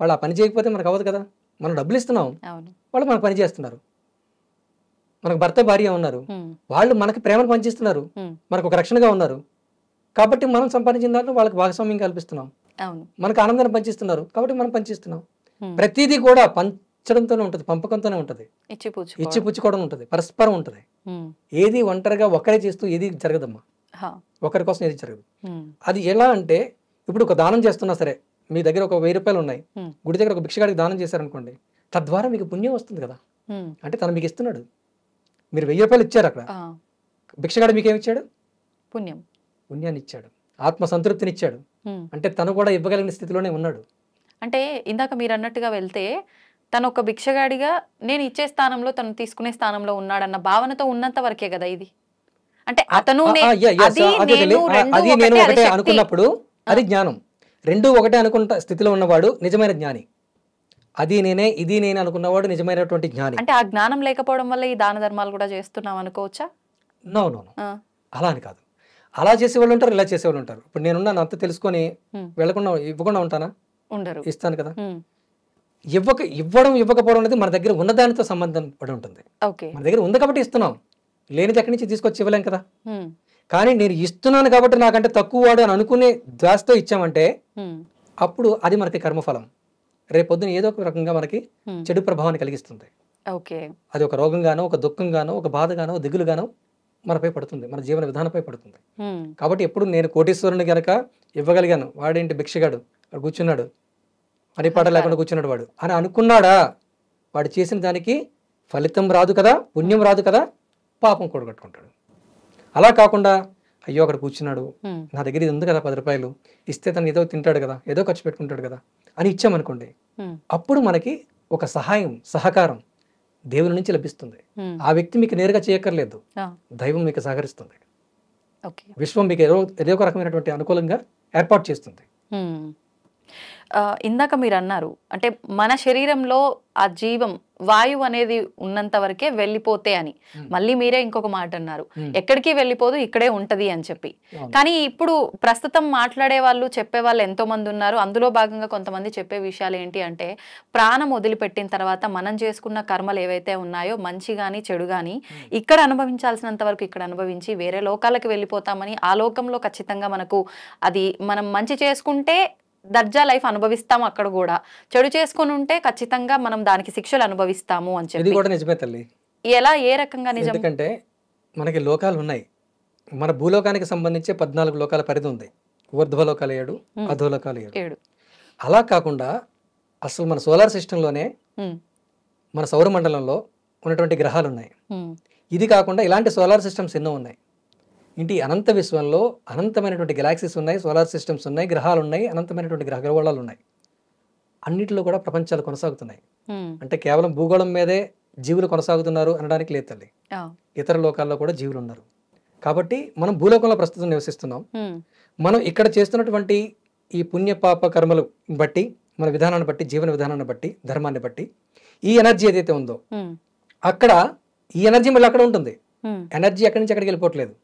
Speaker 2: వాళ్ళు ఆ పని చేయకపోతే మనకు అవ్వదు కదా. మనం డబ్బులు ఇస్తున్నాం, వాళ్ళు మనకు పని చేస్తున్నారు. మనకు భర్త భార్య ఉన్నారు, వాళ్ళు మనకి ప్రేమను పంచిస్తున్నారు, మనకు ఒక రక్షణగా ఉన్నారు. కాబట్టి మనం సంపాదించిన దాంట్లో వాళ్ళకి భాగస్వామ్యం కల్పిస్తున్నాం, మనకు ఆనందాన్ని పంచిస్తున్నారు కాబట్టి మనం పంచిస్తున్నాం. ప్రతిదీ కూడా పంచడంతోనే ఉంటుంది, పంపకంతోనే ఉంటుంది, ఇచ్చి పుచ్చుకోవడం ఉంటుంది, పరస్పరం ఉంటుంది. ఏది ఒంటరిగా ఒకరే చేస్తూ ఏది జరగదమ్మా, ఒకరి కోసం ఏది జరగదు. అది ఎలా అంటే ఇప్పుడు ఒక దానం చేస్తున్నా సరే, మీ దగ్గర ఒక 1000 రూపాయలు ఉన్నాయి, గుడి దగ్గర ఒక భిక్షగాడికి దానం చేశారనుకోండి, తద్వారా మీకు పుణ్యం వస్తుంది కదా. అంటే తను మీకు ఇస్తున్నాడు, మీరు 1000 రూపాయలు ఇచ్చారు, అక్కడ భిక్షగాడు మీకేమి ఇచ్చాడు? పుణ్యాన్ని ఇచ్చాడు, ఆత్మ సంతృప్తిని ఇచ్చాడు. అంటే తను కూడా ఇవ్వగలిగిన స్థితిలోనే ఉన్నాడు.
Speaker 1: అంటే ఇందాక మీరు అన్నట్టుగా వెళ్తే తను ఒక భిక్షగాడిగా నేను ఇచ్చే స్థానంలో తను తీసుకునే స్థానంలో ఉన్నాడన్న భావనతో ఉన్నంత వరకే కదా ఇది. అంటే అతను
Speaker 2: నేను ఒకటే అనుకున్నప్పుడు అది జ్ఞానం. రెండు ఒకటే అనుకుంటా స్థితిలో ఉన్నవాడు నిజమైన జ్ఞాని. అది నేనే ఇది నేను అనుకున్నవాడు నిజమైనటువంటి జ్ఞాని.
Speaker 1: అంటే ఆ జ్ఞానం లేకపోవడం వల్ల ఈ దాన ధర్మాలు కూడా చేస్తున్నాం అనుకోవచ్చా?
Speaker 2: నో, అలా అని కాదు. అలా చేసేవాళ్ళు ఉంటారు, ఇలా చేసేవాళ్ళు ఉంటారు. ఇప్పుడు నేనున్నాను అంత తెలుసుకొని ఇవ్వకుండా ఉంటానా?
Speaker 1: ఉండరు.
Speaker 2: ఇస్తాను కదా. ఇవ్వకపోవడం అనేది మన దగ్గర ఉన్నదానితో సంబంధం పడి ఉంటుంది. మన దగ్గర ఉంది కాబట్టి ఇస్తున్నాం, లేనిది ఎక్కడి నుంచి తీసుకొచ్చి ఇవ్వలేం కదా. కానీ నేను ఇస్తున్నాను కాబట్టి నాకంటే తక్కువ వాడు అని అనుకునే దాస్తో ఇచ్చామంటే అప్పుడు అది మనకి కర్మఫలం. రేపొద్దున ఏదో ఒక రకంగా మనకి చెడు ప్రభావాన్ని కలిగిస్తుంది. అది ఒక రోగంగానో, ఒక దుఃఖంగానో, ఒక బాధగానో, దిగులుగానో మనపై పడుతుంది, మన జీవన విధానంపై పడుతుంది. కాబట్టి ఎప్పుడు నేను కోటీశ్వరుని గనక ఇవ్వగలిగాను, వాడేంటి భిక్షగాడు వాడు కూర్చున్నాడు, పని పాట లేకుండా కూర్చున్నాడు వాడు అని అనుకున్నాడా, వాడు చేసిన దానికి ఫలితం రాదు కదా, పుణ్యం రాదు కదా, పాపం కూడగట్టుకుంటాడు. అలా కాకుండా అయ్యో అక్కడ కూర్చున్నాడు, నా దగ్గర ఇది ఉంది కదా 10 రూపాయలు ఇస్తే తను ఏదో తింటాడు కదా, ఏదో ఖర్చు పెట్టుకుంటాడు కదా అని ఇచ్చామనుకోండి, అప్పుడు మనకి ఒక సహకారం దేవుని నుంచి లభిస్తుంది. ఆ వ్యక్తి మీకు నేరుగా చేయక్కర్లేదు, దైవం మీకు సహకరిస్తుంది, విశ్వం మీకు ఏదో ఒక రకమైనటువంటి అనుకూలంగా ఏర్పాటు చేస్తుంది.
Speaker 1: ఇందాక మీరు అన్నారు అంటే మన శరీరంలో ఆ జీవం వాయువు అనేది ఉన్నంత వరకే వెళ్ళిపోతే అని, మళ్ళీ మీరే ఇంకొక మాట అన్నారు, ఎక్కడికి వెళ్ళిపోదు ఇక్కడే ఉంటది అని చెప్పి. కానీ ఇప్పుడు ప్రస్తుతం మాట్లాడే వాళ్ళు చెప్పే వాళ్ళు ఎంతో మంది ఉన్నారు. అందులో భాగంగా కొంతమంది చెప్పే విషయాలు ఏంటి అంటే, ప్రాణం వదిలిపెట్టిన తర్వాత మనం చేసుకున్న కర్మలు ఏవైతే ఉన్నాయో మంచి గాని చెడు గాని ఇక్కడ అనుభవించాల్సినంత వరకు ఇక్కడ అనుభవించి వేరే లోకాలకు వెళ్ళిపోతామని, ఆ లోకంలో ఖచ్చితంగా మనకు అది మనం మంచి చేసుకుంటే దర్జా లైఫ్ అనుభవిస్తాము, అక్కడ కూడా చెడు చేసుకుని ఉంటే ఖచ్చితంగా మనం దానికి శిక్షలు అనుభవిస్తాము అని చెప్పి.
Speaker 2: ఇది కూడా నిజమే తల్లి.
Speaker 1: ఎలా, ఏ రకంగా నిజం?
Speaker 2: ఎందుకంటే మనకి లోకాలు ఉన్నాయి. మన భూలోకానికి సంబంధించి 14 లోకాల పరిధి ఉంది. ఊర్ధ్వలోకాలు 7, అధోలోకాలు 7. అలా కాకుండా అసలు మన సోలార్ సిస్టంలోనే మన సౌరమండలంలో ఉన్నటువంటి గ్రహాలు ఉన్నాయి. ఇది కాకుండా ఇలాంటి సోలార్ సిస్టమ్స్ ఎన్నో ఉన్నాయి. ఇంటి అనంత విశ్వంలో అనంతమైనటువంటి గెలాక్సీస్ ఉన్నాయి, సోలార్ సిస్టమ్స్ ఉన్నాయి, గ్రహాలు ఉన్నాయి, అనంతమైనటువంటి గ్రహగోళాలు ఉన్నాయి. అన్నిటిలో కూడా ప్రపంచాలు కొనసాగుతున్నాయి. అంటే కేవలం భూగోళం మీదే జీవులు కొనసాగుతున్నారు అనడానికి లేదు తల్లి, ఇతర లోకాల్లో కూడా జీవులు ఉన్నారు. కాబట్టి మనం భూలోకంలో ప్రస్తుతం నివసిస్తున్నాం. మనం ఇక్కడ చేస్తున్నటువంటి ఈ పుణ్య పాప కర్మలు బట్టి, మన విధానాన్ని బట్టి, జీవన విధానాన్ని బట్టి, ధర్మాన్ని బట్టి ఈ ఎనర్జీ ఏదైతే ఉందో అక్కడ ఈ ఎనర్జీ మళ్ళీ అక్కడ ఉంటుంది. ఎనర్జీ ఎక్కడి నుంచి ఎక్కడికి వెళ్ళిపోవట్లేదు,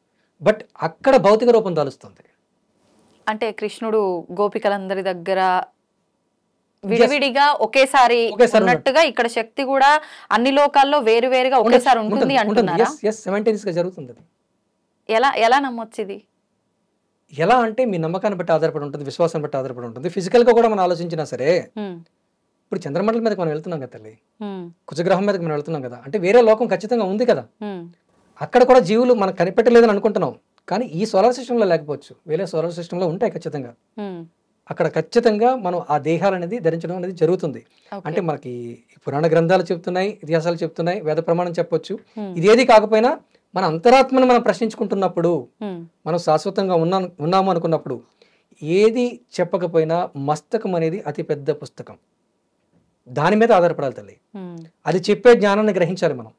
Speaker 2: బట్ అక్కడ భౌతిక రూపం దాలుస్తుంది.
Speaker 1: అంటే కృష్ణుడు గోపికలందరి దగ్గర విడివిడిగా ఒకేసారి ఉన్నట్టుగా ఇక్కడ శక్తి కూడా అన్ని లోకాల్లో వేరువేరుగా ఒకేసారి ఉంటుంది అంటున్నారా?
Speaker 2: జరుగుతుంది.
Speaker 1: ఎలా నమ్మొచ్చు ఇది?
Speaker 2: ఎలా అంటే మీ నమ్మకాన్ని బట్టి ఆధారపడి ఉంటుంది, విశ్వాసాన్ని బట్టి ఆధారపడి ఉంటుంది. ఫిజికల్ గా కూడా మనం ఆలోచించినా సరే, ఇప్పుడు చంద్రమండలం మీదకి మనం వెళ్తున్నాం కదా తల్లి, కుజగ్రహం మీదకి మనం వెళ్తున్నాం కదా, అంటే వేరే లోకం ఖచ్చితంగా ఉంది కదా. అక్కడ కూడా జీవులు మనకు కనిపెట్టలేదని అనుకుంటున్నాం, కానీ ఈ సోలార్ సిస్టంలో లేకపోవచ్చు, వేరే సోలార్ సిస్టంలో ఉంటాయి ఖచ్చితంగా. అక్కడ ఖచ్చితంగా మనం ఆ దేహాలు అనేది ధరించడం అనేది జరుగుతుంది. అంటే మనకి పురాణ గ్రంథాలు చెప్తున్నాయి, ఇతిహాసాలు చెప్తున్నాయి, వేద ప్రమాణం చెప్పొచ్చు. ఇదేది కాకపోయినా మన అంతరాత్మను మనం ప్రశ్నించుకుంటున్నప్పుడు, మనం శాశ్వతంగా ఉన్నాము అనుకున్నప్పుడు, ఏది చెప్పకపోయినా మస్తకం అనేది అతి పెద్ద పుస్తకం. దాని మీద ఆధారపడాలి తల్లి. అది చెప్పే జ్ఞానాన్ని గ్రహించాలి మనం.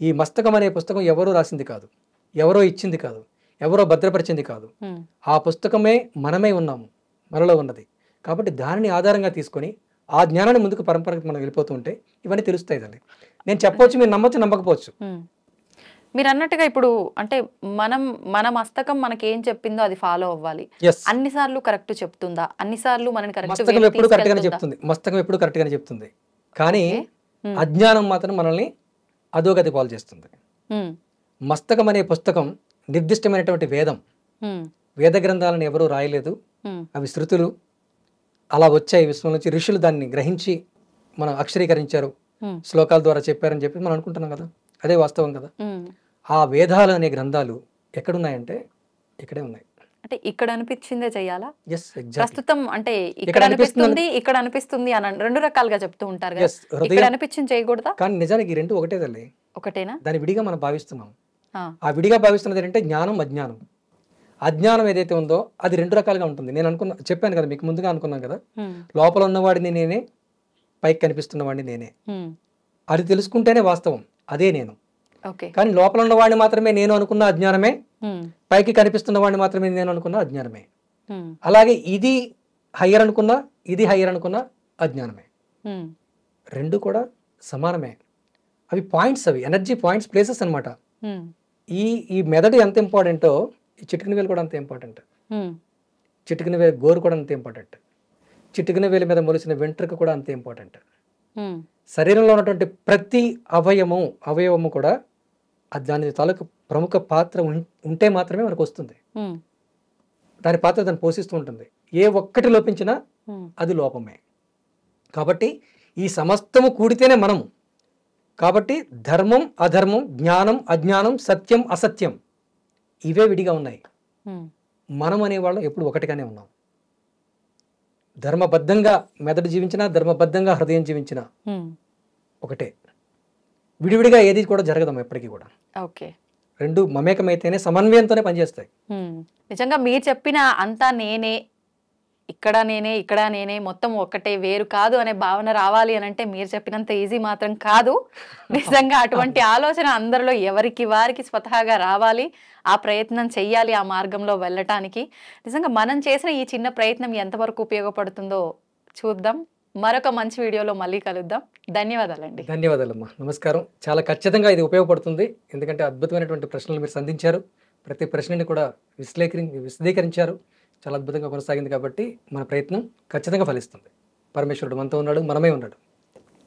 Speaker 2: ఈ మస్తకం అనే పుస్తకం ఎవరో రాసింది కాదు, ఎవరో ఇచ్చింది కాదు, ఎవరో భద్రపరిచింది కాదు. ఆ పుస్తకమే మనమే ఉన్నాము, మనలో ఉన్నది. కాబట్టి దానిని ఆధారంగా తీసుకొని ఆ జ్ఞానాన్ని ముందుకు పరంపరకి మనం వెళ్ళిపోతూ ఉంటే ఇవన్నీ తెలుస్తాయి తల్లి. నేను చెప్పవచ్చు, మీరు నమ్మచ్చు నమ్మకపోవచ్చు.
Speaker 1: మీరు అన్నట్టుగా ఇప్పుడు అంటే మన మస్తకం మనకి ఏం చెప్పిందో అది ఫాలో అవ్వాలి. అన్నిసార్లు కరెక్ట్ చెప్తుందా? అన్నిసార్లు మనని
Speaker 2: మస్తకం ఎప్పుడు కరెక్ట్ గానే చెప్తుంది, మస్తకం ఎప్పుడు కరెక్ట్ గానే చెప్తుంది. కానీ అజ్ఞానం మాత్రం మనల్ని అధోగతి పాలు చేస్తుంది. మస్తకం అనే పుస్తకం నిర్దిష్టమైనటువంటి వేదం. వేద గ్రంథాలను ఎవరూ రాయలేదు, అవి శృతులు అలా వచ్చాయి విశ్వం నుంచి. ఋషులు దాన్ని గ్రహించి మనం అక్షరీకరించారు, శ్లోకాల ద్వారా చెప్పారని చెప్పి మనం అనుకుంటున్నాం కదా, అదే వాస్తవం కదా. ఆ వేదాలు అనే గ్రంథాలు ఎక్కడున్నాయంటే ఇక్కడే ఉన్నాయి.
Speaker 1: అంటే ఇక్కడ అనిపించిందే చెయ్యాలా?
Speaker 2: ప్రస్తుతం
Speaker 1: ప్రస్తుతం అంటే ఇక్కడ అనిపిస్తుంది, ఇక్కడ అనిపిస్తుంది అని రెండు రకాలుగా చెప్తూ ఉంటారు కదా. ఇక్కడ అనిపించింది చేయకూడదా?
Speaker 2: కానీ నిజానికి ఈ రెండు ఒకటే తల్లి.
Speaker 1: ఒకటేనా?
Speaker 2: దాని విడిగా మనం భావిస్తున్నాం. ఆ విడిగా భావిస్తున్నది ఏంటంటే జ్ఞానం, అజ్ఞానం. అజ్ఞానం ఏదైతే ఉందో అది రెండు రకాలుగా ఉంటుంది. నేను చెప్పాను కదా మీకు ముందుగా అనుకున్నాను కదా, లోపల ఉన్నవాడిని నేనే, పైకి కనిపిస్తున్నవాడిని నేనే. అది తెలుసుకుంటేనే వాస్తవం, అదే నేను. కానీ లోపల ఉన్నవాడిని మాత్రమే నేను అనుకున్న అజ్ఞానమే, పైకి కనిపిస్తున్న వాడిని మాత్రమే నేను అనుకున్న అజ్ఞానమే. అలాగే ఇది హయ్యర్ అనుకున్నా, ఇది హయ్యర్ అనుకున్నా అజ్ఞానమే. రెండు కూడా సమానమే. అవి పాయింట్స్, అవి ఎనర్జీ పాయింట్స్, ప్లేసెస్ అనమాట. ఈ మెదడు ఎంత ఇంపార్టెంటో ఈ చిటికిన వేలు కూడా అంత ఇంపార్టెంట్. చిటికిన వేలు గోరు కూడా అంత ఇంపార్టెంట్. చిటికిన వేలు మీద మొలిసిన వెంట్రుక కూడా అంతే ఇంపార్టెంట్. శరీరంలో ఉన్నటువంటి ప్రతి అవయవము కూడా దాని తాలూకు ప్రముఖ పాత్ర ఉంటే మాత్రమే మనకు వస్తుంది. దాని పాత్ర దాన్ని పోషిస్తూ ఉంటుంది. ఏ ఒక్కటి లోపించినా అది లోపమే. కాబట్టి ఈ సమస్తము కూడితేనే మనము. కాబట్టి ధర్మం, అధర్మం, జ్ఞానం, అజ్ఞానం, సత్యం, అసత్యం ఇవే విడిగా ఉన్నాయి. మనం అనేవాళ్ళం ఎప్పుడు ఒకటిగానే ఉన్నాం. ధర్మబద్ధంగా మెదడు జీవించినా, ధర్మబద్ధంగా హృదయం జీవించినా ఒకటే. విడివిడిగా ఏది కూడా జరగదమ్మా ఎప్పటికీ కూడా. రెండు మమేకమైతేనే, సమన్వయంతోనే పనిచేస్తాయి.
Speaker 1: నిజంగా మీరు చెప్పిన అంతా నేనే, ఇక్కడ నేనే, ఇక్కడ నేనే, మొత్తం ఒక్కటే, వేరు కాదు అనే భావన రావాలి అని అంటే మీరు చెప్పినంత ఈజీ మాత్రం కాదు. నిజంగా అటువంటి ఆలోచన అందరిలో ఎవరికి వారికి స్వతహాగా రావాలి. ఆ ప్రయత్నం చెయ్యాలి ఆ మార్గంలో వెళ్ళటానికి. నిజంగా మనం చేసిన ఈ చిన్న ప్రయత్నం ఎంతవరకు ఉపయోగపడుతుందో చూద్దాం. మరొక మంచి వీడియోలో మళ్ళీ కలుద్దాం. ధన్యవాదాలండి.
Speaker 2: ధన్యవాదాలమ్మా, నమస్కారం. చాలా ఖచ్చితంగా ఇది ఉపయోగపడుతుంది. ఎందుకంటే అద్భుతమైనటువంటి ప్రశ్నలు మీరు సంధించారు. ప్రతి ప్రశ్నని కూడా విశదీకరించారు. చాలా అద్భుతంగా కొనసాగింది. కాబట్టి మన ప్రయత్నం ఖచ్చితంగా ఫలిస్తుంది. పరమేశ్వరుడు మనతో ఉన్నాడు, మనమే ఉన్నాడు.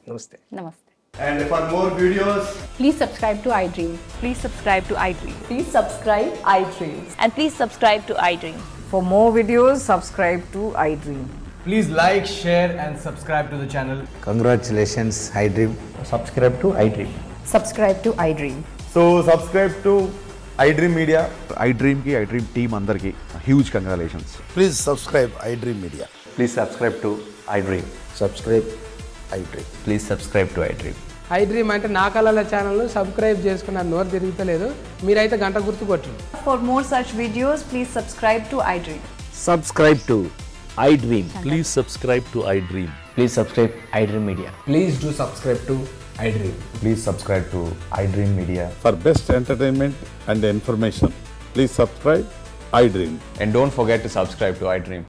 Speaker 2: నమస్తే.
Speaker 1: నమస్తే.
Speaker 3: And for more videos,
Speaker 4: please subscribe to iDream.
Speaker 5: Please subscribe to iDream.
Speaker 4: Please subscribe iDream.
Speaker 5: And please subscribe to iDream.
Speaker 4: For more videos, subscribe to iDream.
Speaker 3: please like, share and subscribe to the channel.
Speaker 6: Congratulations, iDream.
Speaker 7: Subscribe to iDream.
Speaker 4: Subscribe to iDream.
Speaker 3: So subscribe to iDream Media.
Speaker 8: iDream team andarki huge congratulations.
Speaker 6: Please subscribe iDream Media.
Speaker 7: Please subscribe to iDream.
Speaker 6: Subscribe iDream.
Speaker 7: Please subscribe to iDream.
Speaker 9: iDream అంటే నా కళల ఛానల్ను subscribe చేసుకున్న నోరు తిరుగుతలేదు, మీరైతే గంట గుర్తు కొట్టండి.
Speaker 4: For more such videos, please subscribe to iDream.
Speaker 7: Subscribe to iDream.
Speaker 8: Please subscribe to iDream.
Speaker 7: Please subscribe iDream Media.
Speaker 6: Please do subscribe to iDream.
Speaker 7: Please subscribe to iDream Media.
Speaker 8: For best entertainment and information, please subscribe iDream.
Speaker 7: And don't forget to subscribe to iDream.